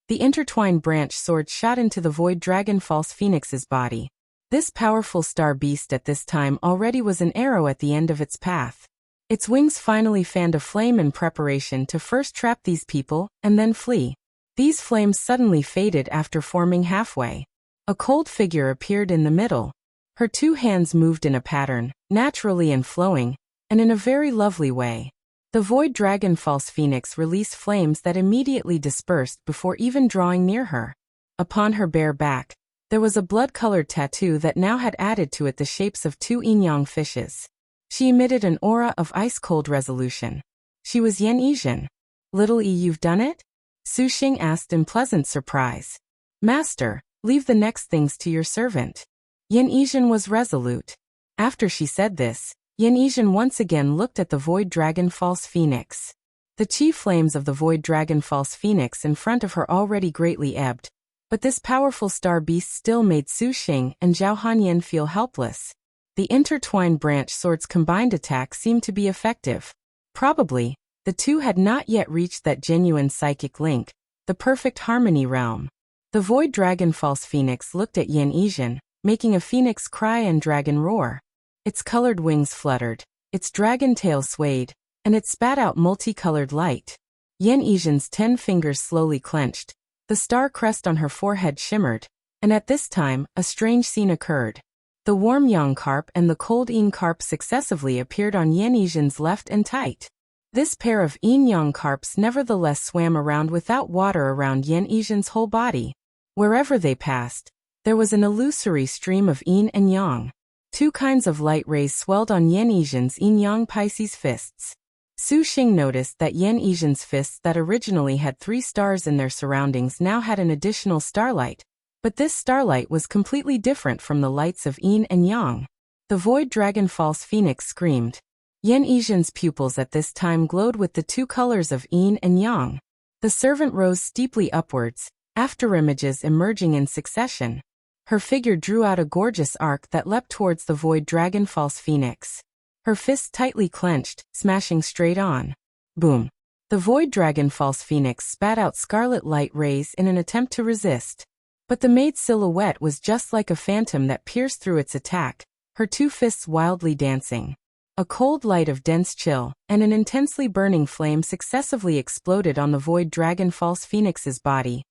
the intertwined branch sword shot into the Void Dragon False Phoenix's body. This powerful star beast at this time already was an arrow at the end of its path. Its wings finally fanned a flame in preparation to first trap these people and then flee. These flames suddenly faded after forming halfway. A cold figure appeared in the middle. Her two hands moved in a pattern, naturally and flowing, and in a very lovely way. The void dragon false phoenix released flames that immediately dispersed before even drawing near her. Upon her bare back, there was a blood-colored tattoo that now had added to it the shapes of two yin-yang fishes. She emitted an aura of ice-cold resolution. She was Yan Yizhen. "Little E, you've done it?" Su Xing asked in pleasant surprise. "Master, leave the next things to your servant." Yan Yizhen was resolute. After she said this, Yan Yizhen once again looked at the void dragon false phoenix. The chi flames of the void dragon false phoenix in front of her already greatly ebbed, but this powerful star beast still made Su Xing and Zhao Hanyan feel helpless. The intertwined branch sword's combined attack seemed to be effective. Probably, the two had not yet reached that genuine psychic link, the perfect harmony realm. The void dragon false phoenix looked at Yan Yizhen, making a phoenix cry and dragon roar. Its colored wings fluttered, its dragon tail swayed, and it spat out multicolored light. Yan Yizhen's 10 fingers slowly clenched. The star crest on her forehead shimmered, and at this time, a strange scene occurred. The warm yang carp and the cold yin carp successively appeared on Yan Yizhen's left and right. This pair of yin-yang carps nevertheless swam around without water around Yan Yizhen's whole body. Wherever they passed, there was an illusory stream of yin and yang. Two kinds of light rays swelled on Yan Yizhen's yin-yang Pisces fists. Su Xing noticed that Yan Yizhen's fists that originally had 3 stars in their surroundings now had an additional starlight, but this starlight was completely different from the lights of yin and yang. The void dragon false phoenix screamed. Yan Yizhen's pupils at this time glowed with the 2 colors of yin and yang. The servant rose steeply upwards, afterimages emerging in succession. Her figure drew out a gorgeous arc that leapt towards the void dragon false phoenix. Her fists tightly clenched, smashing straight on. Boom! The void dragon false phoenix spat out scarlet light rays in an attempt to resist. But the maid's silhouette was just like a phantom that pierced through its attack, her 2 fists wildly dancing. A cold light of dense chill and an intensely burning flame successively exploded on the void dragon false phoenix's body,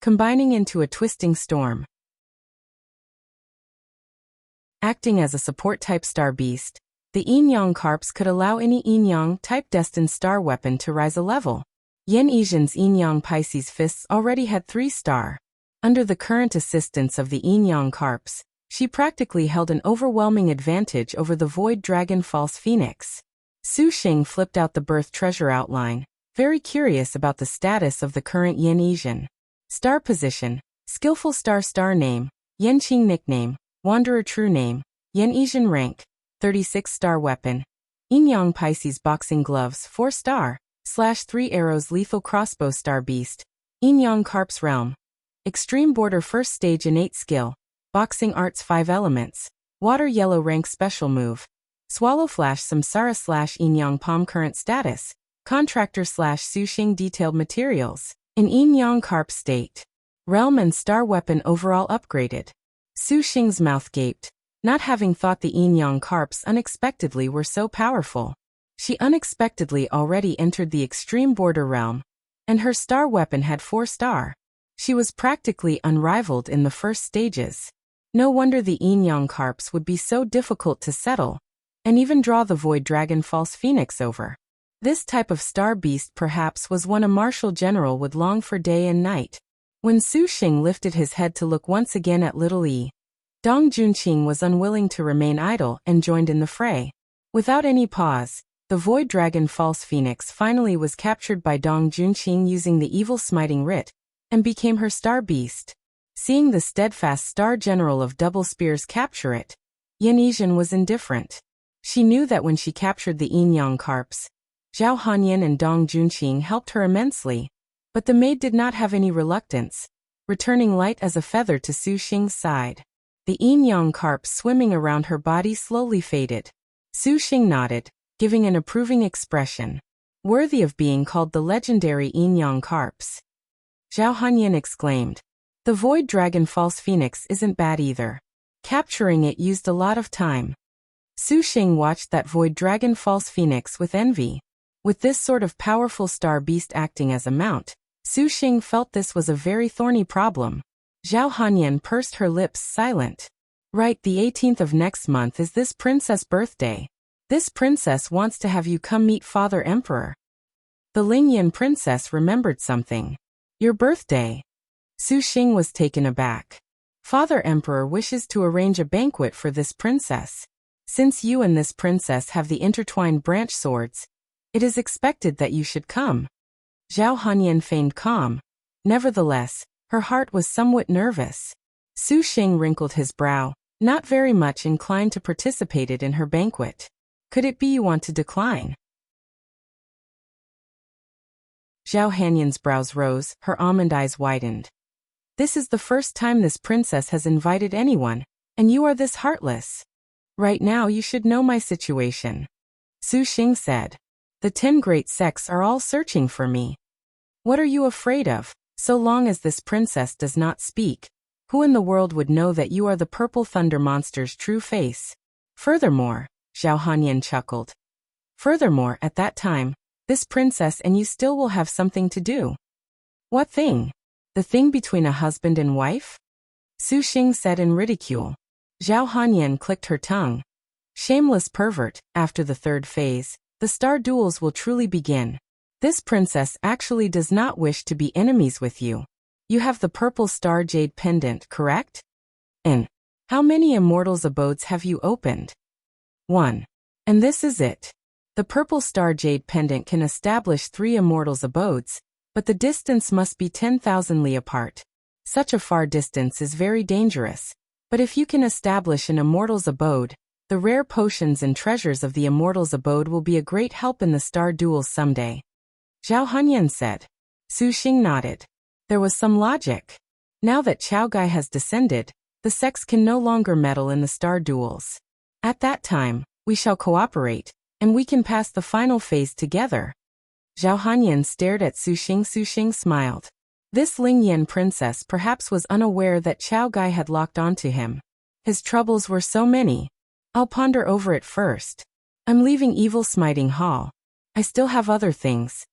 combining into a twisting storm. Acting as a support-type star beast, the yin-yang carps could allow any yin-yang type destined star weapon to rise a level. Yan Yizhen's yin-yang Pisces fists already had 3 star. Under the current assistance of the yin-yang carps, she practically held an overwhelming advantage over the void dragon false phoenix. Su Xing flipped out the birth treasure outline, very curious about the status of the current Yan Yizhen. Star position, skillful star name, Yanqing nickname, Wanderer true name, Yan Yizhen rank, 36 star weapon. Yin-yang Pisces boxing gloves 4 star, /3 arrows lethal crossbow star beast. Yin-yang carps realm. Extreme border first stage innate skill. Boxing arts 5 elements. Water yellow rank special move. Swallow flash samsara yin-yang palm current status. Contractor Su Xing detailed materials. In yin-yang carp state. Realm and star weapon overall upgraded. Su Xing's mouth gaped, not having thought the yin-yang carps unexpectedly were so powerful. She unexpectedly already entered the extreme border realm, and her star weapon had 4 star. She was practically unrivaled in the first stages. No wonder the yin-yang carps would be so difficult to settle, and even draw the void dragon false phoenix over. This type of star beast perhaps was one a martial general would long for day and night. When Su Xing lifted his head to look once again at little E, Dong Junqing was unwilling to remain idle and joined in the fray. Without any pause, the void dragon false phoenix finally was captured by Dong Junqing using the evil smiting writ, and became her star beast. Seeing the steadfast star general of double spears capture it, Yan Yizhen was indifferent. She knew that when she captured the yin-yang carps, Zhao Hanyan and Dong Junqing helped her immensely, but the maid did not have any reluctance, returning light as a feather to Su Xing's side. The yin-yang carps swimming around her body slowly faded. Su Xing nodded, giving an approving expression. Worthy of being called the legendary yin-yang carps. Zhao Hanyan exclaimed. The void dragon false phoenix isn't bad either. Capturing it used a lot of time. Su Xing watched that void dragon false phoenix with envy. With this sort of powerful star beast acting as a mount, Su Xing felt this was a very thorny problem. Zhao Hanyan pursed her lips silent. Right, the 18th of next month is this princess' birthday. This princess wants to have you come meet Father Emperor. The Lingyan princess remembered something. Your birthday. Su Xing was taken aback. Father Emperor wishes to arrange a banquet for this princess. Since you and this princess have the intertwined branch swords, it is expected that you should come. Zhao Hanyan feigned calm. Nevertheless, her heart was somewhat nervous. Su Xing wrinkled his brow, not very much inclined to participate in her banquet. Could it be you want to decline? Zhao Hanyan's brows rose, her almond eyes widened. This is the first time this princess has invited anyone, and you are this heartless. Right now you should know my situation. Su Xing said. The 10 great sects are all searching for me. What are you afraid of? So long as this princess does not speak, who in the world would know that you are the purple thunder monster's true face? Furthermore, Zhao Hanyan chuckled. Furthermore, at that time, this princess and you still will have something to do. What thing? The thing between a husband and wife? Su Xing said in ridicule. Zhao Hanyan clicked her tongue. Shameless pervert, after the third phase, the star duels will truly begin. This princess actually does not wish to be enemies with you. You have the purple star jade pendant, correct? And how many immortals' abodes have you opened? 1. And this is it. The purple star jade pendant can establish 3 immortals' abodes, but the distance must be 10,000 li apart. Such a far distance is very dangerous. But if you can establish an immortal's abode, the rare potions and treasures of the immortal's abode will be a great help in the star duels someday. Zhao Hanyan said. Su Xing nodded. There was some logic. Now that Chao Gai has descended, the sects can no longer meddle in the star duels. At that time, we shall cooperate, and we can pass the final phase together. Zhao Hanyan stared at Su Xing. Su Xing smiled. This Lingyan princess perhaps was unaware that Chao Gai had locked onto him. His troubles were so many. I'll ponder over it first. I'm leaving Evil Smiting Hall. I still have other things.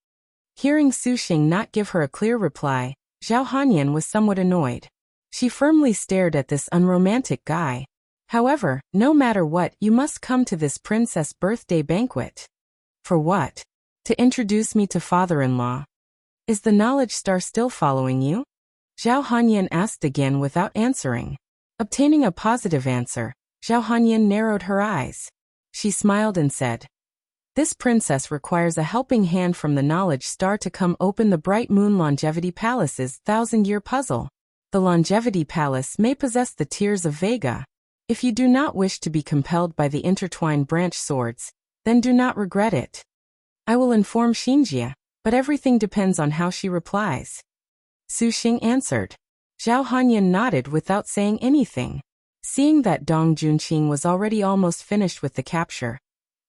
Hearing Su Xing not give her a clear reply, Zhao Hanyan was somewhat annoyed. She firmly stared at this unromantic guy. However, no matter what, you must come to this princess' birthday banquet. For what? To introduce me to father-in-law. Is the knowledge star still following you? Zhao Hanyan asked again without answering. Obtaining a positive answer, Zhao Hanyan narrowed her eyes. She smiled and said, This princess requires a helping hand from the knowledge star to come open the Bright Moon Longevity Palace's 1,000-year puzzle. The Longevity Palace may possess the Tears of Vega. If you do not wish to be compelled by the intertwined branch swords, then do not regret it. I will inform Xinjia, but everything depends on how she replies. Su Xing answered. Zhao Hanyan nodded without saying anything. Seeing that Dong Junqing was already almost finished with the capture,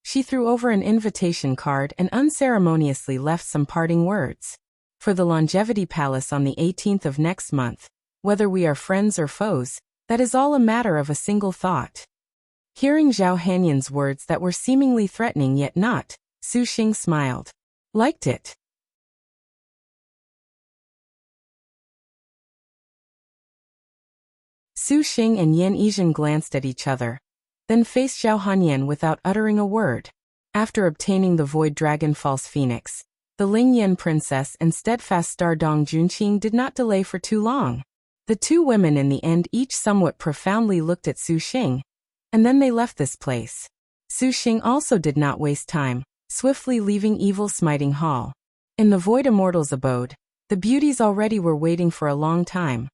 she threw over an invitation card and unceremoniously left some parting words. For the Longevity Palace on the 18th of next month, whether we are friends or foes, that is all a matter of a single thought. Hearing Zhao Hanyan's words that were seemingly threatening yet not, Su Xing smiled. Liked it. Su Xing and Yan Yizhen glanced at each other, then faced Zhao Hanyan without uttering a word. After obtaining the Void Dragon False Phoenix, the Lingyan Princess and Steadfast Star Dong Junqing did not delay for too long. The two women in the end each somewhat profoundly looked at Su Xing, and then they left this place. Su Xing also did not waste time, swiftly leaving Evil Smiting Hall. In the Void Immortal's abode, the beauties already were waiting for a long time,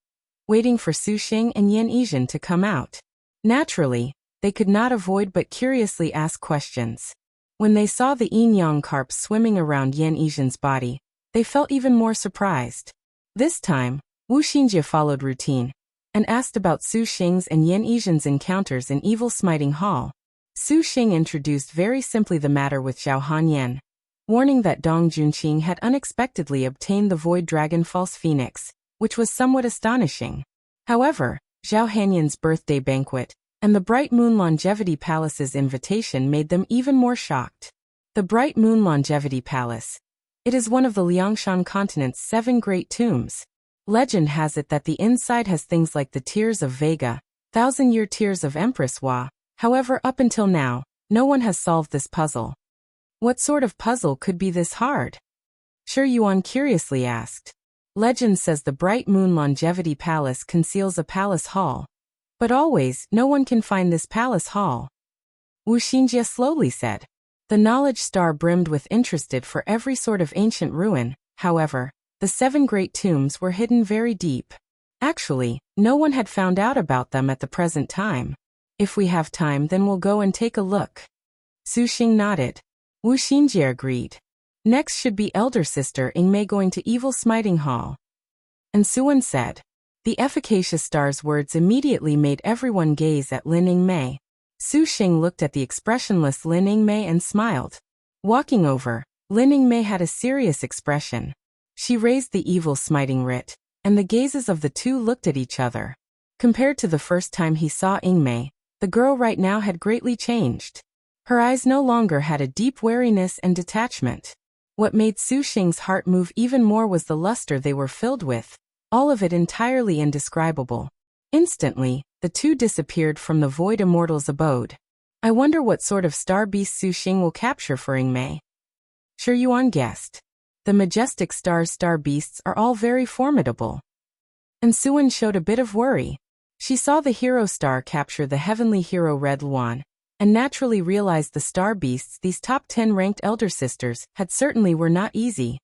waiting for Su Xing and Yan Yizhen to come out. Naturally, they could not avoid but curiously ask questions. When they saw the yin-yang carp swimming around Yan Yizhen's body, they felt even more surprised. This time, Wu Xinjie followed routine, and asked about Su Xing's and Yan Yizhen's encounters in Evil Smiting Hall. Su Xing introduced very simply the matter with Zhao Hanyan, warning that Dong Junqing had unexpectedly obtained the Void Dragon False Phoenix, which was somewhat astonishing. However, Zhao Hanyan's birthday banquet, and the Bright Moon Longevity Palace's invitation made them even more shocked. The Bright Moon Longevity Palace. It is one of the Liangshan continent's 7 great tombs. Legend has it that the inside has things like the Tears of Vega, 1,000-year Tears of Empress Hua. However, up until now, no one has solved this puzzle. What sort of puzzle could be this hard? Shi Yuan curiously asked. Legend says the Bright Moon Longevity Palace conceals a palace hall. But always, no one can find this palace hall. Wu Xinjie slowly said. The knowledge star brimmed with interested for every sort of ancient ruin. However, the 7 great tombs were hidden very deep. Actually, no one had found out about them at the present time. If we have time, then we'll go and take a look. Su Xing nodded. Wu Xinjie agreed. Next should be elder sister Yingmei going to Evil Smiting Hall. And Suan said. The efficacious star's words immediately made everyone gaze at Lin Yingmei. Su Xing looked at the expressionless Lin Yingmei and smiled. Walking over, Lin Yingmei had a serious expression. She raised the Evil Smiting writ, and the gazes of the two looked at each other. Compared to the first time he saw Yingmei, the girl right now had greatly changed. Her eyes no longer had a deep wariness and detachment. What made Su Xing's heart move even more was the luster they were filled with, all of it entirely indescribable. Instantly, the two disappeared from the Void Immortal's abode. I wonder what sort of star beast Su Xing will capture for Yingmei. Shi Yuan guessed. The majestic star beasts are all very formidable. And Suan showed a bit of worry. She saw the hero star capture the heavenly hero Red Luan, and naturally realized the star beasts these top 10 ranked elder sisters had certainly were not easy.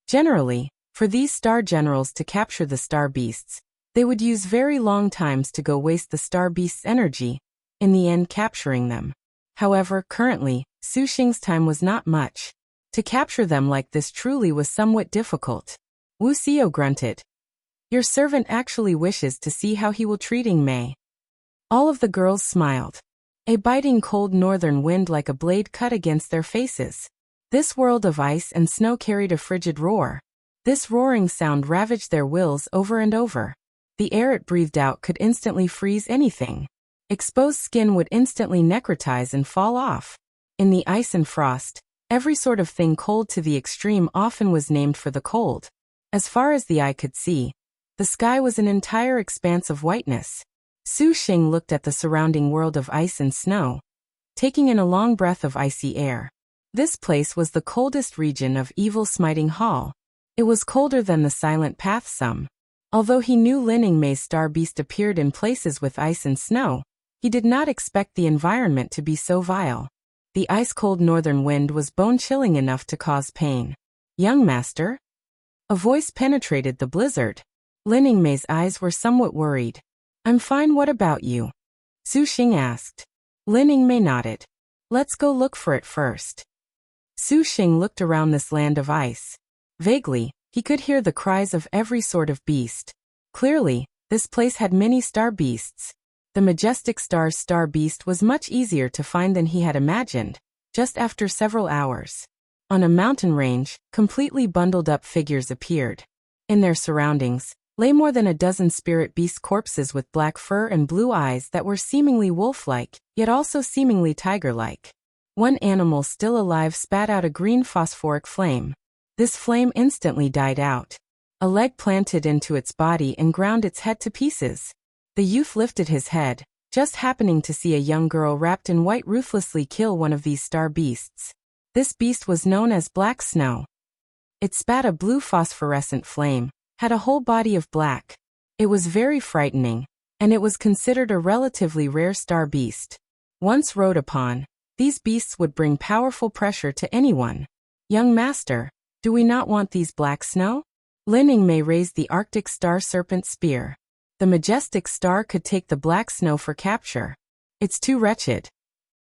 Generally, for these star generals to capture the star beasts, they would use very long times to go waste the star beast's energy, in the end capturing them. However, currently, Su Xing's time was not much. To capture them like this truly was somewhat difficult. Wu Xiao grunted. Your servant actually wishes to see how he will treat Yingmei. All of the girls smiled. A biting cold northern wind like a blade cut against their faces. This world of ice and snow carried a frigid roar. This roaring sound ravaged their wills over and over. The air it breathed out could instantly freeze anything. Exposed skin would instantly necrotize and fall off. In the ice and frost, every sort of thing cold to the extreme often was named for the cold. As far as the eye could see, the sky was an entire expanse of whiteness. Su Xing looked at the surrounding world of ice and snow, taking in a long breath of icy air. This place was the coldest region of Evil Smiting Hall. It was colder than the Silent Path some. Although he knew Lin Yingmei's star beast appeared in places with ice and snow, he did not expect the environment to be so vile. The ice-cold northern wind was bone-chilling enough to cause pain. Young master? A voice penetrated the blizzard. Lin Yingmei's eyes were somewhat worried. I'm fine, what about you? Su Xing asked. Lin Yingmei nodded. Let's go look for it first. Su Xing looked around this land of ice. Vaguely, he could hear the cries of every sort of beast. Clearly, this place had many star beasts. The majestic star beast was much easier to find than he had imagined, just after several hours. On a mountain range, completely bundled up figures appeared. In their surroundings, lay more than a dozen spirit beast corpses with black fur and blue eyes that were seemingly wolf-like, yet also seemingly tiger-like. One animal still alive spat out a green phosphoric flame. This flame instantly died out. A leg planted into its body and ground its head to pieces. The youth lifted his head, just happening to see a young girl wrapped in white ruthlessly kill one of these star beasts. This beast was known as Black Snow. It spat a blue phosphorescent flame, had a whole body of black. It was very frightening, and it was considered a relatively rare star beast. Once rode upon, these beasts would bring powerful pressure to anyone. Young master, do we not want these Black Snow? Lin Yingmei raised the Arctic Star Serpent Spear. The majestic star could take the Black Snow for capture. It's too wretched.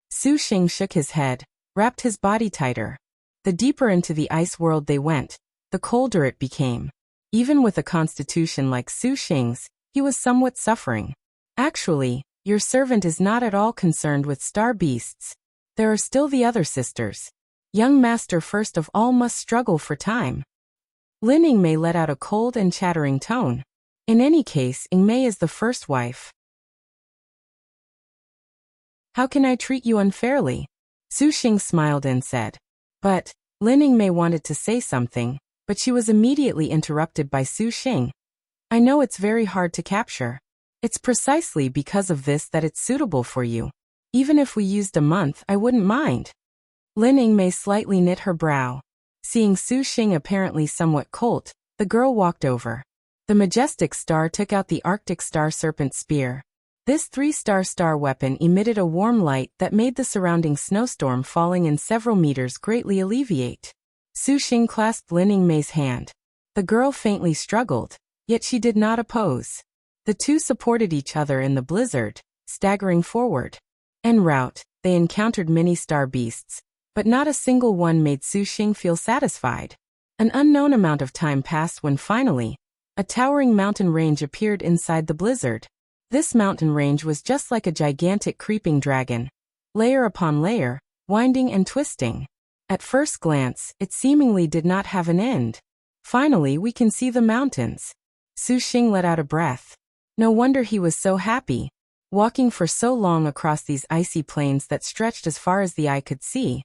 Su Xing shook his head, wrapped his body tighter. The deeper into the ice world they went, the colder it became. Even with a constitution like Su Xing's, he was somewhat suffering. Actually, your servant is not at all concerned with star beasts. There are still the other sisters. Young master first of all must struggle for time. Lin Yingmei let out a cold and chattering tone. In any case, Mei is the first wife. How can I treat you unfairly? Su Xing smiled and said. But, Mei wanted to say something, but she was immediately interrupted by Su Xing. I know it's very hard to capture. It's precisely because of this that it's suitable for you. Even if we used a month, I wouldn't mind. Mei slightly knit her brow. Seeing Su Xing apparently somewhat cold, the girl walked over. The majestic star took out the Arctic Star Serpent Spear. This 3-star weapon emitted a warm light that made the surrounding snowstorm falling in several meters greatly alleviate. Su Xing clasped Mei's hand. The girl faintly struggled, yet she did not oppose. The two supported each other in the blizzard, staggering forward. En route, they encountered many star beasts, but not a single one made Su Xing feel satisfied. An unknown amount of time passed when finally, a towering mountain range appeared inside the blizzard. This mountain range was just like a gigantic creeping dragon, layer upon layer, winding and twisting. At first glance, it seemingly did not have an end. Finally, we can see the mountains. Su Xing let out a breath. No wonder he was so happy. Walking for so long across these icy plains that stretched as far as the eye could see,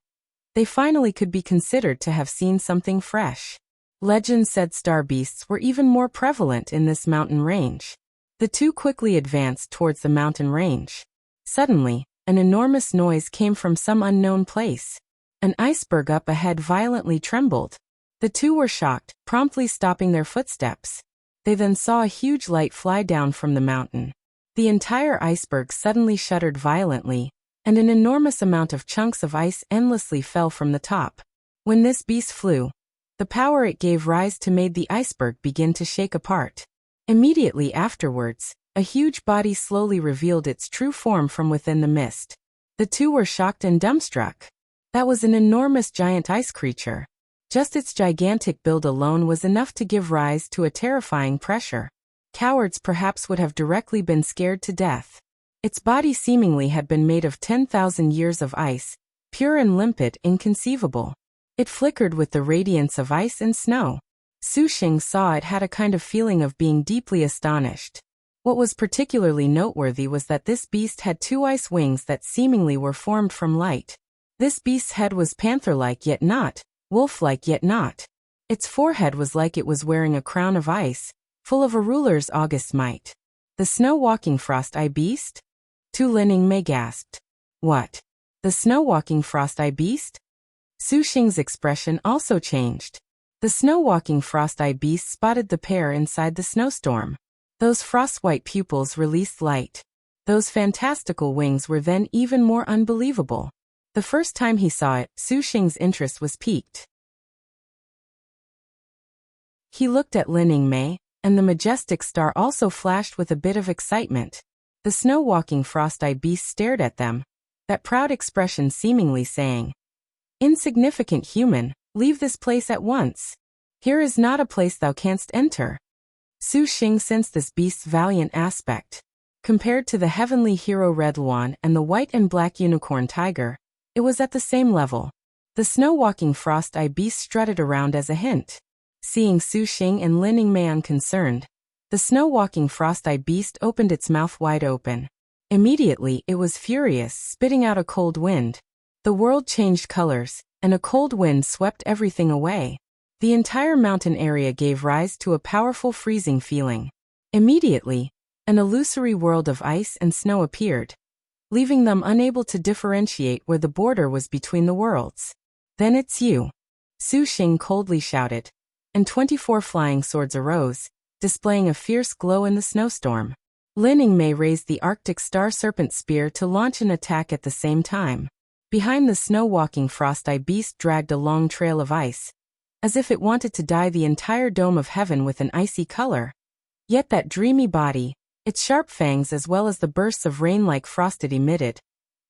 they finally could be considered to have seen something fresh. Legend said star beasts were even more prevalent in this mountain range. The two quickly advanced towards the mountain range. Suddenly, an enormous noise came from some unknown place. An iceberg up ahead violently trembled. The two were shocked, promptly stopping their footsteps. They then saw a huge light fly down from the mountain. The entire iceberg suddenly shuddered violently, and an enormous amount of chunks of ice endlessly fell from the top. When this beast flew, the power it gave rise to made the iceberg begin to shake apart. Immediately afterwards, a huge body slowly revealed its true form from within the mist. The two were shocked and dumbstruck. That was an enormous giant ice creature. Just its gigantic build alone was enough to give rise to a terrifying pressure. Cowards perhaps would have directly been scared to death. Its body seemingly had been made of 10,000 years of ice, pure and limpid, inconceivable. It flickered with the radiance of ice and snow. Su Xing saw it had a kind of feeling of being deeply astonished. What was particularly noteworthy was that this beast had 2 ice wings that seemingly were formed from light. This beast's head was panther-like yet not, wolf-like yet not. Its forehead was like it was wearing a crown of ice, full of a ruler's august might. The snow-walking frost-eye beast? Tu Mei gasped. What? The snow-walking frost-eye beast? Su Xing's expression also changed. The snow-walking frost-eye beast spotted the pair inside the snowstorm. Those frost-white pupils released light. Those fantastical wings were then even more unbelievable. The first time he saw it, Su Xing's interest was piqued. He looked at Mei, and the majestic star also flashed with a bit of excitement. The snow-walking frost-eye beast stared at them, that proud expression seemingly saying, "Insignificant human, leave this place at once. Here is not a place thou canst enter." Su Xing sensed this beast's valiant aspect. Compared to the heavenly hero Red Luan and the white and black unicorn tiger, it was at the same level. The snow-walking frost-eye beast strutted around as a hint. Seeing Su Xing and Mei unconcerned, the snow-walking frost-eye beast opened its mouth wide open. Immediately it was furious, spitting out a cold wind. The world changed colors, and a cold wind swept everything away. The entire mountain area gave rise to a powerful freezing feeling. Immediately, an illusory world of ice and snow appeared, leaving them unable to differentiate where the border was between the worlds. "Then it's you," Su Xing coldly shouted, and 24 flying swords arose, displaying a fierce glow in the snowstorm. Mei raised the Arctic Star Serpent Spear to launch an attack at the same time. Behind the snow-walking frost-eye beast dragged a long trail of ice, as if it wanted to dye the entire dome of heaven with an icy color. Yet that dreamy body, its sharp fangs as well as the bursts of rain like frost it emitted,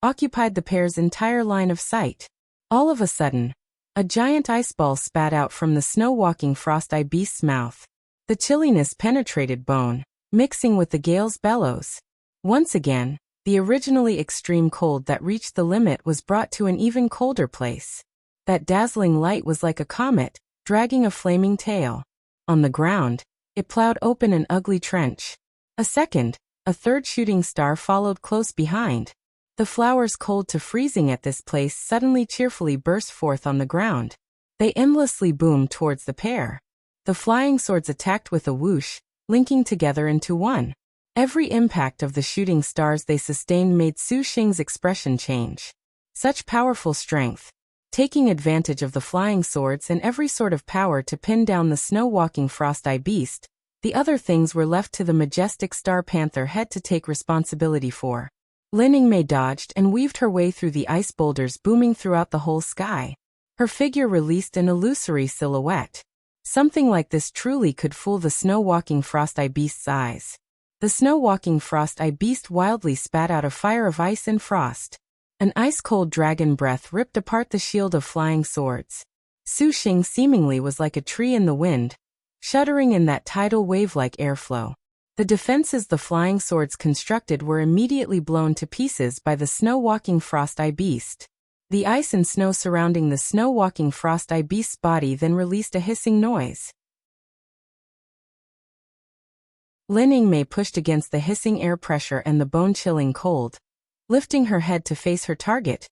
occupied the pair's entire line of sight. All of a sudden, a giant ice ball spat out from the snow-walking frost-eye beast's mouth. The chilliness penetrated bone, mixing with the gale's bellows. Once again, the originally extreme cold that reached the limit was brought to an even colder place. That dazzling light was like a comet, dragging a flaming tail. On the ground, It plowed open an ugly trench. A second, a third shooting star followed close behind. The flowers cold to freezing at this place suddenly cheerfully burst forth on the ground. They endlessly boomed towards the pair. The flying swords attacked with a whoosh, linking together into one. Every impact of the shooting stars they sustained made Su Xing's expression change. Such powerful strength. Taking advantage of the flying swords and every sort of power to pin down the snow-walking frost-eye beast, the other things were left to the majestic star panther head to take responsibility for. Lin Yingmei dodged and weaved her way through the ice boulders booming throughout the whole sky. Her figure released an illusory silhouette. Something like this truly could fool the snow-walking frost-eye beast's eyes. The snow-walking frost-eye beast wildly spat out a fire of ice and frost. An ice-cold dragon breath ripped apart the shield of flying swords. Su Xing seemingly was like a tree in the wind, shuddering in that tidal wave-like airflow. The defenses the flying swords constructed were immediately blown to pieces by the snow-walking frost-eye beast. The ice and snow surrounding the snow-walking frost-eye beast's body then released a hissing noise. Lin Yingmei pushed against the hissing air pressure and the bone-chilling cold, lifting her head to face her target,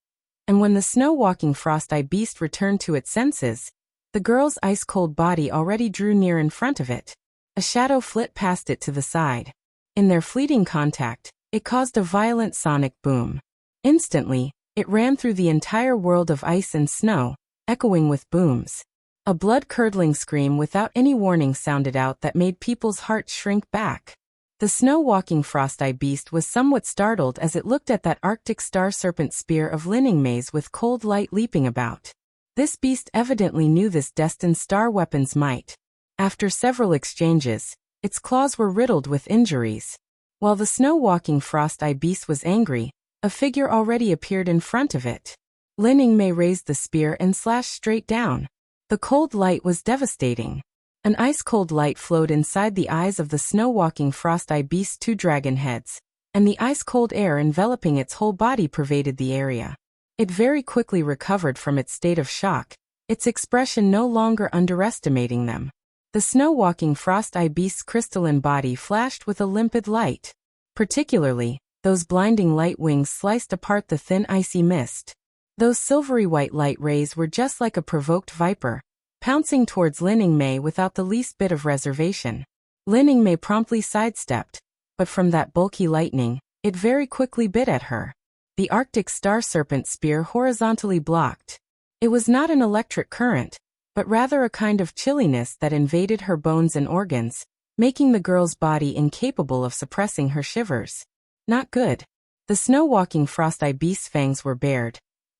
and when the snow-walking frost-eye beast returned to its senses, the girl's ice-cold body already drew near in front of it. A shadow flit past it to the side. In their fleeting contact, it caused a violent sonic boom. Instantly, it ran through the entire world of ice and snow, echoing with booms. A blood-curdling scream without any warning sounded out that made people's hearts shrink back. The snow-walking frost-eye beast was somewhat startled as it looked at that Arctic star serpent spear of Lin Yingmei's with cold light leaping about. This beast evidently knew this destined star weapon's might. After several exchanges, its claws were riddled with injuries. While the snow-walking frost-eye beast was angry, a figure already appeared in front of it. Lin Yingmei raised the spear and slashed straight down. The cold light was devastating. An ice-cold light flowed inside the eyes of the snow-walking frost-eye beast's two dragon heads, and the ice-cold air enveloping its whole body pervaded the area. It very quickly recovered from its state of shock, its expression no longer underestimating them. The snow-walking frost-eye beast's crystalline body flashed with a limpid light. Particularly, those blinding light wings sliced apart the thin icy mist. Those silvery white light rays were just like a provoked viper, pouncing towards Lin Yingmei without the least bit of reservation. Lin Yingmei promptly sidestepped, but from that bulky lightning, it very quickly bit at her. The Arctic star serpent spear horizontally blocked. It was not an electric current, but rather a kind of chilliness that invaded her bones and organs, making the girl's body incapable of suppressing her shivers. Not good. The snow-walking frost-eye beast's fangs were bared,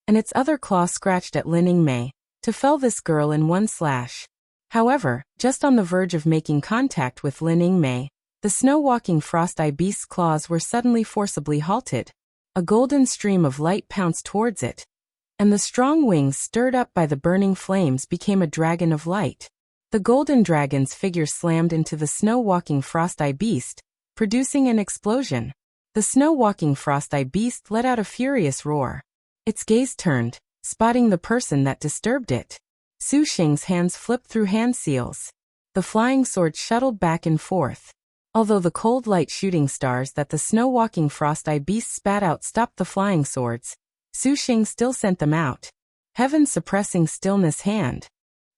and its other claw scratched at Lin Yingmei, to fell this girl in one slash. However, just on the verge of making contact with Lin Yingmei, the snow-walking frost-eye beast's claws were suddenly forcibly halted. A golden stream of light pounced towards it, and the strong wings stirred up by the burning flames became a dragon of light. The golden dragon's figure slammed into the snow-walking frost-eye beast, producing an explosion. The snow-walking frost-eye beast let out a furious roar. Its gaze turned, spotting the person that disturbed it. Su Xing's hands flipped through hand seals. The flying sword shuttled back and forth. Although the cold light shooting stars that the snow-walking frost-eye beast spat out stopped the flying swords, Su Xing still sent them out. Heaven's suppressing stillness hand.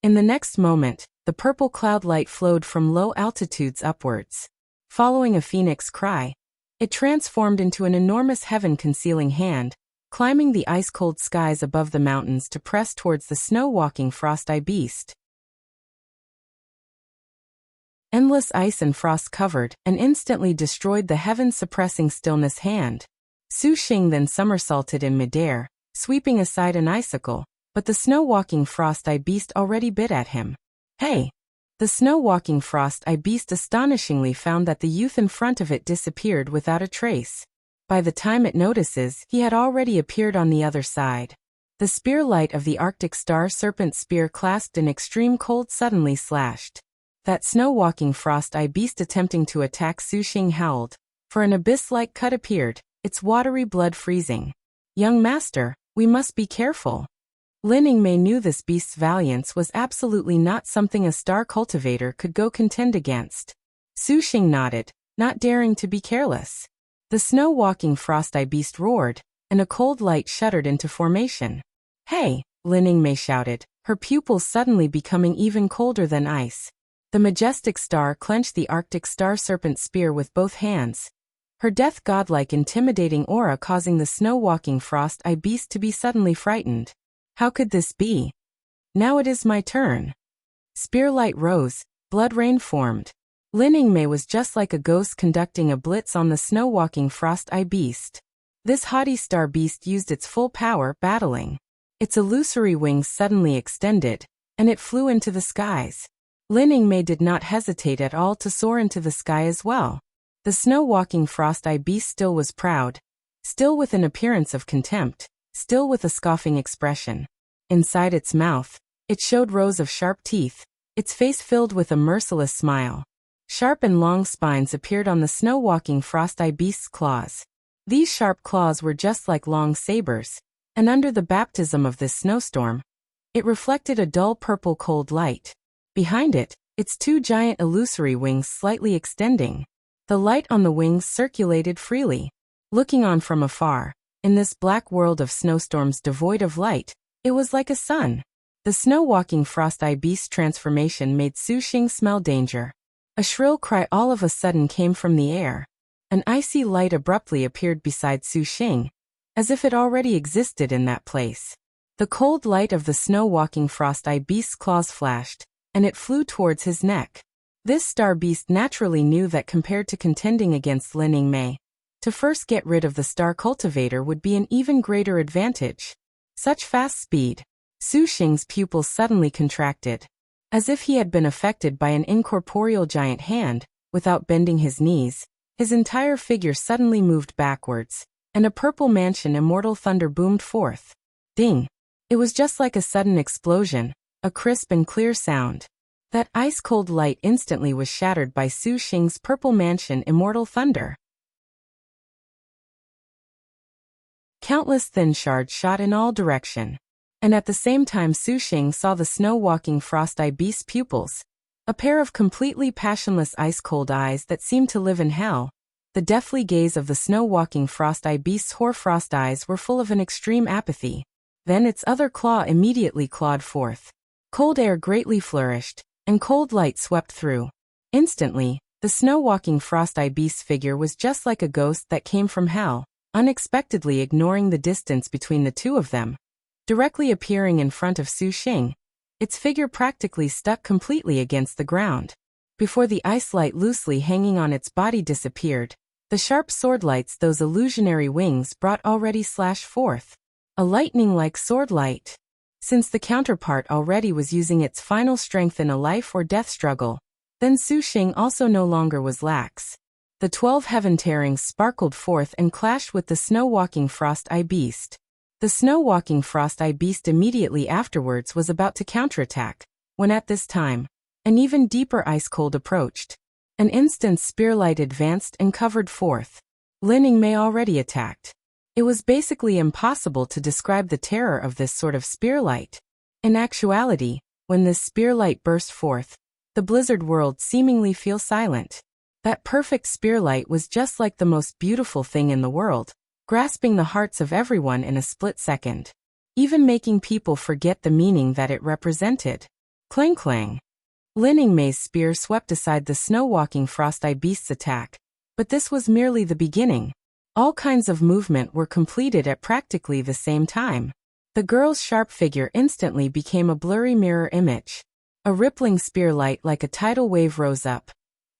In the next moment, the purple cloud light flowed from low altitudes upwards. Following a phoenix cry, it transformed into an enormous heaven-concealing hand, climbing the ice-cold skies above the mountains to press towards the snow-walking frost-eye beast. Endless ice and frost covered and instantly destroyed the heaven-suppressing stillness hand. Su Xing then somersaulted in midair, sweeping aside an icicle, but the snow-walking frost-eye beast already bit at him. Hey! The snow-walking frost-eye beast astonishingly found that the youth in front of it disappeared without a trace. By the time it notices, he had already appeared on the other side. The spear light of the Arctic star serpent spear clasped in extreme cold suddenly slashed. That snow-walking frost-eye beast attempting to attack Su Xing howled, for an abyss-like cut appeared, its watery blood freezing. "Young master, we must be careful." Lin Mei knew this beast's valiance was absolutely not something a star cultivator could go contend against. Su Xing nodded, not daring to be careless. The snow-walking frost-eye beast roared, and a cold light shuddered into formation. "Hey!" Lin Mei shouted, her pupils suddenly becoming even colder than ice. The majestic star clenched the Arctic star serpent spear with both hands, her death godlike intimidating aura causing the snow-walking frost-eye beast to be suddenly frightened. How could this be? Now it is my turn. Spear light rose, blood rain formed. Lin Mei was just like a ghost conducting a blitz on the snow-walking frost-eye beast. This haughty star beast used its full power battling. Its illusory wings suddenly extended, and it flew into the skies. Lin Mei did not hesitate at all to soar into the sky as well. The snow-walking frost-eye beast still was proud, still with an appearance of contempt, still with a scoffing expression. Inside its mouth, it showed rows of sharp teeth, its face filled with a merciless smile. Sharp and long spines appeared on the snow-walking frost-eye beast's claws. These sharp claws were just like long sabers, and under the baptism of this snowstorm, it reflected a dull purple cold light. Behind it, its two giant illusory wings slightly extending. The light on the wings circulated freely. Looking on from afar, in this black world of snowstorms devoid of light, it was like a sun. The snow-walking frost-eye beast transformation made Su Xing smell danger. A shrill cry all of a sudden came from the air. An icy light abruptly appeared beside Su Xing, as if it already existed in that place. The cold light of the snow-walking frost-eye beast's claws flashed, and it flew towards his neck. This star beast naturally knew that compared to contending against Lin Mei, to first get rid of the star cultivator would be an even greater advantage. Such fast speed. Su Xing's pupils suddenly contracted. As if he had been affected by an incorporeal giant hand, without bending his knees, his entire figure suddenly moved backwards, and a purple mansion immortal thunder boomed forth. Ding! It was just like a sudden explosion, a crisp and clear sound. That ice-cold light instantly was shattered by Su Xing's purple mansion immortal thunder. Countless thin shards shot in all directions. And at the same time Su Xing saw the snow-walking frost-eye beast's pupils, a pair of completely passionless ice-cold eyes that seemed to live in hell. The deathly gaze of the snow-walking frost-eye beast's hoarfrost eyes were full of an extreme apathy. Then its other claw immediately clawed forth. Cold air greatly flourished, and cold light swept through. Instantly, the snow-walking frost-eye beast's figure was just like a ghost that came from hell, unexpectedly ignoring the distance between the two of them. Directly appearing in front of Su Xing, its figure practically stuck completely against the ground. Before the ice light loosely hanging on its body disappeared, the sharp sword lights those illusionary wings brought already slashed forth. A lightning-like sword light. Since the counterpart already was using its final strength in a life-or-death struggle, then Su Xing also no longer was lax. The 12 heaven tearings sparkled forth and clashed with the snow-walking frost-eye beast. The snow-walking frost-eye beast immediately afterwards was about to counterattack, when at this time, an even deeper ice-cold approached. An instant's spearlight advanced and covered forth. Lin Mei already attacked. It was basically impossible to describe the terror of this sort of spearlight. In actuality, when this spearlight burst forth, the blizzard world seemingly fell silent. That perfect spearlight was just like the most beautiful thing in the world, grasping the hearts of everyone in a split second, even making people forget the meaning that it represented. Clang clang. Lin Mei's spear swept aside the snow-walking frost-eye beast's attack, but this was merely the beginning. All kinds of movement were completed at practically the same time. The girl's sharp figure instantly became a blurry mirror image. A rippling spearlight like a tidal wave rose up,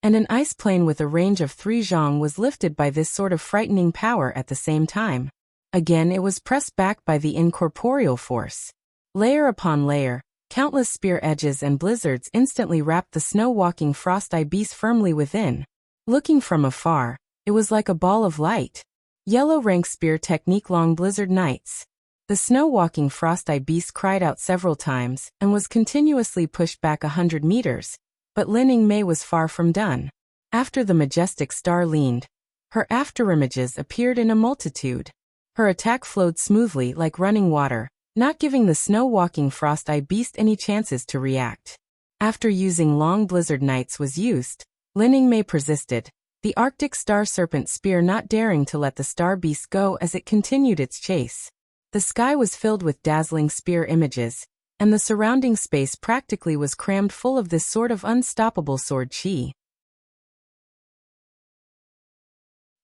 and an ice plane with a range of 3 zhang was lifted by this sort of frightening power at the same time. Again it was pressed back by the incorporeal force. Layer upon layer, countless spear edges and blizzards instantly wrapped the snow-walking frost-eye beast firmly within. Looking from afar, it was like a ball of light. Yellow rank spear technique long blizzard nights. The snow-walking frost-eye beast cried out several times and was continuously pushed back 100 meters. But Lin Mei was far from done. After the majestic star leaned, her afterimages appeared in a multitude. Her attack flowed smoothly like running water, not giving the snow-walking frost-eye beast any chances to react. After using long blizzard nights was used, Lining Mei persisted, the Arctic star serpent spear not daring to let the star beast go as it continued its chase. The sky was filled with dazzling spear images, and the surrounding space practically was crammed full of this sort of unstoppable sword chi.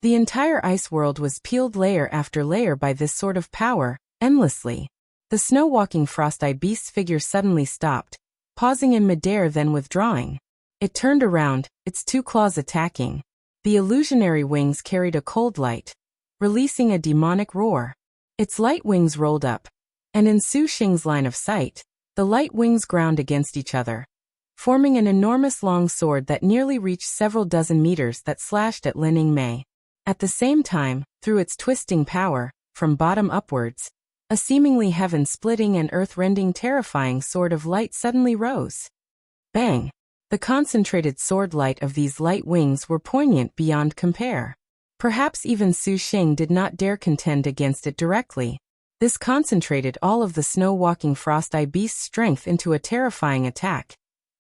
The entire ice world was peeled layer after layer by this sort of power, endlessly. The snow-walking frost-eye beast's figure suddenly stopped, pausing in midair then withdrawing. It turned around, its two claws attacking. The illusionary wings carried a cold light, releasing a demonic roar. Its light wings rolled up, and in Su Xing's line of sight, the light wings ground against each other, forming an enormous long sword that nearly reached several dozen meters that slashed at Lining Mei. At the same time, through its twisting power, from bottom upwards, a seemingly heaven-splitting and earth-rending terrifying sword of light suddenly rose. Bang! The concentrated sword light of these light wings were poignant beyond compare. Perhaps even Su Xing did not dare contend against it directly. This concentrated all of the snow-walking frost-eye beast's strength into a terrifying attack,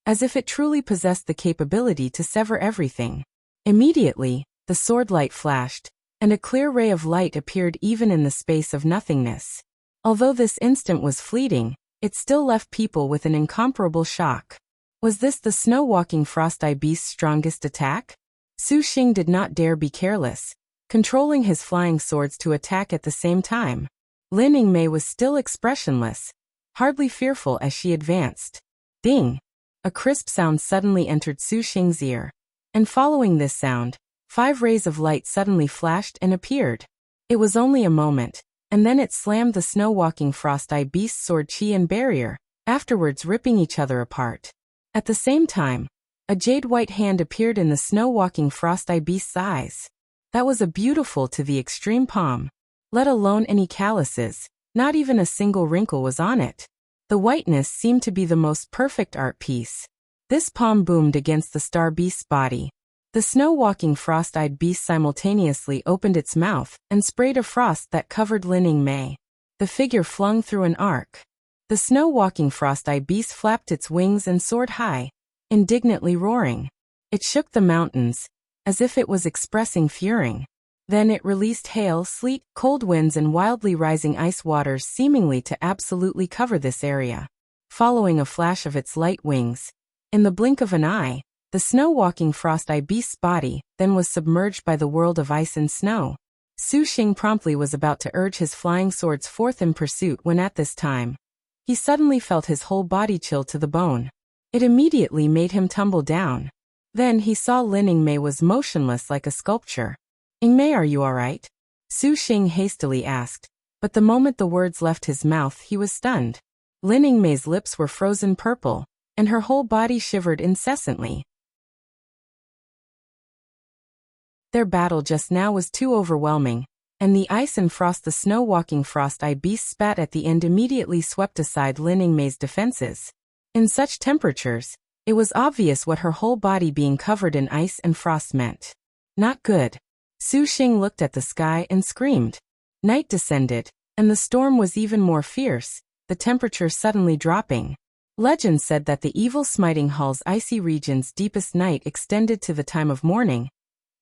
as if it truly possessed the capability to sever everything. Immediately, the sword light flashed, and a clear ray of light appeared even in the space of nothingness. Although this instant was fleeting, it still left people with an incomparable shock. Was this the snow-walking frost-eye beast's strongest attack? Su Xing did not dare be careless, controlling his flying swords to attack at the same time. Lining Mei was still expressionless, hardly fearful as she advanced. Ding! A crisp sound suddenly entered Su Xing's ear, and following this sound, 5 rays of light suddenly flashed and appeared. It was only a moment, and then it slammed the snow-walking frost-eye beast's sword chi and barrier, afterwards ripping each other apart. At the same time, a jade-white hand appeared in the snow-walking frost-eye beast's eyes. That was a beautiful to the extreme palm. Let alone any calluses, not even a single wrinkle was on it. The whiteness seemed to be the most perfect art piece. This palm boomed against the star beast's body. The snow-walking frost-eyed beast simultaneously opened its mouth and sprayed a frost that covered Lining Mei. The figure flung through an arc. The snow-walking frost-eye beast flapped its wings and soared high, indignantly roaring. It shook the mountains, as if it was expressing fury. Then it released hail, sleet, cold winds and wildly rising ice waters seemingly to absolutely cover this area. Following a flash of its light wings, in the blink of an eye, the snow-walking frost-eye beast's body then was submerged by the world of ice and snow. Su Xing promptly was about to urge his flying swords forth in pursuit when at this time, he suddenly felt his whole body chill to the bone. It immediately made him tumble down. Then he saw Lining Mei was motionless like a sculpture. "Mei, are you all right?" Su Xing hastily asked, but the moment the words left his mouth he was stunned. Lining Mei's lips were frozen purple, and her whole body shivered incessantly. Their battle just now was too overwhelming, and the ice and frost the snow-walking frost-eye beast spat at the end immediately swept aside Lining Mei's defenses. In such temperatures, it was obvious what her whole body being covered in ice and frost meant. Not good. Su Xing looked at the sky and screamed. Night descended, and the storm was even more fierce, the temperature suddenly dropping. Legend said that the evil smiting hall's icy region's deepest night extended to the time of morning,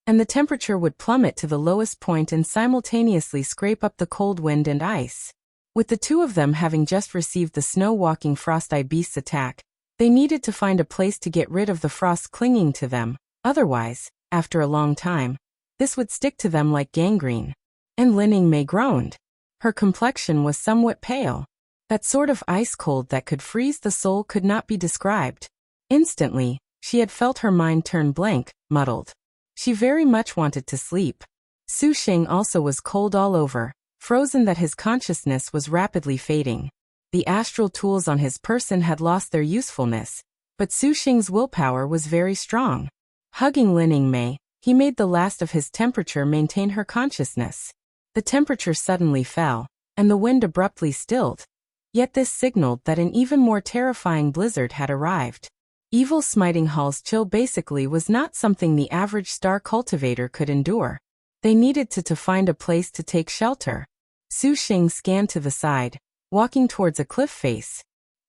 and the temperature would plummet to the lowest point and simultaneously scrape up the cold wind and ice. With the two of them having just received the snow-walking frost-eye beast's attack, they needed to find a place to get rid of the frost clinging to them, otherwise, after a long time, this would stick to them like gangrene. And Lining Mei groaned. Her complexion was somewhat pale. That sort of ice cold that could freeze the soul could not be described. Instantly, she had felt her mind turn blank, muddled. She very much wanted to sleep. Su Xing also was cold all over, frozen that his consciousness was rapidly fading. The astral tools on his person had lost their usefulness, but Su Xing's willpower was very strong. Hugging Lining Mei, he made the last of his temperature maintain her consciousness. The temperature suddenly fell, and the wind abruptly stilled. Yet this signaled that an even more terrifying blizzard had arrived. Evil Smiting Hall's chill basically was not something the average star cultivator could endure. They needed to find a place to take shelter. Su Xing scanned to the side, walking towards a cliff face.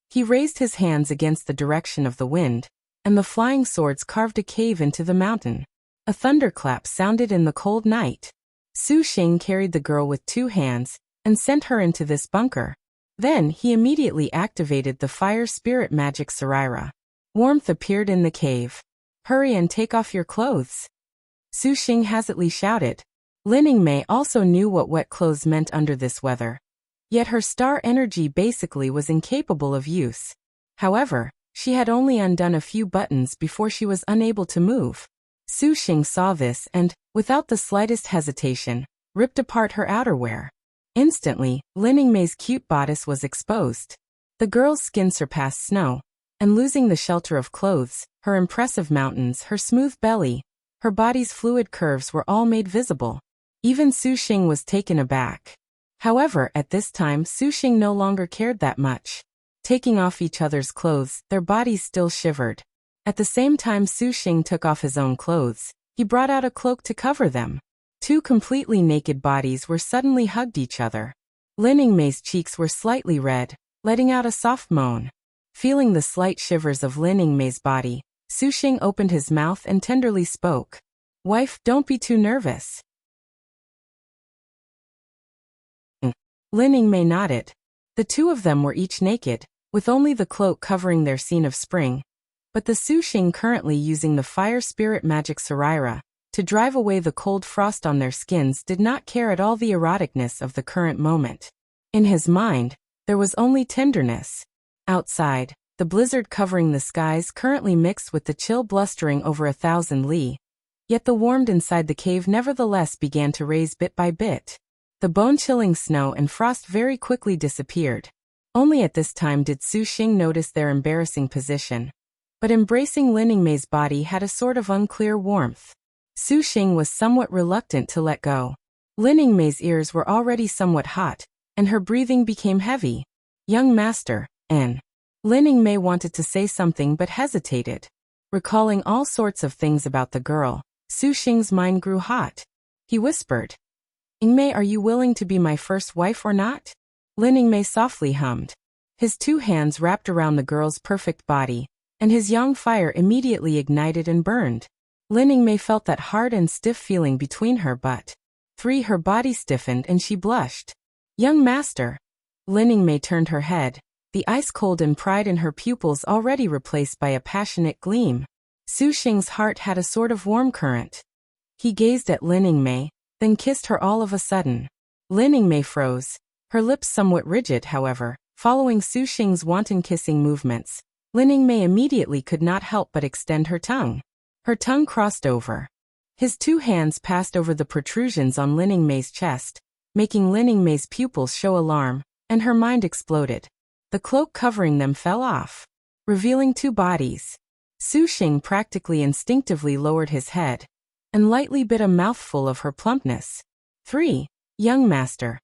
He raised his hands against the direction of the wind, and the flying swords carved a cave into the mountain. A thunderclap sounded in the cold night. Su Xing carried the girl with 2 hands and sent her into this bunker. Then he immediately activated the fire spirit magic Sarira. Warmth appeared in the cave. "Hurry and take off your clothes," Su Xing hastily shouted. Lin Yingmei also knew what wet clothes meant under this weather. Yet her star energy basically was incapable of use. However, she had only undone a few buttons before she was unable to move. Su Xing saw this and, without the slightest hesitation, ripped apart her outerwear. Instantly, Lin Yingmei's cute bodice was exposed. The girl's skin surpassed snow, and losing the shelter of clothes, her impressive mountains, her smooth belly, her body's fluid curves were all made visible. Even Su Xing was taken aback. However, at this time Su Xing no longer cared that much. Taking off each other's clothes, their bodies still shivered. At the same time Su Xing took off his own clothes, he brought out a cloak to cover them. 2 completely naked bodies were suddenly hugged each other. Lin Yingmei's cheeks were slightly red, letting out a soft moan. Feeling the slight shivers of Lin Yingmei's body, Su Xing opened his mouth and tenderly spoke. "Wife, don't be too nervous." Lin Yingmei nodded. The 2 of them were each naked, with only the cloak covering their scene of spring. But the Su Xing currently using the fire spirit magic Sarira to drive away the cold frost on their skins did not care at all the eroticness of the current moment. In his mind, there was only tenderness. Outside, the blizzard covering the skies currently mixed with the chill blustering over 1,000 li. Yet the warmth inside the cave nevertheless began to raise bit by bit. The bone-chilling snow and frost very quickly disappeared. Only at this time did Su Xing notice their embarrassing position. But embracing Lin Yingmei's body had a sort of unclear warmth. Su Xing was somewhat reluctant to let go. Lin Yingmei's ears were already somewhat hot, and her breathing became heavy. "Young master," Lin Yingmei wanted to say something but hesitated. Recalling all sorts of things about the girl, Su Xing's mind grew hot. He whispered, "Yingmei, are you willing to be my first wife or not?" Lin Yingmei softly hummed. His 2 hands wrapped around the girl's perfect body, and his yang fire immediately ignited and burned. Lin Yingmei felt that hard and stiff feeling between her but. Her body stiffened and she blushed. "Young master." Lin Yingmei turned her head, the ice-cold and pride in her pupils already replaced by a passionate gleam. Su Xing's heart had a sort of warm current. He gazed at Lin Yingmei, then kissed her all of a sudden. Lin Yingmei froze, her lips somewhat rigid however, following Su Xing's wanton kissing movements. Lin Yingmei immediately could not help but extend her tongue. Her tongue crossed over. His 2 hands passed over the protrusions on Lin Yingmei's chest, making Lin Yingmei's pupils show alarm, and her mind exploded. The cloak covering them fell off, revealing 2 bodies. Su Xing practically instinctively lowered his head, and lightly bit a mouthful of her plumpness. "Young master."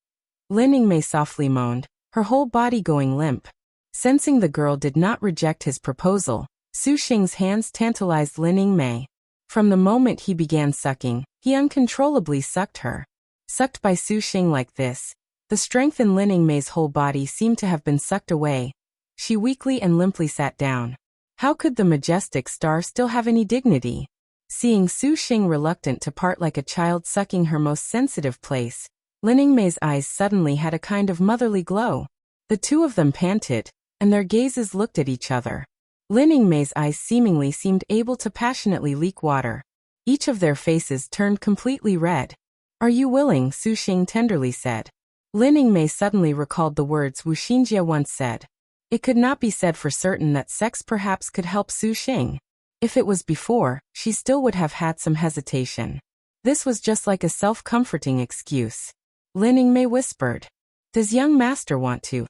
Lin Yingmei softly moaned, her whole body going limp. Sensing the girl did not reject his proposal, Su Xing's hands tantalized Lin Yingmei. From the moment he began sucking, he uncontrollably sucked her. Sucked by Su Xing like this, the strength in Lin Yingmei's whole body seemed to have been sucked away. She weakly and limply sat down. How could the majestic star still have any dignity? Seeing Su Xing reluctant to part like a child sucking her most sensitive place, Lin Yingmei's eyes suddenly had a kind of motherly glow. The 2 of them panted, and their gazes looked at each other. Lin Yingmei's eyes seemingly seemed able to passionately leak water. Each of their faces turned completely red. "Are you willing?" Su Xing tenderly said. Lin Yingmei suddenly recalled the words Wu Xinjie once said. It could not be said for certain that sex perhaps could help Su Xing. If it was before, she still would have had some hesitation. This was just like a self-comforting excuse. Lin Yingmei whispered, "Does young master want to?"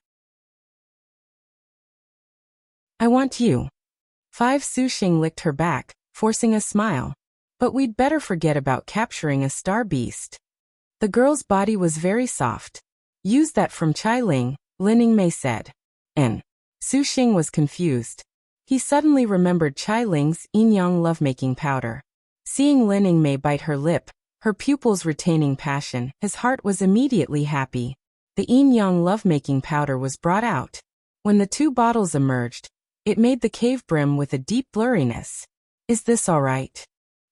"I want you." Su Xing licked her back, forcing a smile. "But we'd better forget about capturing a star beast." The girl's body was very soft. "Use that from Chai Ling," Lin Yingmei said. Su Xing was confused. He suddenly remembered Chai Ling's yin-yang lovemaking powder. Seeing Lin Yingmei bite her lip, her pupils retaining passion, his heart was immediately happy. The yin-yang lovemaking powder was brought out. When the two bottles emerged, it made the cave brim with a deep blurriness. Is this all right?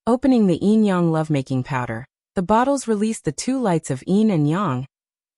Opening the yin-yang lovemaking powder, the bottles released the two lights of yin and yang,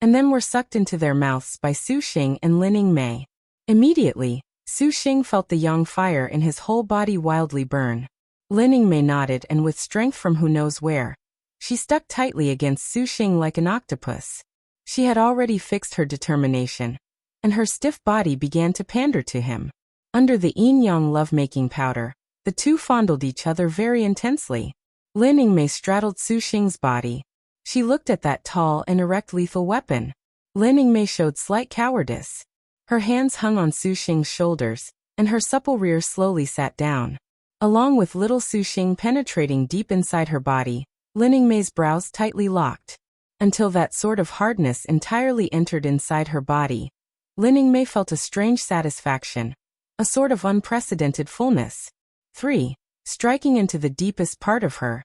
and then were sucked into their mouths by Su Xing and Lin Mei. Immediately, Su Xing felt the yang fire in his whole body wildly burn. Lin Mei nodded, and with strength from who knows where, she stuck tightly against Su Xing like an octopus. She had already fixed her determination, and her stiff body began to pander to him. Under the yin-yang lovemaking powder, the two fondled each other very intensely. Lin Mei straddled Su Xing's body. She looked at that tall and erect lethal weapon. Lin Mei showed slight cowardice. Her hands hung on Su Xing's shoulders, and her supple rear slowly sat down. Along with little Su Xing penetrating deep inside her body, Lin Mei's brows tightly locked. Until that sort of hardness entirely entered inside her body, Lin Mei felt a strange satisfaction, a sort of unprecedented fullness. 3. Striking into the deepest part of her.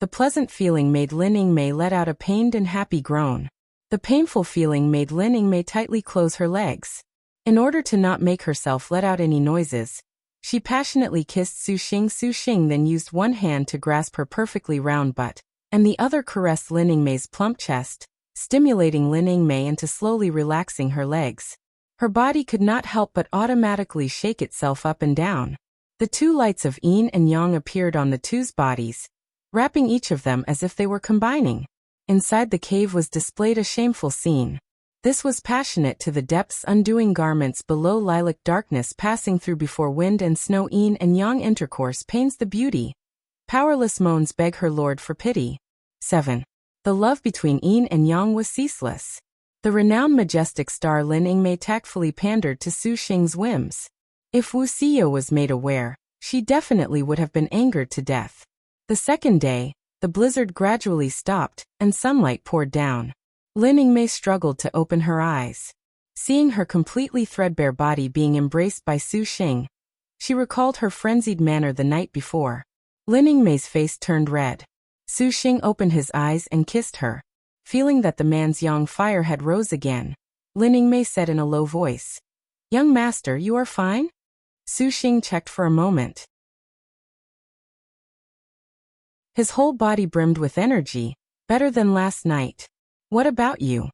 The pleasant feeling made Lin Mei let out a pained and happy groan. The painful feeling made Lin Mei tightly close her legs. In order to not make herself let out any noises, she passionately kissed Su Xing. Su Xing then used one hand to grasp her perfectly round butt, and the other caressed Lin Mei's plump chest, stimulating Lin Mei into slowly relaxing her legs. Her body could not help but automatically shake itself up and down. The two lights of yin and yang appeared on the two's bodies, wrapping each of them as if they were combining. Inside the cave was displayed a shameful scene. This was passionate to the depths, undoing garments below, lilac darkness passing through before wind and snow. Yin and yang intercourse pains the beauty. Powerless moans beg her lord for pity. 7. The love between yin and yang was ceaseless. The renowned majestic star Lin Mei tactfully pandered to Su Xing's whims. If Wuxia was made aware, she definitely would have been angered to death. The second day, the blizzard gradually stopped, and sunlight poured down. Lin Mei struggled to open her eyes. Seeing her completely threadbare body being embraced by Su Xing, she recalled her frenzied manner the night before. Lin Mei's face turned red. Su Xing opened his eyes and kissed her. Feeling that the man's yang fire had rose again, Lin Mei said in a low voice, "Young master, you are fine?" Su Xing checked for a moment. His whole body brimmed with energy. "Better than last night. What about you?"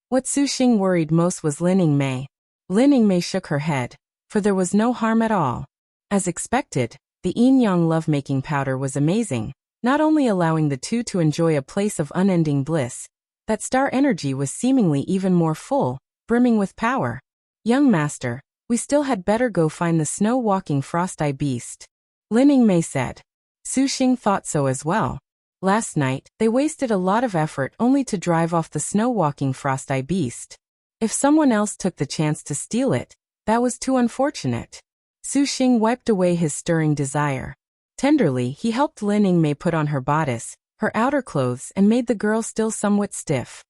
What Su Xing worried most was Lin Mei. Lin Mei shook her head, for there was no harm at all. As expected, the yin-yang lovemaking powder was amazing, not only allowing the two to enjoy a place of unending bliss, that star energy was seemingly even more full, brimming with power. "Young master, we still had better go find the snow-walking frost-eye beast," Lin Mei said. Su Xing thought so as well. Last night, they wasted a lot of effort only to drive off the snow-walking frost-eye beast. If someone else took the chance to steal it, that was too unfortunate. Su Xing wiped away his stirring desire. Tenderly, he helped Lin Mei put on her bodice, her outer clothes, and made the girl still somewhat stiff.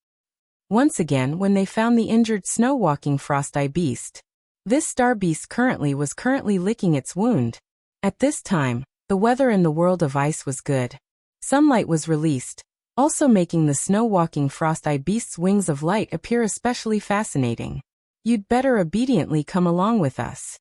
Once again, when they found the injured snow-walking frost-eye beast, this star beast was currently licking its wound. At this time, the weather in the world of ice was good. Sunlight was released, also making the snow-walking frost-eye beast's wings of light appear especially fascinating. "You'd better obediently come along with us."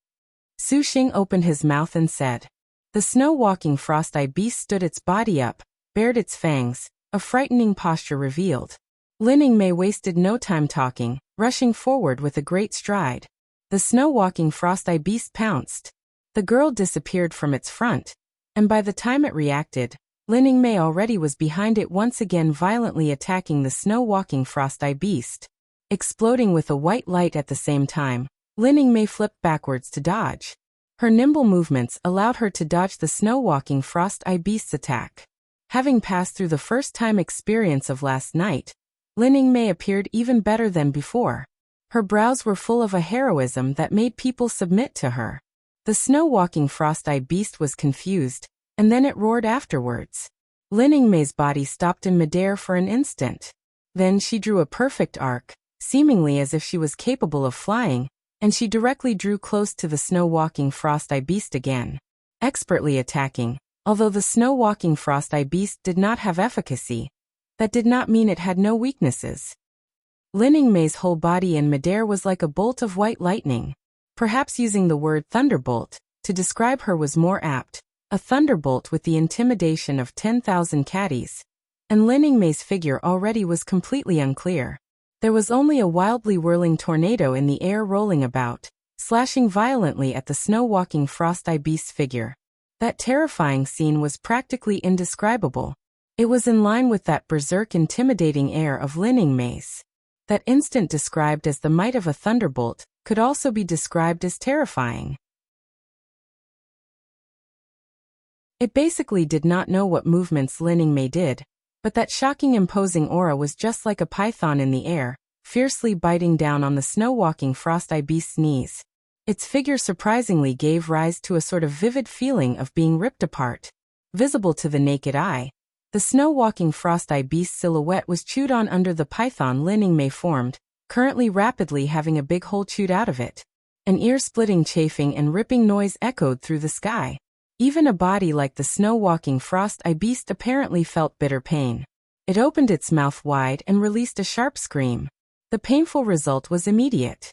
Su Xing opened his mouth and said. The snow-walking frost-eye beast stood its body up, bared its fangs, a frightening posture revealed. Lin Mei wasted no time talking, rushing forward with a great stride. The snow-walking frost-eye beast pounced. The girl disappeared from its front, and by the time it reacted, Lin Mei already was behind it, once again violently attacking the snow-walking frost-eye beast. Exploding with a white light at the same time, Lin Mei flipped backwards to dodge. Her nimble movements allowed her to dodge the snow-walking frost-eye beast's attack. Having passed through the first-time experience of last night, Lin Mei appeared even better than before. Her brows were full of a heroism that made people submit to her. The snow-walking frost-eye beast was confused, and then it roared afterwards. Lin Mei's body stopped in midair for an instant. Then she drew a perfect arc, seemingly as if she was capable of flying, and she directly drew close to the snow-walking frost-eye beast again, expertly attacking. Although the snow-walking frost-eye beast did not have efficacy, that did not mean it had no weaknesses. Lin Yingmei's whole body in midair was like a bolt of white lightning. Perhaps using the word thunderbolt to describe her was more apt, a thunderbolt with the intimidation of 10,000 caddies. And Lin Yingmei's figure already was completely unclear. There was only a wildly whirling tornado in the air rolling about, slashing violently at the snow-walking frost-eye beast's figure. That terrifying scene was practically indescribable. It was in line with that berserk intimidating air of Lin Yingmei's. That instant described as the might of a thunderbolt could also be described as terrifying. It basically did not know what movements Lin Yingmei did, but that shocking imposing aura was just like a python in the air, fiercely biting down on the snow-walking frost-eye beast's knees. Its figure surprisingly gave rise to a sort of vivid feeling of being ripped apart. Visible to the naked eye, the snow-walking frost-eye beast's silhouette was chewed on under the python Lin Yingmei formed, currently rapidly having a big hole chewed out of it. An ear-splitting chafing and ripping noise echoed through the sky. Even a body like the snow-walking frost-eye beast apparently felt bitter pain. It opened its mouth wide and released a sharp scream. The painful result was immediate.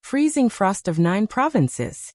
Freezing frost of 9 provinces.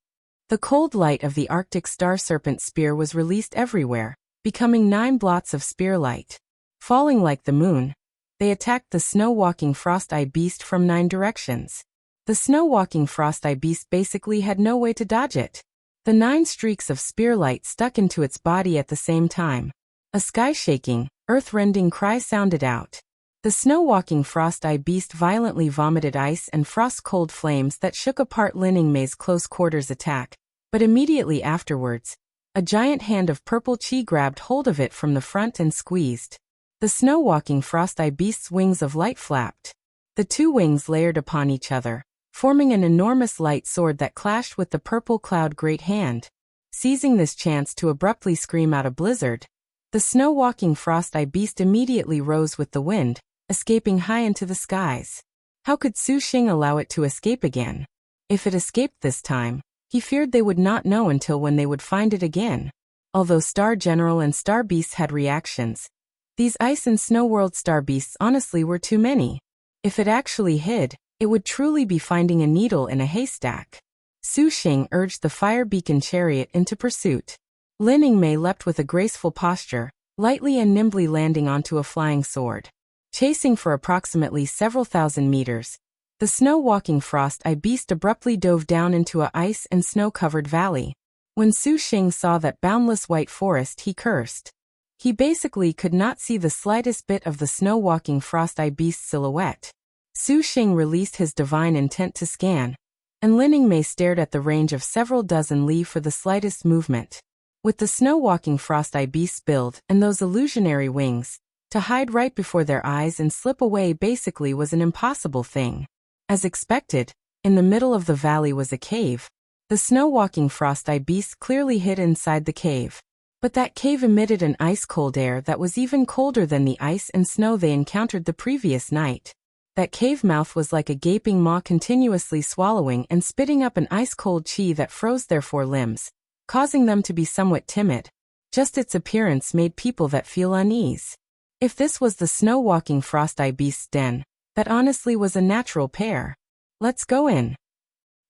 The cold light of the Arctic star serpent spear was released everywhere, becoming 9 blots of spear light. Falling like the moon, they attacked the snow-walking frost-eye beast from 9 directions. The snow-walking frost-eye beast basically had no way to dodge it. The 9 streaks of spear light stuck into its body at the same time. A sky-shaking, earth-rending cry sounded out. The snow-walking frost-eye beast violently vomited ice and frost-cold flames that shook apart Lin Yingmei's close-quarters attack, but immediately afterwards, a giant hand of purple chi grabbed hold of it from the front and squeezed. The snow-walking frost-eye beast's wings of light flapped. The 2 wings layered upon each other, forming an enormous light sword that clashed with the purple cloud great hand. Seizing this chance to abruptly scream out a blizzard, the snow-walking frost-eye beast immediately rose with the wind, escaping high into the skies. How could Su Xing allow it to escape again? If it escaped this time, he feared they would not know until when they would find it again. Although Star General and Star Beasts had reactions, these Ice and Snow World Star Beasts honestly were too many. If it actually hid, it would truly be finding a needle in a haystack. Su Xing urged the fire beacon chariot into pursuit. Lin Yingmei leapt with a graceful posture, lightly and nimbly landing onto a flying sword. Chasing for approximately several thousand meters, the snow-walking frost-eye beast abruptly dove down into a ice and snow-covered valley. When Su Xing saw that boundless white forest, he cursed. He basically could not see the slightest bit of the snow-walking frost-eye beast's silhouette. Su Xing released his divine intent to scan, and Lin Yingmei stared at the range of several dozen li for the slightest movement. With the snow-walking frost-eye beast's build and those illusionary wings, to hide right before their eyes and slip away basically was an impossible thing. As expected, in the middle of the valley was a cave. The snow-walking frost-eye beast clearly hid inside the cave. But that cave emitted an ice-cold air that was even colder than the ice and snow they encountered the previous night. That cave mouth was like a gaping maw continuously swallowing and spitting up an ice-cold chi that froze their 4 limbs, causing them to be somewhat timid. Just its appearance made people that feel unease. If this was the snow-walking frost-eye beast's den, that honestly was a natural pair. Let's go in,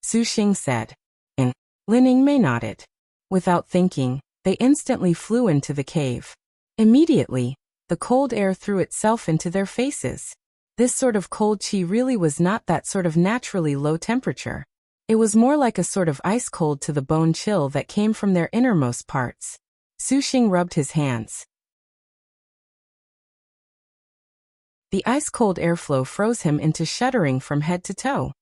Su Xing said. And Lin Yingmei nodded. Without thinking, they instantly flew into the cave. Immediately, the cold air threw itself into their faces. This sort of cold chi really was not that sort of naturally low temperature. It was more like a sort of ice-cold to the bone chill that came from their innermost parts. Su Xing rubbed his hands. The ice-cold airflow froze him into shuddering from head to toe.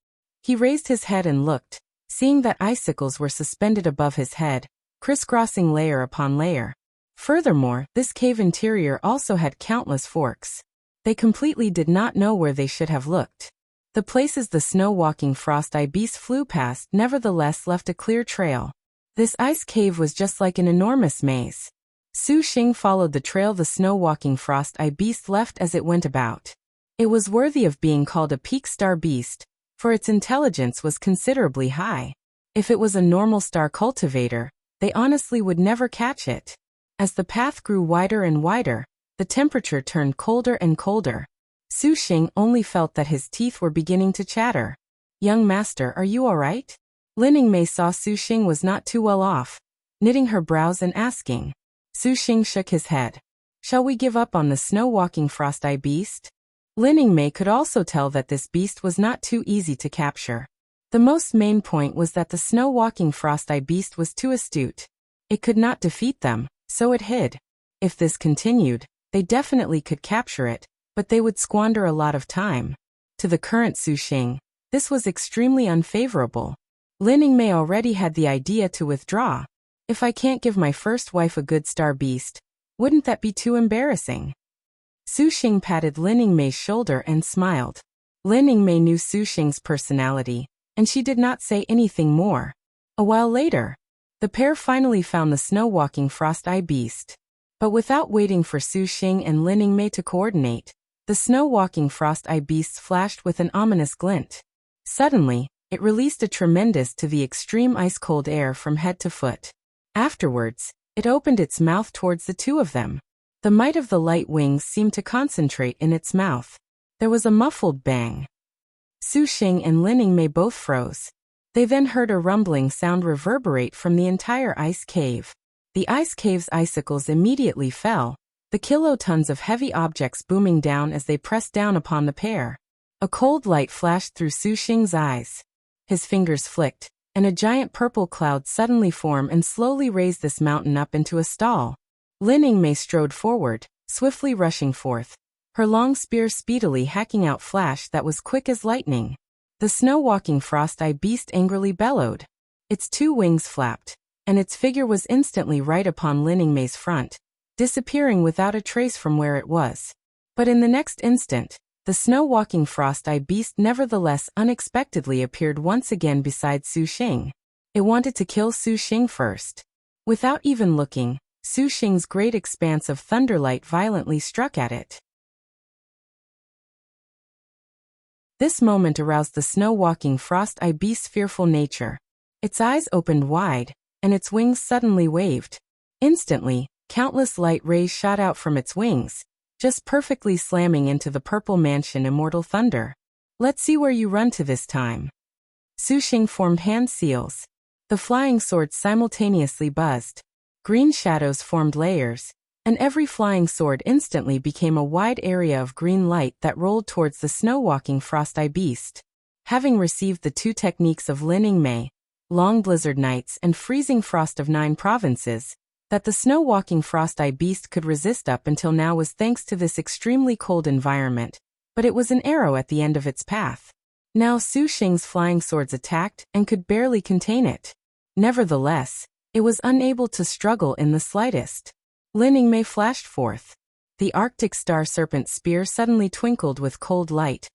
He raised his head and looked, seeing that icicles were suspended above his head, crisscrossing layer upon layer. Furthermore, this cave interior also had countless forks. They completely did not know where they should have looked. The places the snow-walking frost-eye beast flew past nevertheless left a clear trail. This ice cave was just like an enormous maze. Su Xing followed the trail the snow-walking frost-eye beast left as it went about. It was worthy of being called a peak star beast, for its intelligence was considerably high. If it was a normal star cultivator, they honestly would never catch it. As the path grew wider and wider, the temperature turned colder and colder. Su Xing only felt that his teeth were beginning to chatter. "Young master, are you all right?" Lin Yingmei saw Su Xing was not too well off, knitting her brows and asking. Su Xing shook his head. "Shall we give up on the snow-walking frost-eye beast?" Lin Yingmei could also tell that this beast was not too easy to capture. The most main point was that the snow-walking frost-eye beast was too astute. It could not defeat them, so it hid. If this continued, they definitely could capture it, but they would squander a lot of time. To the current Su Xing, this was extremely unfavorable. Lin Yingmei already had the idea to withdraw. If I can't give my first wife a good star beast, wouldn't that be too embarrassing? Su Xing patted Lin Yingmei's shoulder and smiled. Lin Yingmei knew Su Xing's personality, and she did not say anything more. A while later, the pair finally found the snow-walking frost-eye beast. But without waiting for Su Xing and Lin Yingmei to coordinate, the snow-walking frost-eye beast flashed with an ominous glint. Suddenly, it released a tremendous to the extreme ice-cold air from head to foot. Afterwards, it opened its mouth towards the two of them. The might of the light wings seemed to concentrate in its mouth. There was a muffled bang. Su Xing and Lin Yingmei both froze. They then heard a rumbling sound reverberate from the entire ice cave. The ice cave's icicles immediately fell, the kilotons of heavy objects booming down as they pressed down upon the pair. A cold light flashed through Su Xing's eyes. His fingers flicked, and a giant purple cloud suddenly formed and slowly raised this mountain up into a stall. Lin Yingmei strode forward, swiftly rushing forth, her long spear speedily hacking out flash that was quick as lightning. The snow-walking frost-eye beast angrily bellowed. Its two wings flapped, and its figure was instantly right upon Lin Yingmei's front, disappearing without a trace from where it was. But in the next instant, the snow-walking frost-eye beast nevertheless unexpectedly appeared once again beside Su Xing. It wanted to kill Su Xing first. Without even looking, Su Xing's great expanse of thunderlight violently struck at it. This moment aroused the snow-walking frost-eye beast's fearful nature. Its eyes opened wide, and its wings suddenly waved. Instantly, countless light rays shot out from its wings, just perfectly slamming into the purple mansion Immortal Thunder. "Let's see where you run to this time." Su Xing formed hand seals. The flying swords simultaneously buzzed. Green shadows formed layers, and every flying sword instantly became a wide area of green light that rolled towards the snow-walking frost-eye beast. Having received the two techniques of Lin Yingmei, Long Blizzard Nights and Freezing Frost of 9 provinces, that the snow-walking frost-eye beast could resist up until now was thanks to this extremely cold environment, but it was an arrow at the end of its path. Now Su Xing's flying swords attacked and could barely contain it. Nevertheless, it was unable to struggle in the slightest. Lin Yingmei flashed forth. The Arctic Star Serpent Spear suddenly twinkled with cold light,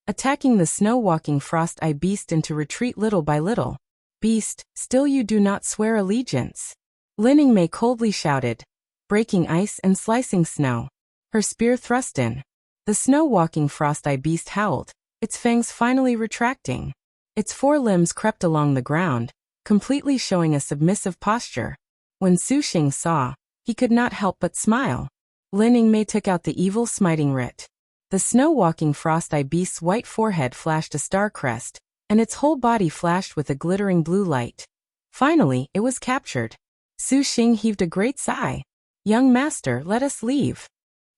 attacking the snow-walking frost-eye beast into retreat little by little. "Beast, still you do not swear allegiance?" Lin Yingmei coldly shouted, breaking ice and slicing snow. Her spear thrust in. The snow-walking frost-eye beast howled, its fangs finally retracting. Its four limbs crept along the ground, completely showing a submissive posture. When Su Xing saw, he could not help but smile. Lin Yingmei took out the evil smiting writ. The snow-walking frost-eye beast's white forehead flashed a star crest, and its whole body flashed with a glittering blue light. Finally, it was captured. Su Xing heaved a great sigh. "Young master, let us leave."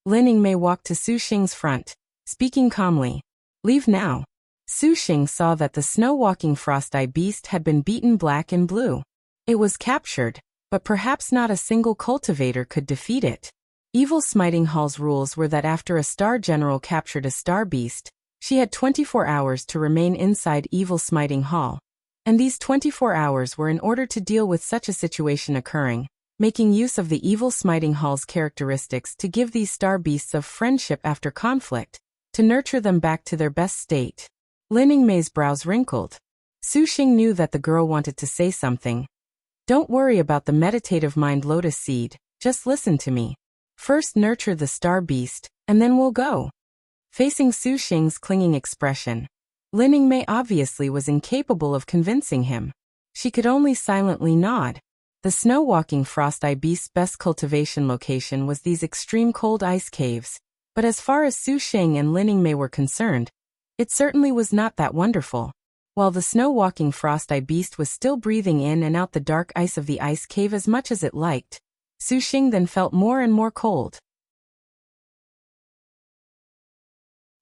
Lin Yingmei walked to Su Xing's front, speaking calmly. "Leave now." Su Xing saw that the snow-walking frost-eye beast had been beaten black and blue. It was captured, but perhaps not a single cultivator could defeat it. Evil Smiting Hall's rules were that after a star general captured a star beast, she had 24 hours to remain inside Evil Smiting Hall. And these 24 hours were in order to deal with such a situation occurring, making use of the Evil Smiting Hall's characteristics to give these star beasts of friendship after conflict, to nurture them back to their best state. Lin Yingmei's brows wrinkled. Su Xing knew that the girl wanted to say something. "Don't worry about the meditative mind lotus seed, just listen to me. First nurture the star beast, and then we'll go." Facing Su Xing's clinging expression, Lin Yingmei obviously was incapable of convincing him. She could only silently nod. The snow-walking frost-eye beast's best cultivation location was these extreme cold ice caves, but as far as Su Xing and Lin Yingmei were concerned, it certainly was not that wonderful. While the snow-walking frost-eye beast was still breathing in and out the dark ice of the ice cave as much as it liked, Su Xing then felt more and more cold.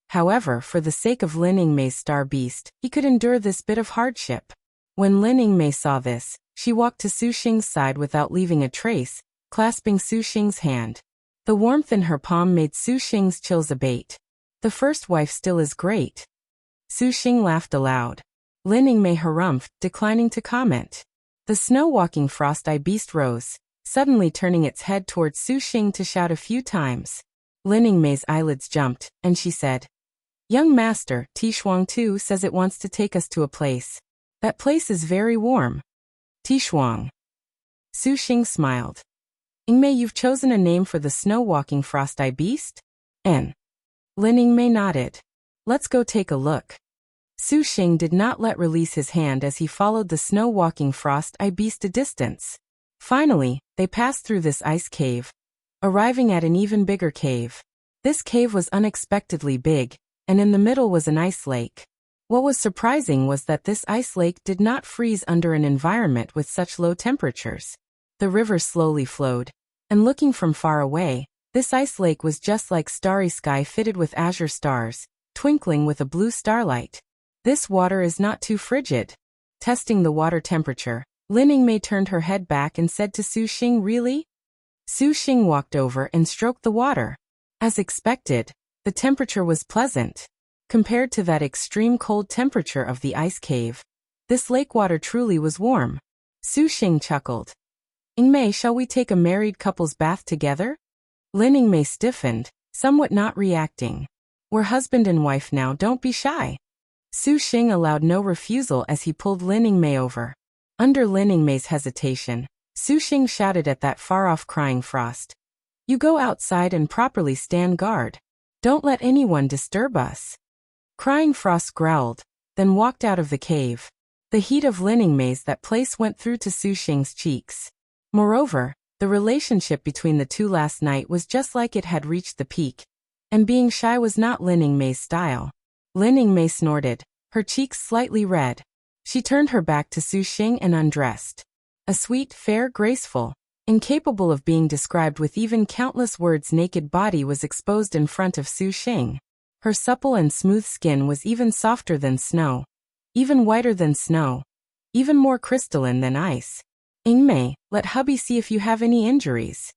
However, for the sake of Lin Yingmei's star beast, he could endure this bit of hardship. When Lin Yingmei saw this, she walked to Su Xing's side without leaving a trace, clasping Su Xing's hand. The warmth in her palm made Su Xing's chills abate. The first wife still is great. Su Xing laughed aloud. Lin Yingmei harumphed, declining to comment. The snow-walking frost-eye beast rose, suddenly turning its head towards Su Xing to shout a few times. Lin Yingmei's eyelids jumped, and she said, "Young master, Tishuang too says it wants to take us to a place. That place is very warm." Tishuang. Su Xing smiled. "Yingmei, you've chosen a name for the snow-walking frost-eye beast?" Lin Yingmei nodded. "Let's go take a look." Su Xing did not let release his hand as he followed the snow-walking frost-eye beast a distance. Finally, they passed through this ice cave, arriving at an even bigger cave. This cave was unexpectedly big, and in the middle was an ice lake. What was surprising was that this ice lake did not freeze under an environment with such low temperatures. The river slowly flowed, and looking from far away, this ice lake was just like starry sky fitted with azure stars, twinkling with a blue starlight. This water is not too frigid. Testing the water temperature, Lin Yingmei turned her head back and said to Su Xing, "Really?" Su Xing walked over and stroked the water. As expected, the temperature was pleasant. Compared to that extreme cold temperature of the ice cave, this lake water truly was warm. Su Xing chuckled. "Yingmei, shall we take a married couple's bath together?" Lin Yingmei stiffened, somewhat not reacting. "We're husband and wife now, don't be shy." Su Xing allowed no refusal as he pulled Lin Yingmei over. Under Lin Yingmei's hesitation, Su Xing shouted at that far-off crying frost. "You go outside and properly stand guard. Don't let anyone disturb us." Crying frost growled, then walked out of the cave. The heat of Lin Yingmei's that place went through to Su Xing's cheeks. Moreover, the relationship between the two last night was just like it had reached the peak, and being shy was not Lin Yingmei's style. Lin Yingmei snorted, her cheeks slightly red. She turned her back to Su Xing and undressed. A sweet, fair, graceful, incapable of being described with even countless words naked body was exposed in front of Su Xing. Her supple and smooth skin was even softer than snow, even whiter than snow, even more crystalline than ice. "Yingmei, let hubby see if you have any injuries."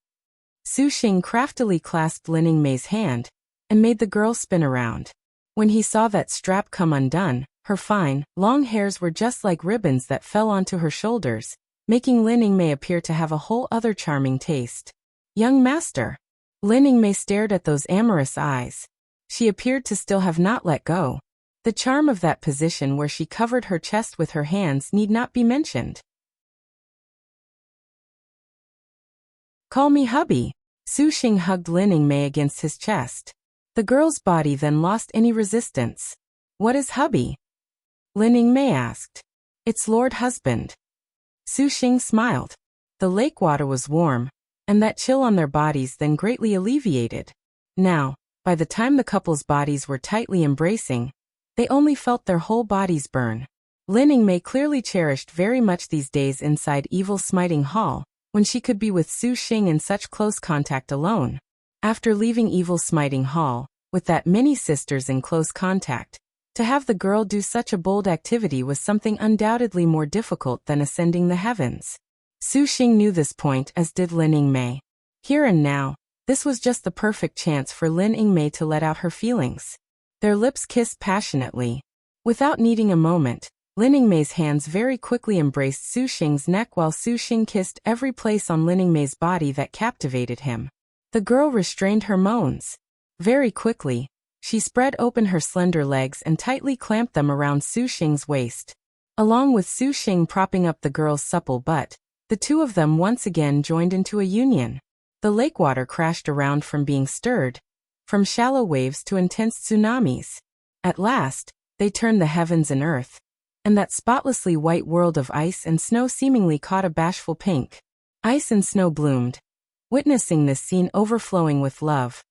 Su Xing craftily clasped Lin Yingmei's hand and made the girl spin around. When he saw that strap come undone, her fine, long hairs were just like ribbons that fell onto her shoulders, making Lin Yingmei appear to have a whole other charming taste. "Young master." Lin Yingmei stared at those amorous eyes. She appeared to still have not let go. The charm of that position where she covered her chest with her hands need not be mentioned. "Call me hubby." Su Xing hugged Lin Yingmei against his chest. The girl's body then lost any resistance. "What is hubby?" Lin Yingmei asked. "It's Lord Husband." Su Xing smiled. The lake water was warm, and that chill on their bodies then greatly alleviated. Now, by the time the couple's bodies were tightly embracing, they only felt their whole bodies burn. Lin Yingmei clearly cherished very much these days inside Evil Smiting Hall, when she could be with Su Xing in such close contact alone. After leaving Evil Smiting Hall, with that many sisters in close contact, to have the girl do such a bold activity was something undoubtedly more difficult than ascending the heavens. Su Xing knew this point, as did Lin Yingmei. Here and now, this was just the perfect chance for Lin Yingmei to let out her feelings. Their lips kissed passionately. Without needing a moment, Lin Yingmei's hands very quickly embraced Su Xing's neck while Su Xing kissed every place on Lin Yingmei's body that captivated him. The girl restrained her moans. Very quickly, she spread open her slender legs and tightly clamped them around Su Xing's waist. Along with Su Xing propping up the girl's supple butt, the two of them once again joined into a union. The lake water crashed around from being stirred, from shallow waves to intense tsunamis. At last, they turned the heavens and earth, and that spotlessly white world of ice and snow seemingly caught a bashful pink. Ice and snow bloomed, witnessing this scene overflowing with love.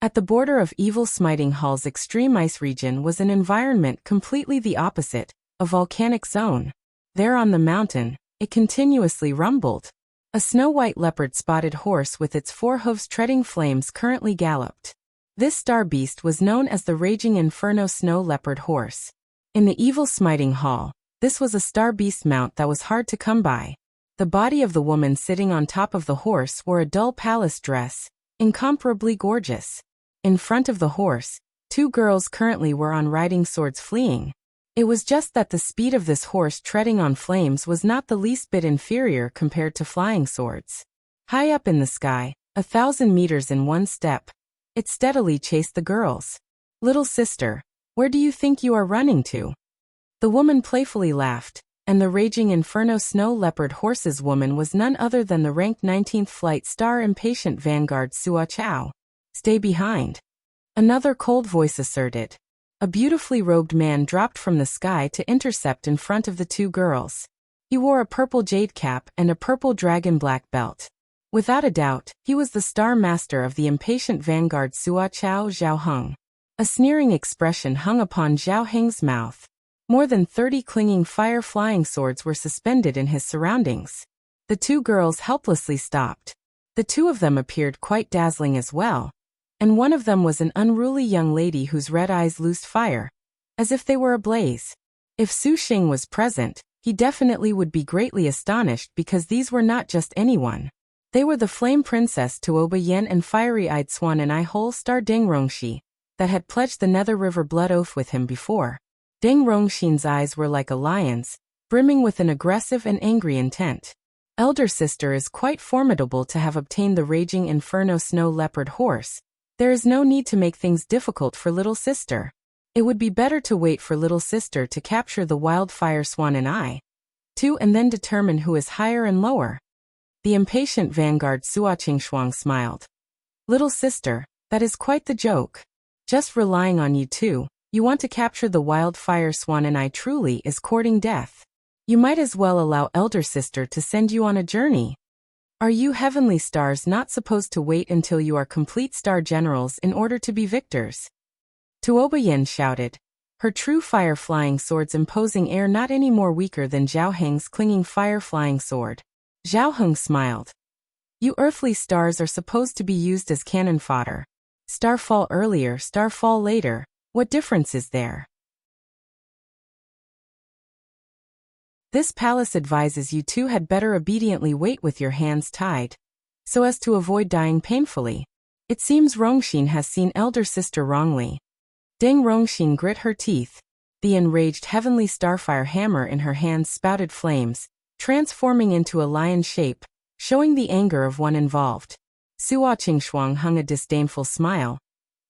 At the border of Evil Smiting Hall's extreme ice region was an environment completely the opposite, a volcanic zone. There on the mountain, it continuously rumbled. A snow-white leopard-spotted horse with its 4 hooves treading flames currently galloped. This star beast was known as the Raging Inferno Snow Leopard Horse. In the Evil Smiting Hall, this was a star beast mount that was hard to come by. The body of the woman sitting on top of the horse wore a dull palace dress, incomparably gorgeous. In front of the horse, 2 girls currently were on riding swords fleeing. It was just that the speed of this horse treading on flames was not the least bit inferior compared to flying swords. High up in the sky, 1,000 meters in one step, it steadily chased the girls. "Little sister, where do you think you are running to?" The woman playfully laughed, and the Raging Inferno Snow Leopard Horse's woman was none other than the ranked 19th Flight Star Impatient Vanguard Suo Chao. "Stay behind," another cold voice asserted. A beautifully robed man dropped from the sky to intercept in front of the 2 girls. He wore a purple jade cap and a purple dragon black belt. Without a doubt, he was the star master of the Impatient Vanguard Suo Chao Zhao Heng. A sneering expression hung upon Zhao Heng's mouth. More than 30 clinging fire-flying swords were suspended in his surroundings. The 2 girls helplessly stopped. The 2 of them appeared quite dazzling as well, and one of them was an unruly young lady whose red eyes loosed fire, as if they were ablaze. If Su Xing was present, he definitely would be greatly astonished because these were not just anyone. They were the Flame Princess Tuoba Yen and Fiery-Eyed Swan and Whole Star Deng Rongxi, that had pledged the Nether River blood oath with him before. Deng Rongxin's eyes were like a lion's, brimming with an aggressive and angry intent. "Elder sister is quite formidable to have obtained the Raging Inferno Snow Leopard Horse. There is no need to make things difficult for little sister. It would be better to wait for little sister to capture the Wildfire Swan and I, too, and then determine who is higher and lower." The Impatient Vanguard Suo Qingshuang smiled. "Little sister, that is quite the joke. Just relying on you two, you want to capture the Wildfire Swan and I truly is courting death. You might as well allow elder sister to send you on a journey. Are you heavenly stars not supposed to wait until you are complete star generals in order to be victors?" Tuoba Yen shouted, her true fire-flying sword's imposing air not any more weaker than Zhao Heng's clinging fire-flying sword. Zhao Heng smiled. "You earthly stars are supposed to be used as cannon fodder. Starfall earlier, starfall later, what difference is there? This palace advises you two had better obediently wait with your hands tied, so as to avoid dying painfully. It seems Rongxin has seen elder sister wrongly." Deng Rongxin grit her teeth. The enraged heavenly starfire hammer in her hands spouted flames, transforming into a lion shape, showing the anger of one involved. Suo Qingshuang hung a disdainful smile.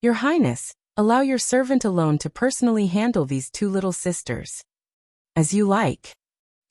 "Your Highness, allow your servant alone to personally handle these 2 little sisters." "As you like."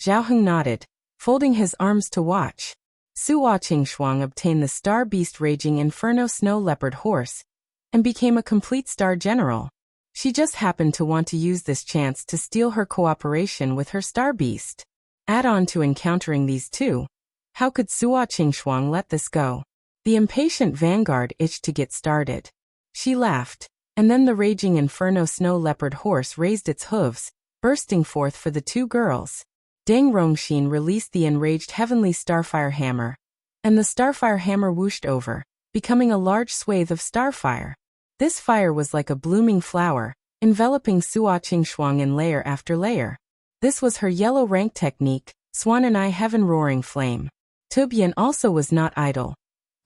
Zhao Heng nodded, folding his arms to watch. Suo Qingshuang obtained the Star Beast Raging Inferno Snow Leopard Horse, and became a complete star general. She just happened to want to use this chance to steal her cooperation with her Star Beast. Add on to encountering these 2. How could Suo Qingshuang let this go? The Impatient Vanguard itched to get started. She laughed, and then the Raging Inferno Snow Leopard Horse raised its hooves, bursting forth for the 2 girls. Deng Rongxin released the enraged heavenly starfire hammer, and the starfire hammer whooshed over, becoming a large swathe of starfire. This fire was like a blooming flower, enveloping Suo Qingshuang in layer after layer. This was her yellow rank technique, Swan and I Heaven Roaring Flame. Tubian also was not idle,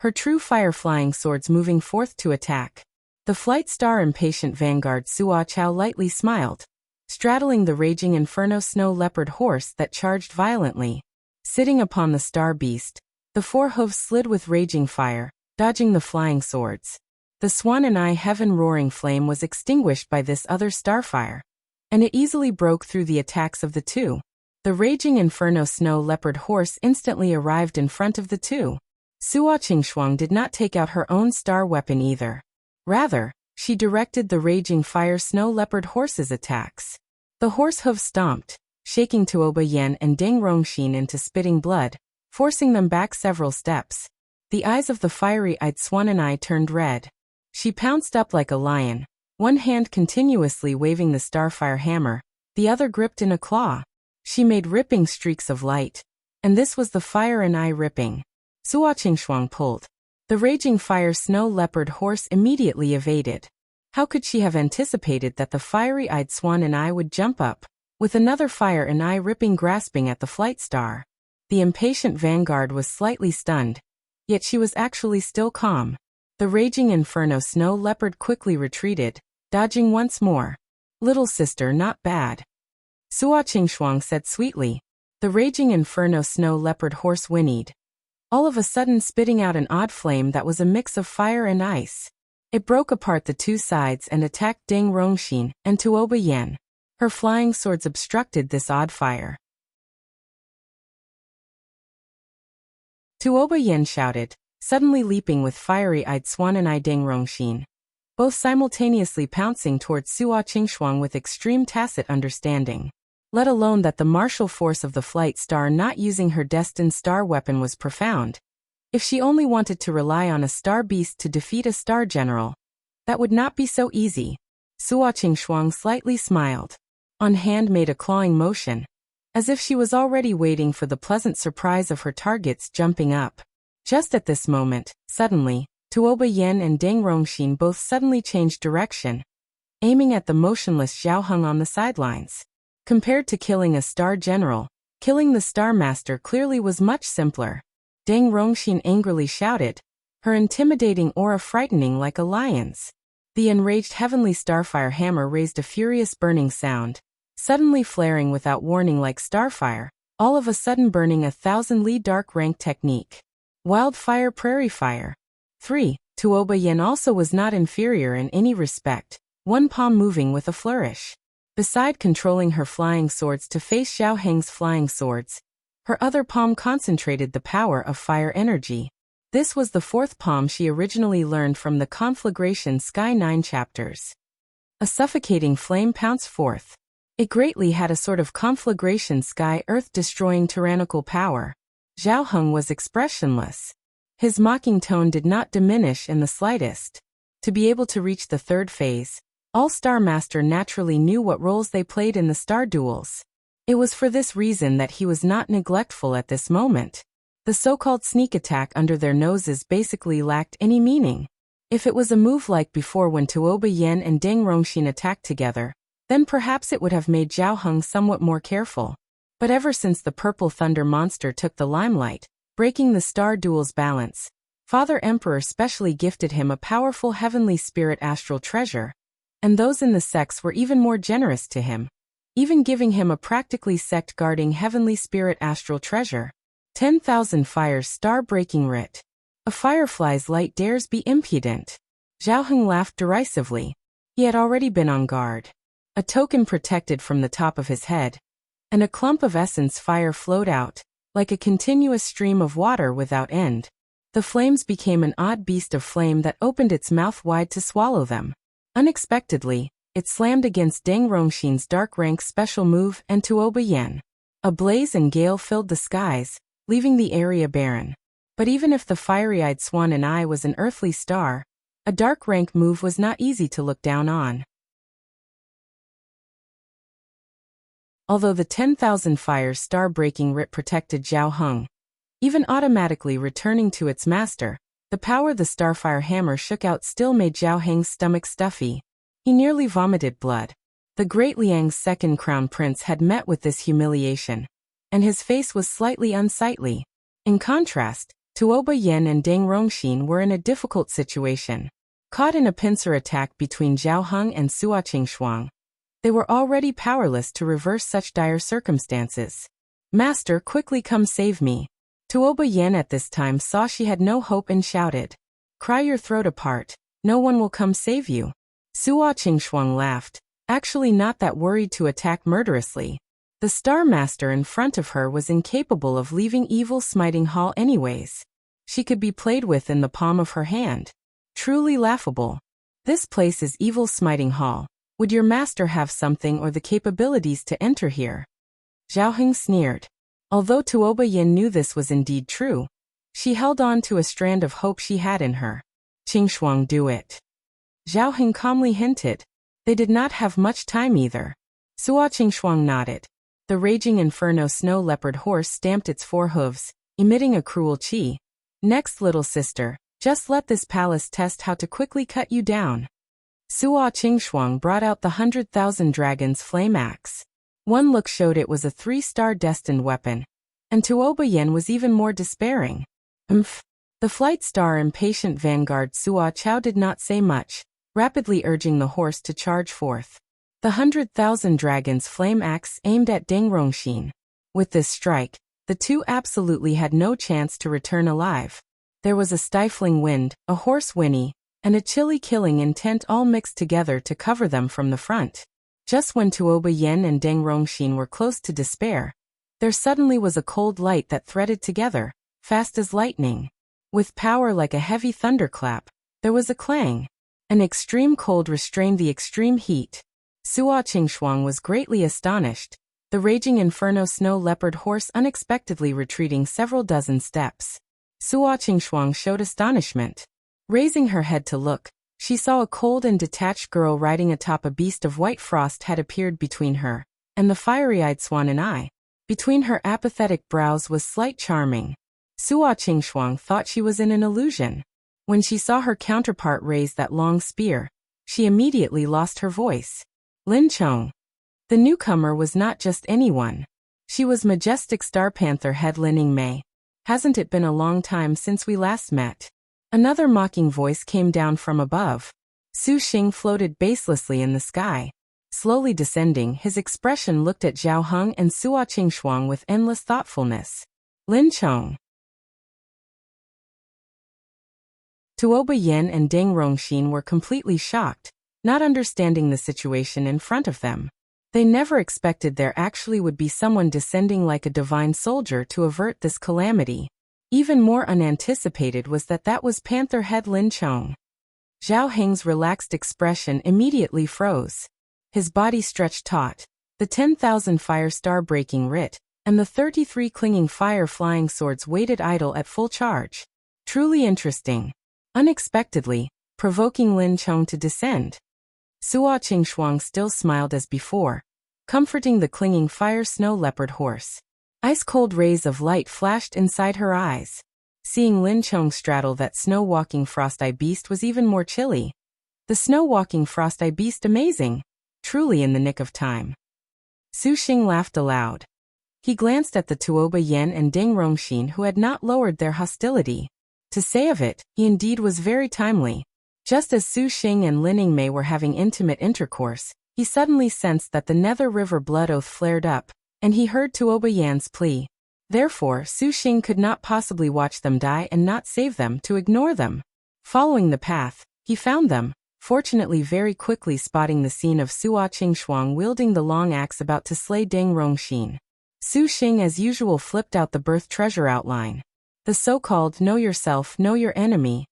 her true fire-flying swords moving forth to attack. The Flight Star Impatient Vanguard Suo Chao lightly smiled, straddling the Raging Inferno Snow Leopard Horse that charged violently. Sitting upon the Star Beast, the 4 hooves slid with raging fire, dodging the flying swords. The Swan and I Heaven Roaring Flame was extinguished by this other starfire, and it easily broke through the attacks of the 2. The Raging Inferno Snow Leopard Horse instantly arrived in front of the 2. Suo Qingshuang did not take out her own star weapon either. Rather, she directed the raging fire snow leopard horse's attacks. The horse hooves stomped, shaking Tuoba Yen and Deng Rongxin into spitting blood, forcing them back several steps. The eyes of the fiery-eyed Swananai turned red. She pounced up like a lion, one hand continuously waving the starfire hammer, the other gripped in a claw. She made ripping streaks of light. And this was the fire and eye ripping. Suo Qingshuang pulled. The raging fire snow leopard horse immediately evaded. How could she have anticipated that the fiery-eyed swan and eye would jump up, with another fire and eye ripping grasping at the flight star? The impatient vanguard was slightly stunned, yet she was actually still calm. The raging inferno snow leopard quickly retreated, dodging once more. Little sister, not bad, Suo Qingshuang said sweetly. The raging inferno snow leopard horse whinnied, all of a sudden spitting out an odd flame that was a mix of fire and ice. It broke apart the two sides and attacked Deng Rongxin and Tuoba Yen. Her flying swords obstructed this odd fire. Tuoba Yen shouted, suddenly leaping with fiery-eyed Swan and I Deng Rongxin, both simultaneously pouncing towards Suo Qingshuang with extreme tacit understanding. Let alone that the martial force of the flight star not using her destined star weapon was profound. If she only wanted to rely on a star beast to defeat a star general, that would not be so easy. Suo Qingshuang slightly smiled. On hand made a clawing motion, as if she was already waiting for the pleasant surprise of her targets jumping up. Just at this moment, suddenly, Tuoba Yen and Deng Rongxin both suddenly changed direction, aiming at the motionless Zhao Heng on the sidelines. Compared to killing a star general, killing the star master clearly was much simpler. Deng Rongxin angrily shouted, her intimidating aura frightening like a lion's. The enraged heavenly starfire hammer raised a furious burning sound, suddenly flaring without warning like starfire, all of a sudden burning 1,000 Li dark rank technique. Wildfire prairie fire. 3. Tuoba Yen also was not inferior in any respect, one palm moving with a flourish. Beside controlling her flying swords to face Zhao Heng's flying swords, her other palm concentrated the power of fire energy. This was the fourth palm she originally learned from the Conflagration Sky 9 chapters. A suffocating flame pounced forth. It greatly had a sort of conflagration sky earth-destroying tyrannical power. Zhao Heng was expressionless. His mocking tone did not diminish in the slightest. To be able to reach the third phase, all Star Master naturally knew what roles they played in the star duels. It was for this reason that he was not neglectful at this moment. The so-called sneak attack under their noses basically lacked any meaning. If it was a move like before when Tuoba Yen and Deng Rongxin attacked together, then perhaps it would have made Zhao Heng somewhat more careful. But ever since the Purple Thunder monster took the limelight, breaking the star duel's balance, Father Emperor specially gifted him a powerful heavenly spirit astral treasure. And those in the sects were even more generous to him, even giving him a practically sect-guarding heavenly spirit astral treasure. 10,000 fires star-breaking writ. A firefly's light dares be impudent. Zhao Heng laughed derisively. He had already been on guard. A token protected from the top of his head, and a clump of essence fire flowed out, like a continuous stream of water without end. The flames became an odd beast of flame that opened its mouth wide to swallow them. Unexpectedly, it slammed against Deng Rongxin's dark rank special move and Tuoba Yen. A blaze and gale filled the skies, leaving the area barren. But even if the fiery-eyed Swan and I was an earthly star, a dark rank move was not easy to look down on. Although the 10,000 fires star-breaking writ protected Zhao Heng, even automatically returning to its master, the power the starfire hammer shook out still made Zhao Heng's stomach stuffy. He nearly vomited blood. The great Liang's second crown prince had met with this humiliation, and his face was slightly unsightly. In contrast, Tuoba Yen and Deng Rongxin were in a difficult situation. Caught in a pincer attack between Zhao Heng and Suo Qingshuang, they were already powerless to reverse such dire circumstances. Master, quickly come save me. Tuoba Yen at this time saw she had no hope and shouted, cry your throat apart, no one will come save you. Suo Qingshuang laughed, actually not that worried to attack murderously. The Star Master in front of her was incapable of leaving evil smiting hall anyways. She could be played with in the palm of her hand. Truly laughable. This place is Evil Smiting Hall. Would your master have something or the capabilities to enter here? Zhao Heng sneered. Although Tuoba Yin knew this was indeed true, she held on to a strand of hope she had in her. Qingshuang, do it. Zhao Heng calmly hinted. They did not have much time either. Suo Qingshuang nodded. The raging inferno snow leopard horse stamped its four hooves, emitting a cruel chi. Next, little sister, just let this palace test how to quickly cut you down. Suo Qingshuang brought out the 100,000 dragons flame axe. One look showed it was a 3-star destined weapon, and Tuoba Yin was even more despairing. The flight star impatient vanguard Suo Chao did not say much, rapidly urging the horse to charge forth. The 100,000 dragons flame axe aimed at Deng Rongxin. With this strike, the two absolutely had no chance to return alive. There was a stifling wind, a hoarse whinny, and a chilly killing intent all mixed together to cover them from the front. Just when Tuoba Yin and Deng Rongxin were close to despair, there suddenly was a cold light that threaded together, fast as lightning. With power like a heavy thunderclap, there was a clang. An extreme cold restrained the extreme heat. Suo Qingshuang was greatly astonished, the raging inferno snow leopard horse unexpectedly retreating several dozen steps. Suo Qingshuang showed astonishment. Raising her head to look, she saw a cold and detached girl riding atop a beast of white frost had appeared between her and the fiery-eyed swan and eye. Between her apathetic brows was slight charming. Suo Qingshuang thought she was in an illusion. When she saw her counterpart raise that long spear, she immediately lost her voice. Lin Chong. The newcomer was not just anyone. She was majestic star panther head Lin Yingmei. Hasn't it been a long time since we last met? Another mocking voice came down from above. Su Xing floated baselessly in the sky. Slowly descending, his expression looked at Zhao Heng and Suo Qingshuang with endless thoughtfulness. Lin Chong. Tuoba Yin and Deng Rongxin were completely shocked, not understanding the situation in front of them. They never expected there actually would be someone descending like a divine soldier to avert this calamity. Even more unanticipated was that was Panther Head Lin Chong. Zhao Heng's relaxed expression immediately froze. His body stretched taut, the 10,000 fire star breaking writ, and the 33 clinging fire flying swords waited idle at full charge. Truly interesting. Unexpectedly, provoking Lin Chong to descend. Suo Qingshuang still smiled as before, comforting the clinging fire snow leopard horse. Ice-cold rays of light flashed inside her eyes. Seeing Lin Chong straddle that snow-walking frost-eye beast was even more chilly. The snow-walking frost-eye beast amazing. Truly in the nick of time. Su Xing laughed aloud. He glanced at the Tuoba Yin and Deng Rongxin who had not lowered their hostility. To say of it, he indeed was very timely. Just as Su Xing and Lin Yingmei were having intimate intercourse, he suddenly sensed that the Nether River blood oath flared up, and he heard Tuoba Yan's plea. Therefore, Su Xing could not possibly watch them die and not save them to ignore them. Following the path, he found them, fortunately very quickly spotting the scene of Suo Qingshuang wielding the long axe about to slay Deng Rongxin. Su Xing as usual flipped out the birth treasure outline. The so-called know yourself, know your enemy.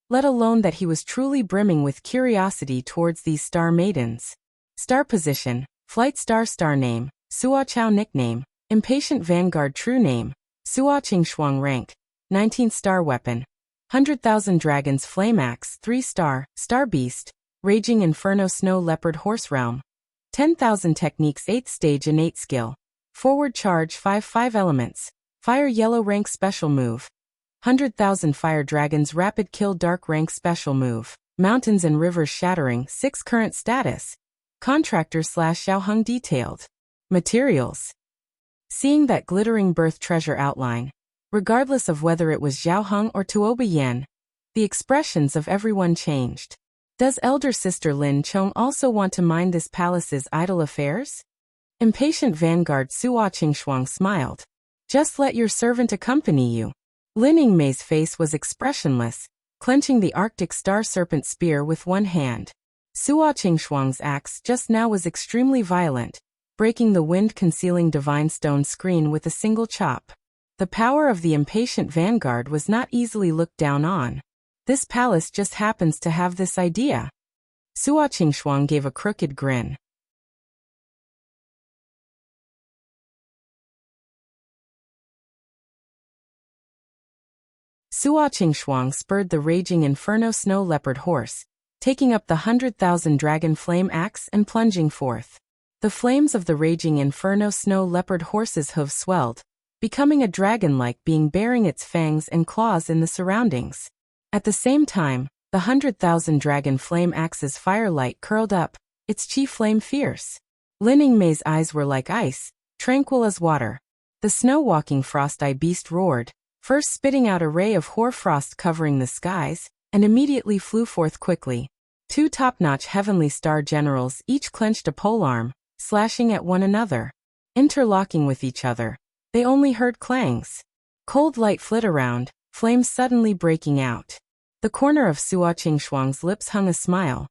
Let alone that he was truly brimming with curiosity towards these star maidens. Star position, flight star name, Suo Chao nickname, impatient vanguard true name, Suo Qingshuang rank, 19th star weapon, 100,000 dragons flame axe 3-star, star beast, raging inferno snow leopard horse realm, 10,000 techniques 8th stage innate skill, forward charge 5 elements, fire yellow rank special move, 100,000 fire dragons rapid kill dark rank special move, mountains and rivers shattering 6 current status, contractor / Xiao Heng detailed. Materials. Seeing that glittering birth treasure outline, regardless of whether it was Zhao Heng or Tuoba Yin, the expressions of everyone changed. Does elder sister Lin Chong also want to mind this palace's idle affairs? Impatient vanguard Suo Qingshuang smiled. Just let your servant accompany you. Lin Yingmei's face was expressionless, clenching the Arctic star serpent spear with one hand. Suo Qingshuang's axe just now was extremely violent, breaking the wind-concealing divine stone screen with a single chop. The power of the impatient vanguard was not easily looked down on. This palace just happens to have this idea. Suo Qingshuang gave a crooked grin. Suo Qingshuang spurred the raging inferno snow leopard horse, taking up the 100,000 dragon flame axe and plunging forth. The flames of the raging inferno snow leopard horse's hooves swelled, becoming a dragon-like being bearing its fangs and claws in the surroundings. At the same time, the 100,000 dragon flame axe's firelight curled up, its chi flame fierce. Lin Yingmei's eyes were like ice, tranquil as water. The snow-walking frost-eye beast roared, first spitting out a ray of hoar-frost covering the skies, and immediately flew forth quickly. Two top-notch heavenly star generals each clenched a polearm, slashing at one another. Interlocking with each other, they only heard clangs. Cold light flit around, flames suddenly breaking out. The corner of Suo Qingshuang's lips hung a smile.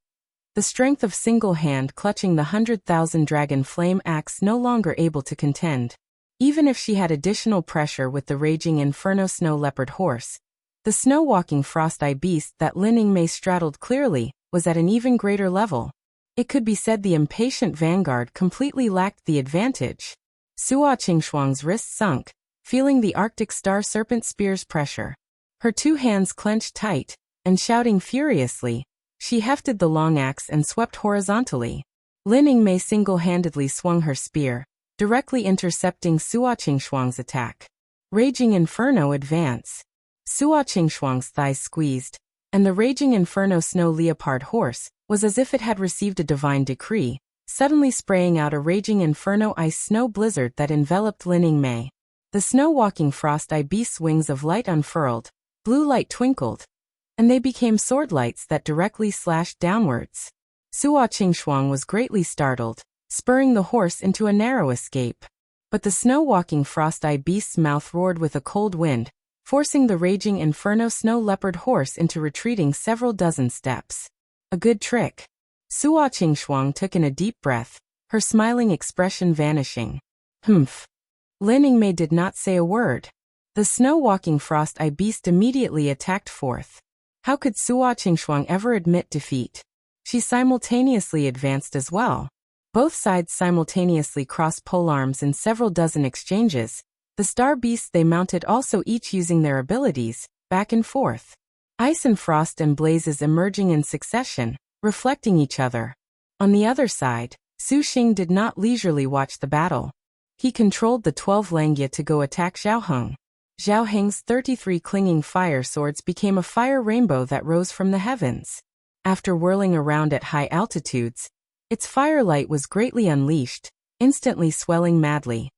The strength of single hand clutching the 100,000 dragon flame axe no longer able to contend. Even if she had additional pressure with the raging inferno snow leopard horse, the snow-walking frost-eye beast that Lin Yingmei straddled clearly was at an even greater level. It could be said the impatient vanguard completely lacked the advantage. Suo Qingshuang's wrists sunk, feeling the Arctic star serpent spear's pressure. Her two hands clenched tight, and shouting furiously, she hefted the long axe and swept horizontally. Lin Yingmei single-handedly swung her spear, directly intercepting Suo Qingshuang's attack. Raging Inferno advance. Suo Qingshuang's thighs squeezed, and the raging Inferno snow leopard horse was as if it had received a divine decree, suddenly spraying out a raging Inferno ice snow blizzard that enveloped Lin Yingmei. The snow-walking frost-eye beast's wings of light unfurled, blue light twinkled, and they became sword lights that directly slashed downwards. Suo Qingshuang was greatly startled, spurring the horse into a narrow escape. But the snow-walking frost-eye beast's mouth roared with a cold wind, forcing the raging inferno snow leopard horse into retreating several dozen steps. A good trick. Suo Qingshuang took in a deep breath, her smiling expression vanishing. Humph. Lin Yingmei did not say a word. The snow-walking frost-eye beast immediately attacked forth. How could Suo Qingshuang ever admit defeat? She simultaneously advanced as well. Both sides simultaneously crossed polearms in several dozen exchanges, the star beasts they mounted also each using their abilities, back and forth. Ice and frost and blazes emerging in succession, reflecting each other. On the other side, Su Xing did not leisurely watch the battle. He controlled the 12 Langya to go attack Zhao Heng. Zhao Heng's 33 clinging fire swords became a fire rainbow that rose from the heavens. After whirling around at high altitudes, its firelight was greatly unleashed, instantly swelling madly.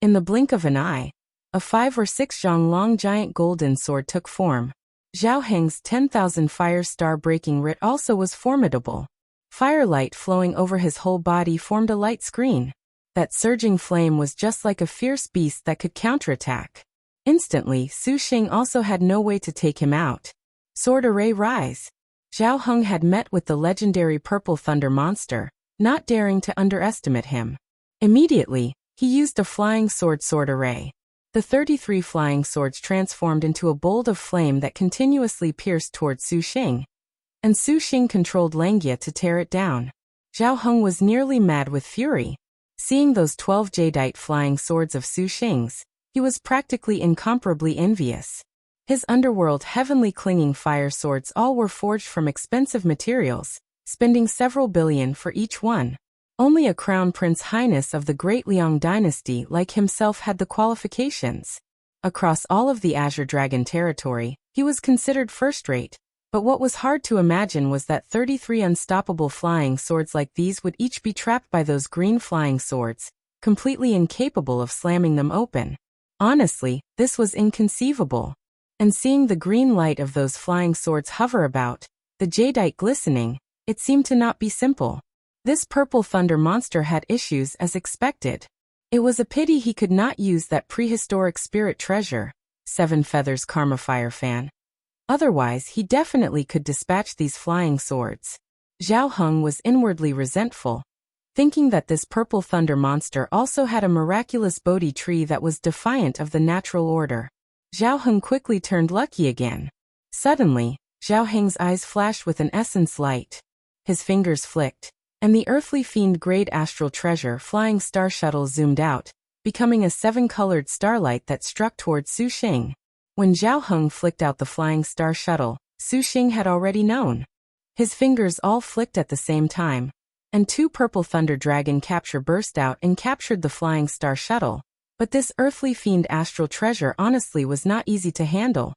In the blink of an eye, a 5 or 6 zhang long giant golden sword took form. Zhao Heng's 10,000 fire star breaking writ also was formidable. Firelight flowing over his whole body formed a light screen. That surging flame was just like a fierce beast that could counterattack. Instantly, Su Xing also had no way to take him out. Sword array rise. Zhao Heng had met with the legendary purple thunder monster, not daring to underestimate him. Immediately, he used a flying sword array. The 33 flying swords transformed into a bolt of flame that continuously pierced toward Su Xing. And Su Xing controlled Langya to tear it down. Zhao Heng was nearly mad with fury. Seeing those 12 jadeite flying swords of Su Xing's, he was practically incomparably envious. His underworld heavenly clinging fire swords all were forged from expensive materials, spending several billion for each one. Only a crown prince highness of the great Liang dynasty like himself had the qualifications. Across all of the Azure Dragon territory, he was considered first-rate, but what was hard to imagine was that 33 unstoppable flying swords like these would each be trapped by those green flying swords, completely incapable of slamming them open. Honestly, this was inconceivable. And seeing the green light of those flying swords hover about, the jadeite glistening, it seemed to not be simple. This purple thunder monster had issues as expected. It was a pity he could not use that prehistoric spirit treasure, 7 Feathers Karma Fire Fan. Otherwise, he definitely could dispatch these flying swords. Zhao Heng was inwardly resentful, thinking that this purple thunder monster also had a miraculous Bodhi tree that was defiant of the natural order. Zhao Heng quickly turned lucky again. Suddenly, Zhao Heng's eyes flashed with an essence light. His fingers flicked, and the earthly fiend-grade astral treasure flying star shuttle zoomed out, becoming a 7-colored starlight that struck towards Su Xing. When Zhao Heng flicked out the flying star shuttle, Su Xing had already known. His fingers all flicked at the same time, and 2 purple thunder dragon capture burst out and captured the flying star shuttle. But this earthly fiend astral treasure honestly was not easy to handle,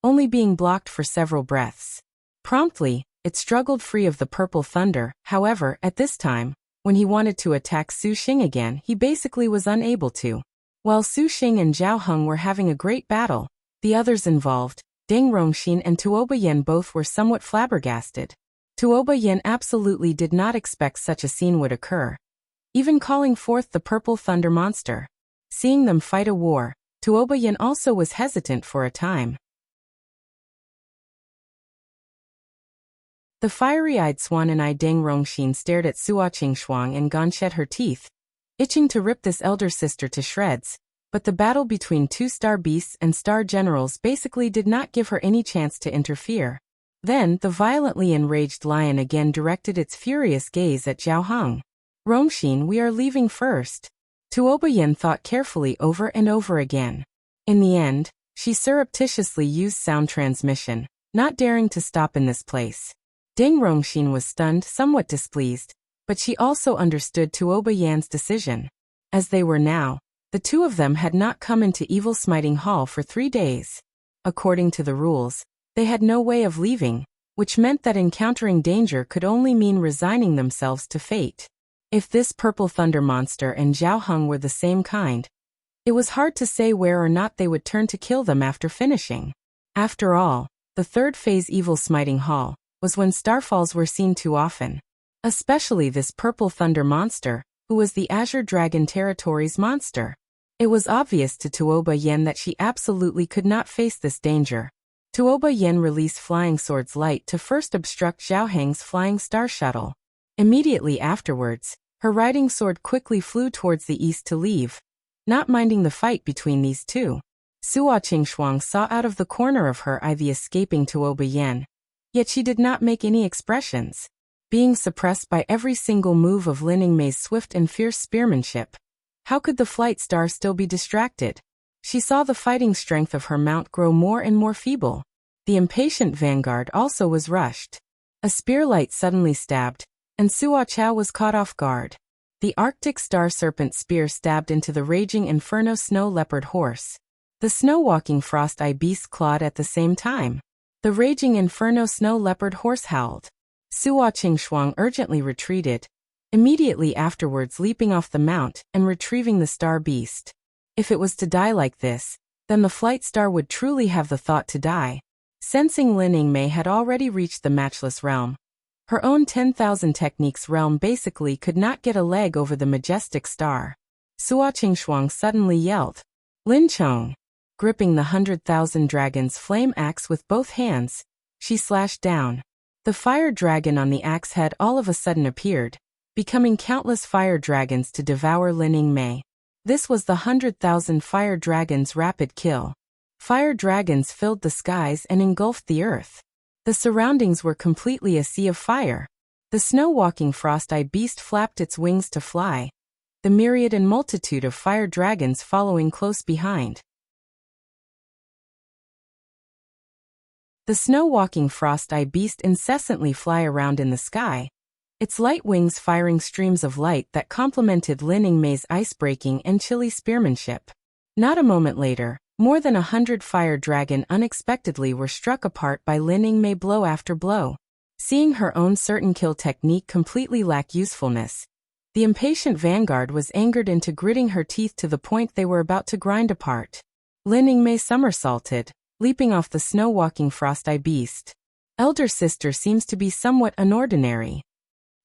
only being blocked for several breaths. Promptly, it struggled free of the purple thunder. However, at this time, when he wanted to attack Su Xing again, he basically was unable to. While Su Xing and Zhao Heng were having a great battle, the others involved, Deng Rongxin and Tuoba Yen, both were somewhat flabbergasted. Tuoba Yen absolutely did not expect such a scene would occur, even calling forth the purple thunder monster. Seeing them fight a war, Tuoba Yen also was hesitant for a time. The fiery-eyed swan-and-eyed Deng Rongxin stared at Suo Qingshuang and gnanched her teeth, itching to rip this elder sister to shreds, but the battle between 2 star beasts and star generals basically did not give her any chance to interfere. Then, the violently enraged lion again directed its furious gaze at Zhao Heng. "Rongxin, we are leaving first." Tuoba Yen thought carefully over and over again. In the end, she surreptitiously used sound transmission, not daring to stop in this place. Deng Rongxin was stunned, somewhat displeased, but she also understood Tuoba Yan's decision. As they were now, the 2 of them had not come into Evil Smiting Hall for 3 days. According to the rules, they had no way of leaving, which meant that encountering danger could only mean resigning themselves to fate. If this purple thunder monster and Zhao Heng were the same kind, it was hard to say where or not they would turn to kill them after finishing. After all, the 3rd phase Evil Smiting Hall was when starfalls were seen too often. Especially this purple thunder monster, who was the Azure Dragon Territory's monster. It was obvious to Tuoba Yen that she absolutely could not face this danger. Tuoba Yen released Flying Sword's light to first obstruct Zhao Heng's flying star shuttle. Immediately afterwards, her riding sword quickly flew towards the east to leave, not minding the fight between these 2. Suo Qingshuang saw out of the corner of her eye the escaping Tuoba Yen, yet she did not make any expressions. Being suppressed by every single move of Lin Yingmei's swift and fierce spearmanship, how could the flight star still be distracted? She saw the fighting strength of her mount grow more and more feeble. The impatient vanguard also was rushed. A spear light suddenly stabbed, and Suo Chao was caught off guard. The Arctic Star Serpent spear stabbed into the raging Inferno Snow Leopard horse. The snow-walking Frost-Eye beast clawed at the same time. The raging Inferno Snow Leopard horse howled. Suo Qingshuang urgently retreated, immediately afterwards leaping off the mount and retrieving the star beast. If it was to die like this, then the flight star would truly have the thought to die. Sensing Lin Yingmei had already reached the matchless realm, her own 10,000 techniques realm basically could not get a leg over the majestic star. Suo Qingshuang suddenly yelled, "Lin Chong!" Gripping the 100,000 dragon's flame axe with both hands, she slashed down. The fire dragon on the axe head all of a sudden appeared, becoming countless fire dragons to devour Lin Yingmei. This was the 100,000 fire dragons' rapid kill. Fire dragons filled the skies and engulfed the earth. The surroundings were completely a sea of fire. The snow-walking Frost-Eye beast flapped its wings to fly, the myriad and multitude of fire dragons following close behind. The snow-walking Frost-Eye beast incessantly fly around in the sky, its light wings firing streams of light that complemented Lin Yingmei's ice-breaking and chilly spearmanship. Not a moment later, more than 100 fire dragon unexpectedly were struck apart by Lin Yingmei blow after blow. Seeing her own certain kill technique completely lack usefulness, the impatient vanguard was angered into gritting her teeth to the point they were about to grind apart. Lin Yingmei somersaulted, leaping off the snow-walking Frost-Eye beast. Elder sister seems to be somewhat unordinary.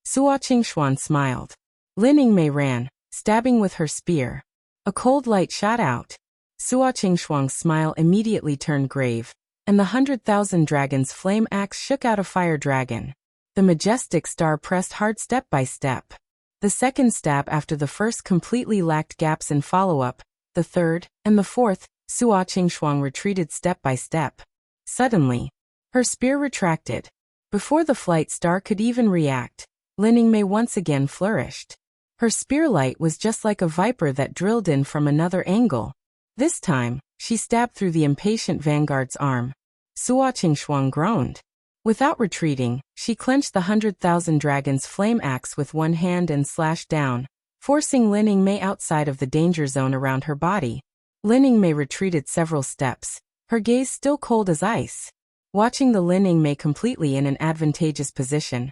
Suo Qingshuang smiled. Lin Yingmei ran, stabbing with her spear. A cold light shot out. Suo Qingshuang's smile immediately turned grave, and the 100,000 dragon's flame axe shook out a fire dragon. The majestic star pressed hard step by step. The second stab after the first completely lacked gaps in follow-up, the third, and the fourth, Suo Qingshuang retreated step by step. Suddenly, Her spear retracted. Before the flight star could even react, Lin Yingmei once again flourished. Her spear light was just like a viper that drilled in from another angle. This time, she stabbed through the impatient vanguard's arm. Suo Qingshuang groaned. Without retreating, she clenched the 100,000 Dragon's flame axe with one hand and slashed down, forcing Lin Yingmei outside of the danger zone around her body. Lin Yingmei retreated several steps, her gaze still cold as ice. Watching the Lin Yingmei completely in an advantageous position,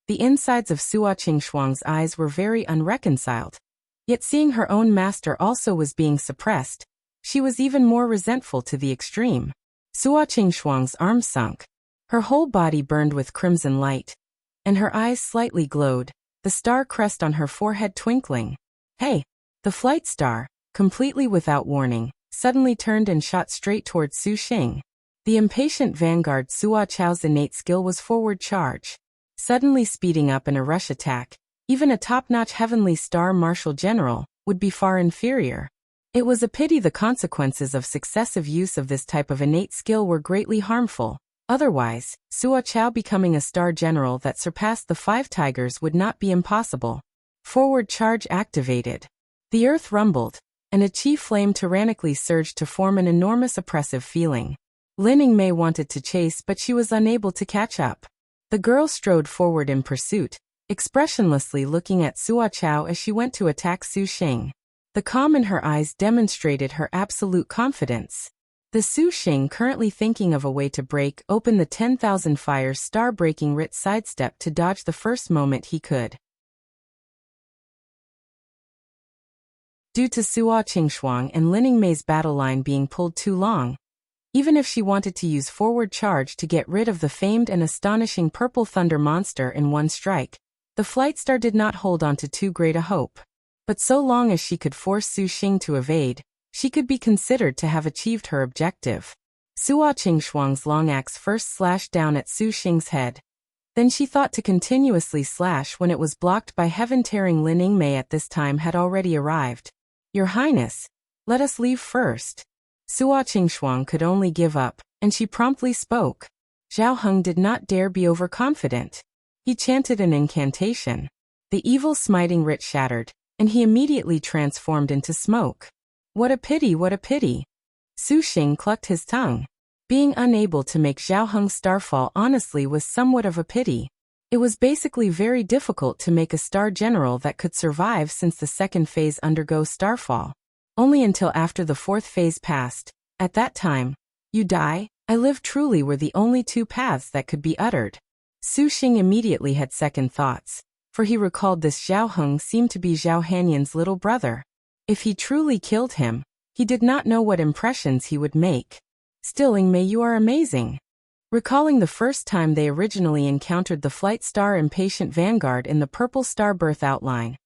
the insides of Suo Qingshuang's eyes were very unreconciled. Yet seeing her own master also was being suppressed, she was even more resentful to the extreme. Suo Qingshuang's arm sunk. Her whole body burned with crimson light, and her eyes slightly glowed, the star crest on her forehead twinkling. Hey! The flight star, completely without warning, suddenly turned and shot straight towards Su Xing. The impatient vanguard Suo Chao's innate skill was forward charge. Suddenly speeding up in a rush attack, even a top-notch heavenly star martial general would be far inferior. It was a pity the consequences of successive use of this type of innate skill were greatly harmful. Otherwise, Suo Chao becoming a star general that surpassed the 5 tigers would not be impossible. Forward charge activated. The earth rumbled, and a chi flame tyrannically surged to form an enormous oppressive feeling. Lin Yingmei wanted to chase, but she was unable to catch up. The girl strode forward in pursuit, expressionlessly looking at Suo Chao as she went to attack Su Xing. The calm in her eyes demonstrated her absolute confidence. The Su Xing, currently thinking of a way to break open the 10,000 fires star-breaking Rit sidestepped to dodge the first moment he could. Due to Suo Qingshuang and Lin Yingmei's battle line being pulled too long, even if she wanted to use forward charge to get rid of the famed and astonishing purple thunder monster in one strike, the flight star did not hold on to too great a hope. But so long as she could force Su Xing to evade, she could be considered to have achieved her objective. Suo Qingshuang's long axe first slashed down at Su Xing's head. Then she thought to continuously slash when it was blocked by heaven-tearing Lin Yingmei at this time had already arrived. Your Highness, let us leave first. Suo Qingshuang could only give up, and she promptly spoke. Zhao Heng did not dare be overconfident. He chanted an incantation. The evil smiting Rit shattered, and he immediately transformed into smoke. What a pity, what a pity. Su Xing clucked his tongue. Being unable to make Zhao Heng's starfall honestly was somewhat of a pity. It was basically very difficult to make a star general that could survive since the second phase undergoes starfall. Only until after the 4th phase passed. At that time, you die, I live truly were the only 2 paths that could be uttered. Su Xing immediately had second thoughts, for he recalled this Zhao Heng seemed to be Zhao Hanyan's little brother. If he truly killed him, he did not know what impressions he would make. Still, Yingmei, you are amazing. Recalling the first time they originally encountered the flight star impatient vanguard in the purple star birth outline,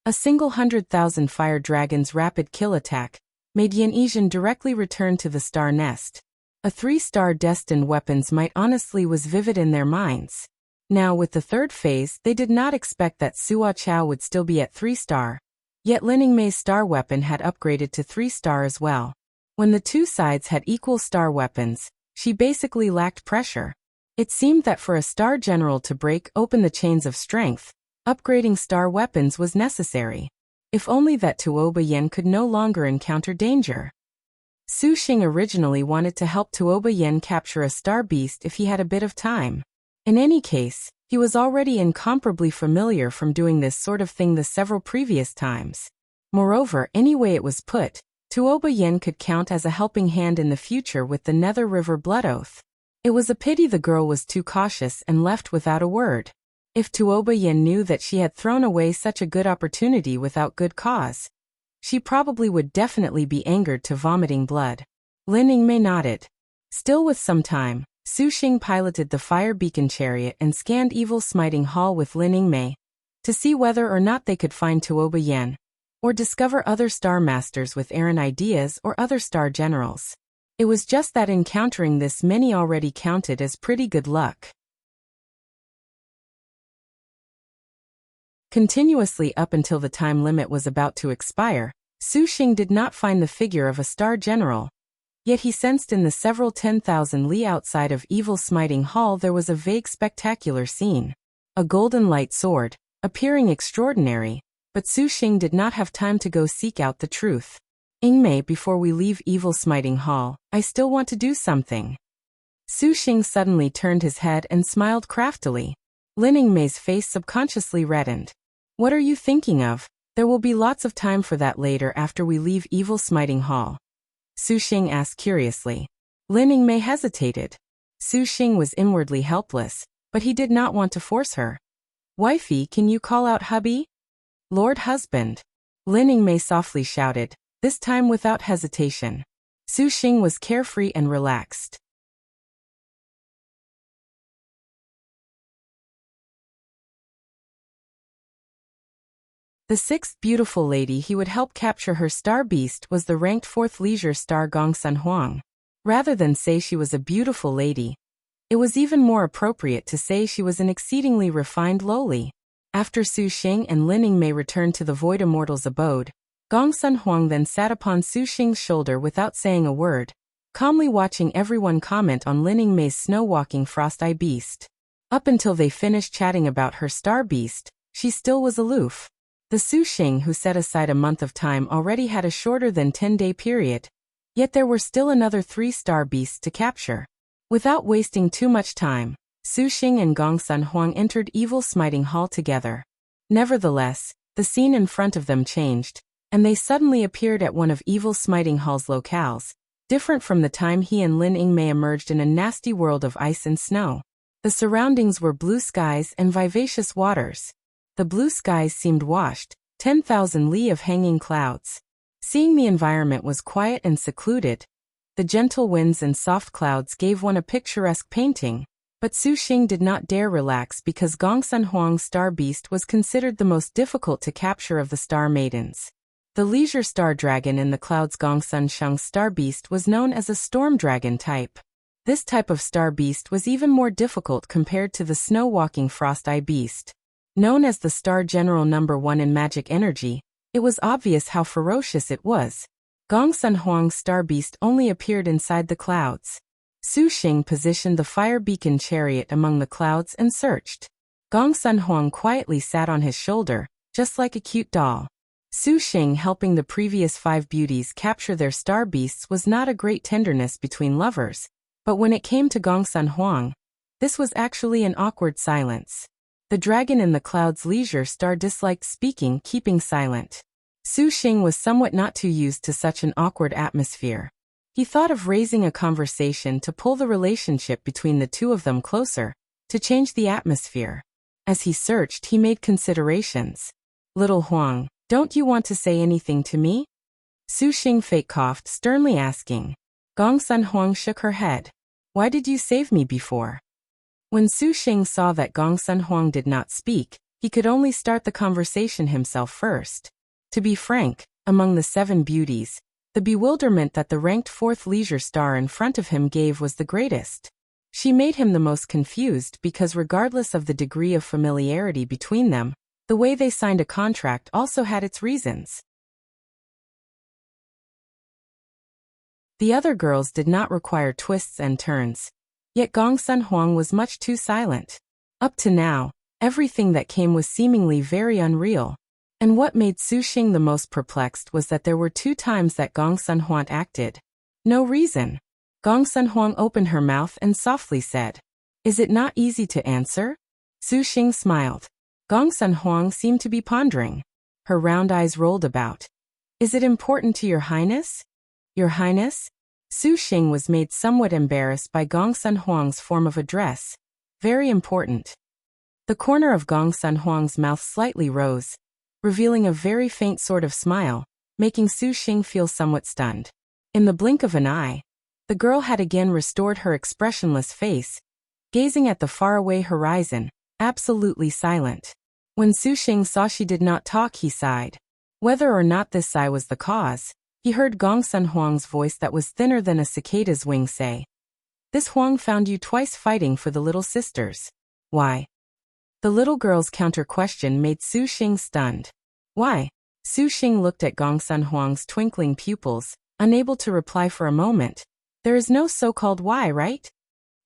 a single 100,000 fire dragon's rapid kill attack made Yan Yizhen directly return to the star nest. A 3-star destined weapons might honestly was vivid in their minds. Now with the 3rd phase, they did not expect that Suo Chao would still be at 3-star. Yet Lin Yingmei's star weapon had upgraded to 3-star as well. When the 2 sides had equal star weapons, she basically lacked pressure. It seemed that for a star general to break open the chains of strength, upgrading star weapons was necessary. If only that Tuoba Yen could no longer encounter danger. Su Xing originally wanted to help Tuoba Yen capture a star beast if he had a bit of time. In any case, he was already incomparably familiar from doing this sort of thing the several previous times. Moreover, any way it was put, Tuoba Yen could count as a helping hand in the future with the Nether River Blood Oath. It was a pity the girl was too cautious and left without a word. If Tuoba Yen knew that she had thrown away such a good opportunity without good cause, she probably would definitely be angered to vomiting blood. Lin Yingmei nodded. Still with some time, Su Xing piloted the fire beacon chariot and scanned Evil Smiting Hall with Lin Yingmei to see whether or not they could find Tuoba Yen, or discover other star masters with errant ideas or other star generals. It was just that encountering this many already counted as pretty good luck. Continuously up until the time limit was about to expire, Su Xing did not find the figure of a star general. Yet he sensed in the several 10,000 li outside of Evil Smiting Hall there was a vague spectacular scene. A golden light sword, appearing extraordinary, but Su Xing did not have time to go seek out the truth. Ingmei, before we leave Evil Smiting Hall, I still want to do something. Su Xing suddenly turned his head and smiled craftily. Lin Ingmei's face subconsciously reddened. What are you thinking of? There will be lots of time for that later after we leave Evil Smiting Hall. Su Xing asked curiously. Lin Ingmei hesitated. Su Xing was inwardly helpless, but he did not want to force her. Wifey, can you call out hubby? Lord husband. Lin Ingmei softly shouted, this time without hesitation. Su Xing was carefree and relaxed. The sixth beautiful lady he would help capture her star beast was the ranked 4th leisure star Gongsun Huang. Rather than say she was a beautiful lady, it was even more appropriate to say she was an exceedingly refined lowly. After Su Xing and Lin Ingmei returned to the Void Immortal's abode, Gongsun Huang then sat upon Su Xing's shoulder without saying a word, calmly watching everyone comment on Lin Ingmei's snow-walking frost-eye beast. Up until they finished chatting about her star beast, she still was aloof. The Su Xing who set aside a month of time already had a shorter than 10-day period, yet there were still another 3 star beasts to capture. Without wasting too much time, Su Xing and Gongsun Huang entered Evil Smiting Hall together. Nevertheless, the scene in front of them changed, and they suddenly appeared at one of Evil Smiting Hall's locales, different from the time he and Lin Ingmei emerged in a nasty world of ice and snow. The surroundings were blue skies and vivacious waters. The blue skies seemed washed, 10,000 li of hanging clouds. Seeing the environment was quiet and secluded, the gentle winds and soft clouds gave one a picturesque painting, but Su Xing did not dare relax because Gongsun Huang's star beast was considered the most difficult to capture of the star maidens. The leisure star dragon in the clouds Gongsun Sheng's star beast was known as a storm dragon type. This type of star beast was even more difficult compared to the snow-walking frost-eye beast. Known as the Star General No. 1 in magic energy, it was obvious how ferocious it was. Gongsun Huang's star beast only appeared inside the clouds. Su Xing positioned the fire beacon chariot among the clouds and searched. Gongsun Huang quietly sat on his shoulder, just like a cute doll. Su Xing helping the previous 5 beauties capture their star beasts was not a great tenderness between lovers, but when it came to Gongsun Huang, this was actually an awkward silence. The dragon in the clouds leisure star disliked speaking, keeping silent. Su Xing was somewhat not too used to such an awkward atmosphere. He thought of raising a conversation to pull the relationship between the two of them closer, to change the atmosphere. As he searched, he made considerations. Little Huang, don't you want to say anything to me? Su Xing fake coughed, sternly asking. Gongsun Huang shook her head. Why did you save me before? When Su Xing saw that Gongsun Huang did not speak, he could only start the conversation himself first. To be frank, among the 7 beauties, the bewilderment that the ranked 4th leisure star in front of him gave was the greatest. She made him the most confused because regardless of the degree of familiarity between them, the way they signed a contract also had its reasons. The other girls did not require twists and turns. Yet Gongsun Huang was much too silent. Up to now, everything that came was seemingly very unreal. And what made Su Xing the most perplexed was that there were 2 times that Gongsun Huang acted. No reason. Gongsun Huang opened her mouth and softly said, "Is it not easy to answer?" Su Xing smiled. Gongsun Huang seemed to be pondering. Her round eyes rolled about. "Is it important to Your Highness?" "Your Highness?" Su Xing was made somewhat embarrassed by Gongsun Huang's form of address. Very important. The corner of Gongsun Huang's mouth slightly rose, revealing a very faint sort of smile, making Su Xing feel somewhat stunned. In the blink of an eye, the girl had again restored her expressionless face, gazing at the faraway horizon, absolutely silent. When Su Xing saw she did not talk, he sighed. Whether or not this sigh was the cause, he heard Gongsun Huang's voice that was thinner than a cicada's wing say, "This Huang found you twice fighting for the little sisters. Why?" The little girl's counter-question made Su Xing stunned. "Why?" Su Xing looked at Gongsun Huang's twinkling pupils, unable to reply for a moment, There is no so-called why, right?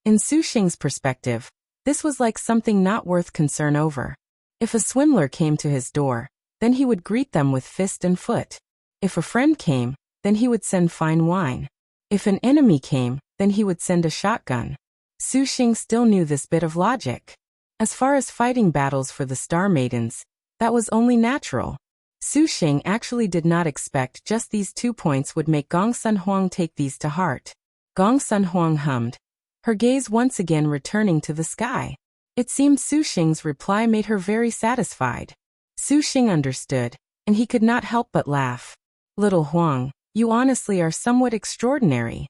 In Su Xing's perspective, this was like something not worth concern over. If a swindler came to his door, then he would greet them with fist and foot. If a friend came, then he would send fine wine. If an enemy came, then he would send a shotgun. Su Xing still knew this bit of logic. As far as fighting battles for the Star Maidens, that was only natural. Su Xing actually did not expect just these 2 points would make Gong Sun Huang take these to heart. Gong Sun Huang hummed, her gaze once again returning to the sky. It seemed Su Xing's reply made her very satisfied. Su Xing understood, and he could not help but laugh. Little Huang, you honestly are somewhat extraordinary.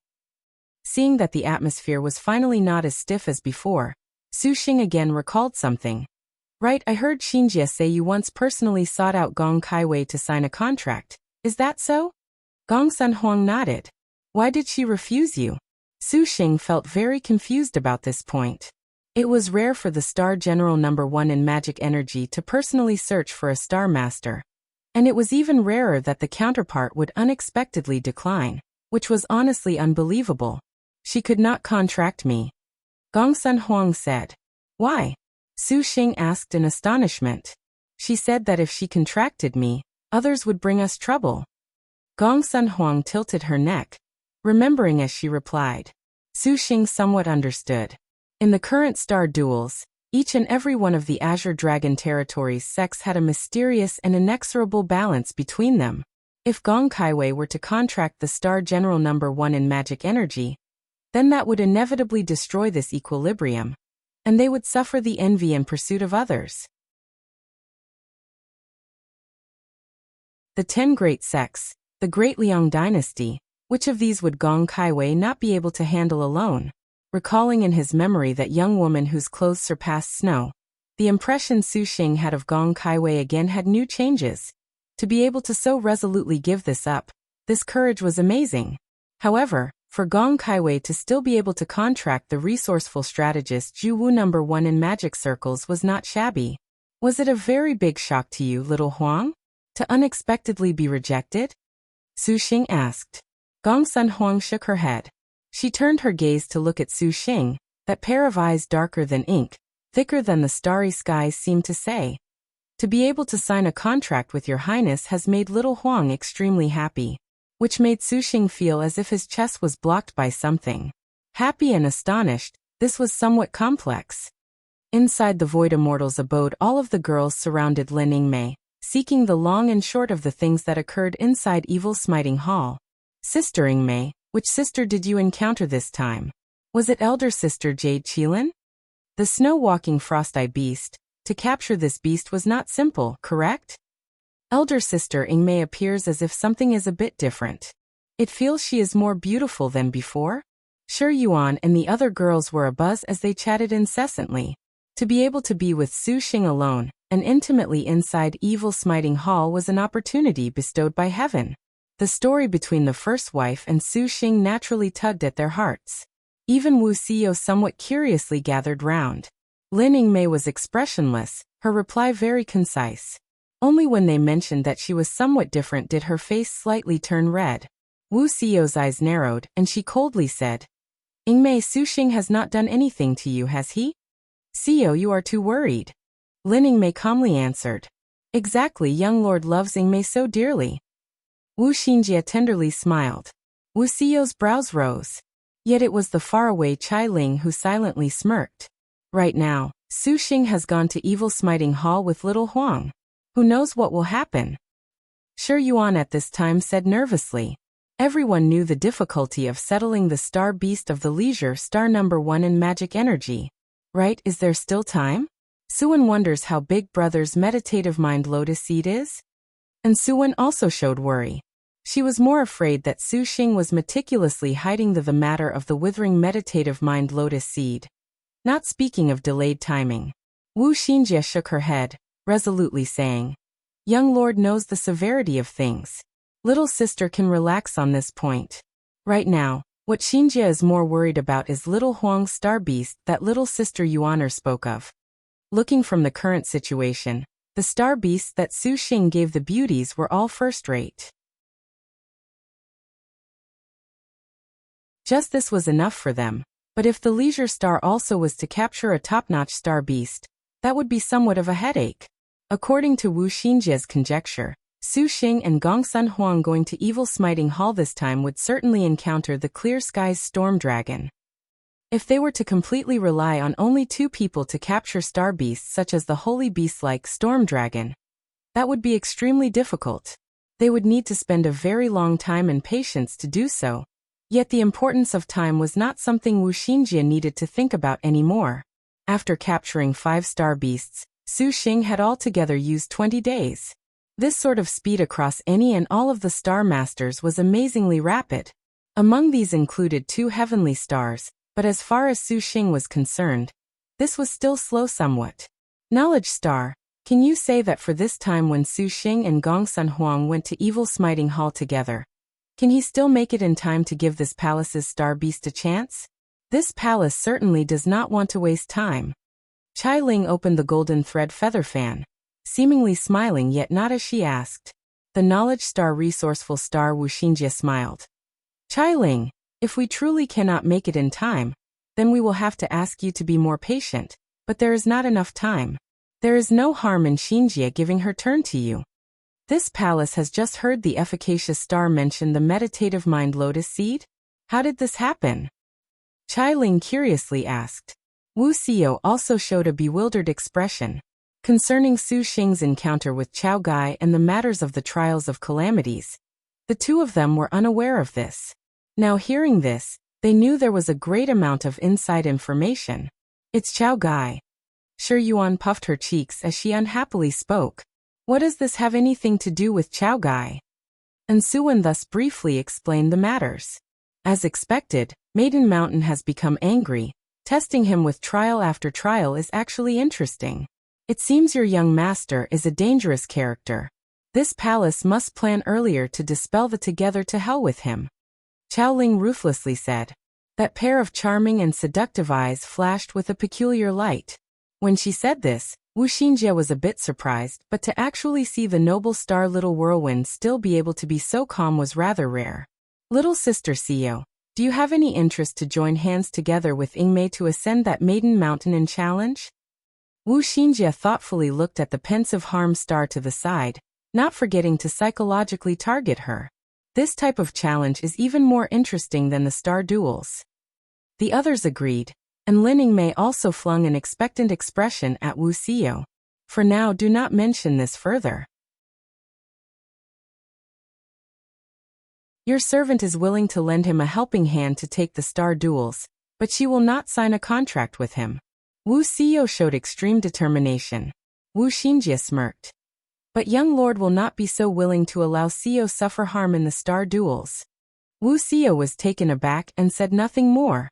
Seeing that the atmosphere was finally not as stiff as before, Su Xing again recalled something. Right, I heard Xinjie say you once personally sought out Gong Kaiwei to sign a contract. Is that so? Gong Sun Huang nodded. Why did she refuse you? Su Xing felt very confused about this point. It was rare for the Star General #1 in magic energy to personally search for a Star Master. And it was even rarer that the counterpart would unexpectedly decline, which was honestly unbelievable. She could not contract me. Gong Sun Huang said. Why? Su Xing asked in astonishment. She said that if she contracted me, others would bring us trouble. Gong Sun Huang tilted her neck, remembering as she replied. Su Xing somewhat understood. In the current star duels, each and every one of the Azure Dragon territories' sects had a mysterious and inexorable balance between them. If Gong Kaiwei were to contract the Star General #1 in magic energy, then that would inevitably destroy this equilibrium, and they would suffer the envy and pursuit of others. The 10 great sects, the Great Liang dynasty, which of these would Gong Kaiwei not be able to handle alone? Recalling in his memory that young woman whose clothes surpassed snow, the impression Su Xing had of Gong Kaiwei again had new changes. To be able to so resolutely give this up, this courage was amazing. However, for Gong Kaiwei to still be able to contract the resourceful strategist Ju Wu #1 in magic circles was not shabby. Was it a very big shock to you, little Huang? To unexpectedly be rejected? Su Xing asked. Gong Sun Huang shook her head. She turned her gaze to look at Su Xing, that pair of eyes darker than ink, thicker than the starry skies seemed to say. To be able to sign a contract with your highness has made little Huang extremely happy, which made Su Xing feel as if his chest was blocked by something. Happy and astonished, this was somewhat complex. Inside the Void Immortal's abode, all of the girls surrounded Lin Yingmei, seeking the long and short of the things that occurred inside Evil Smiting Hall. Sister Yingmei, which sister did you encounter this time? Was it elder sister Jade Qilin? The snow-walking frost-eye beast. To capture this beast was not simple, correct? Elder sister Yingmei appears as if something is a bit different. It feels she is more beautiful than before? Sure, Yuan and the other girls were abuzz as they chatted incessantly. To be able to be with Su Xing alone, and intimately inside Evil Smiting Hall was an opportunity bestowed by heaven. The story between the first wife and Su Xing naturally tugged at their hearts. Even Wuxia somewhat curiously gathered round. Lin Yingmei was expressionless, her reply very concise. Only when they mentioned that she was somewhat different did her face slightly turn red. Wuxia's eyes narrowed, and she coldly said, Yingmei, Su Xing has not done anything to you, has he? Xiao, you are too worried. Lin Yingmei calmly answered. Exactly, young lord loves Yingmei so dearly. Wu Xinjie tenderly smiled. Wu Xiao's brows rose. Yet it was the faraway Chai Ling who silently smirked. Right now, Su Xing has gone to Evil Smiting Hall with little Huang. Who knows what will happen? Sure, Yuan at this time said nervously. Everyone knew the difficulty of settling the star beast of the leisure Star #1 in magic energy. Right, is there still time? Suwen wonders how Big Brother's meditative mind lotus seed is? And Suwen also showed worry. She was more afraid that Su Xing was meticulously hiding the matter of the withering meditative mind lotus seed. Not speaking of delayed timing. Wu Xinjie shook her head, resolutely saying, Young lord knows the severity of things. Little sister can relax on this point. Right now, what Xinjie is more worried about is little Huang's star beast that little sister Yuaner spoke of. Looking from the current situation, the star beasts that Su Xing gave the beauties were all first-rate. Just this was enough for them. But if the leisure star also was to capture a top-notch star beast, that would be somewhat of a headache. According to Wu Xinjia's conjecture, Su Xing and Gongsun Huang going to Evil Smiting Hall this time would certainly encounter the Clear Skies Storm Dragon. If they were to completely rely on only 2 people to capture star beasts such as the holy beast like Storm Dragon, that would be extremely difficult. They would need to spend a very long time and patience to do so. Yet the importance of time was not something Wu Xinjia needed to think about anymore. After capturing 5 star beasts, Su Xing had altogether used 20 days. This sort of speed across any and all of the star masters was amazingly rapid. Among these included 2 heavenly stars, but as far as Su Xing was concerned, this was still slow somewhat. Knowledge Star, can you say that for this time when Su Xing and Gongsun Huang went to Evil Smiting Hall together, can he still make it in time to give this palace's star beast a chance? This palace certainly does not want to waste time. Chai Ling opened the golden thread feather fan, seemingly smiling yet not as she asked. The Knowledge Star resourceful star Wu Xinjia smiled. Chai Ling, if we truly cannot make it in time, then we will have to ask you to be more patient, but there is not enough time. There is no harm in Xinjia giving her turn to you. This palace has just heard the efficacious star mention the meditative mind lotus seed? How did this happen? Chai Ling curiously asked. Wu Xiao also showed a bewildered expression. Concerning Su Xing's encounter with Chao Gai and the matters of the trials of calamities, the 2 of them were unaware of this. Now hearing this, they knew there was a great amount of inside information. It's Chao Gai. Shi Yuan puffed her cheeks as she unhappily spoke. What does this have anything to do with Chao Gai? And Suwen thus briefly explained the matters. As expected, Maiden Mountain has become angry. Testing him with trial after trial is actually interesting. It seems your young master is a dangerous character. This palace must plan earlier to dispel the together to hell with him. Chao Ling ruthlessly said. That pair of charming and seductive eyes flashed with a peculiar light. When she said this, Wu Xinjia was a bit surprised, but to actually see the noble star Little Whirlwind still be able to be so calm was rather rare. Little sister Xiao, do you have any interest to join hands together with Yingmei to ascend that Maiden Mountain and challenge? Wu Xinjia thoughtfully looked at the pensive harm star to the side, not forgetting to psychologically target her. This type of challenge is even more interesting than the star duels. The others agreed, and Lin Yingmei also flung an expectant expression at Wu Xiao. For now, do not mention this further. Your servant is willing to lend him a helping hand to take the star duels, but she will not sign a contract with him. Wu Xiao showed extreme determination. Wu Xinjia smirked. But young lord will not be so willing to allow Xiao suffer harm in the star duels. Wu Xiao was taken aback and said nothing more.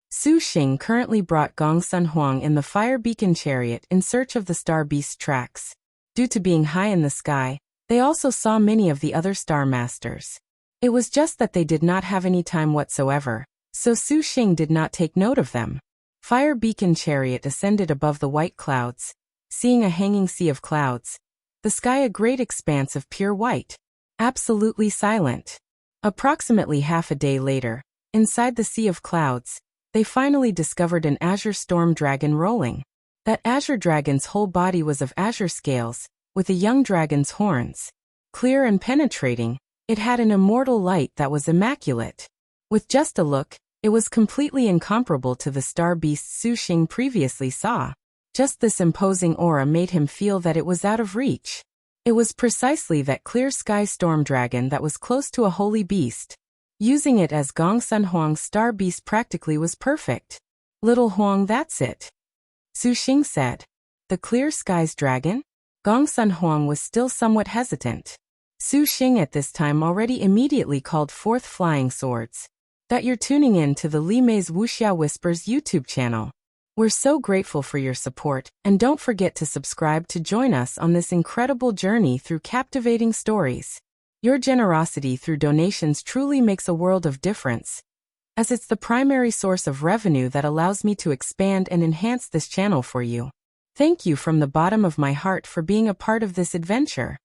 Su Xing currently brought Gongsun Huang in the fire beacon chariot in search of the star beast's tracks. Due to being high in the sky, they also saw many of the other star masters. It was just that they did not have any time whatsoever, so Su Xing did not take note of them. Fire beacon chariot ascended above the white clouds, seeing a hanging sea of clouds. The sky a great expanse of pure white. Absolutely silent. Approximately half a day later, inside the sea of clouds, they finally discovered an azure storm dragon rolling. That azure dragon's whole body was of azure scales, with a young dragon's horns. Clear and penetrating, it had an immortal light that was immaculate. With just a look, it was completely incomparable to the star beast Su Xing previously saw. Just this imposing aura made him feel that it was out of reach. It was precisely that clear sky storm dragon that was close to a holy beast. Using it as Gongsun Huang's star beast practically was perfect. Little Huang, that's it. Su Xing said. The clear skies dragon? Gongsun Huang was still somewhat hesitant. Su Xing at this time already immediately called forth flying swords. That you're tuning in to the Li Mei's Wuxia Whispers YouTube channel. We're so grateful for your support, and don't forget to subscribe to join us on this incredible journey through captivating stories. Your generosity through donations truly makes a world of difference, as it's the primary source of revenue that allows me to expand and enhance this channel for you. Thank you from the bottom of my heart for being a part of this adventure.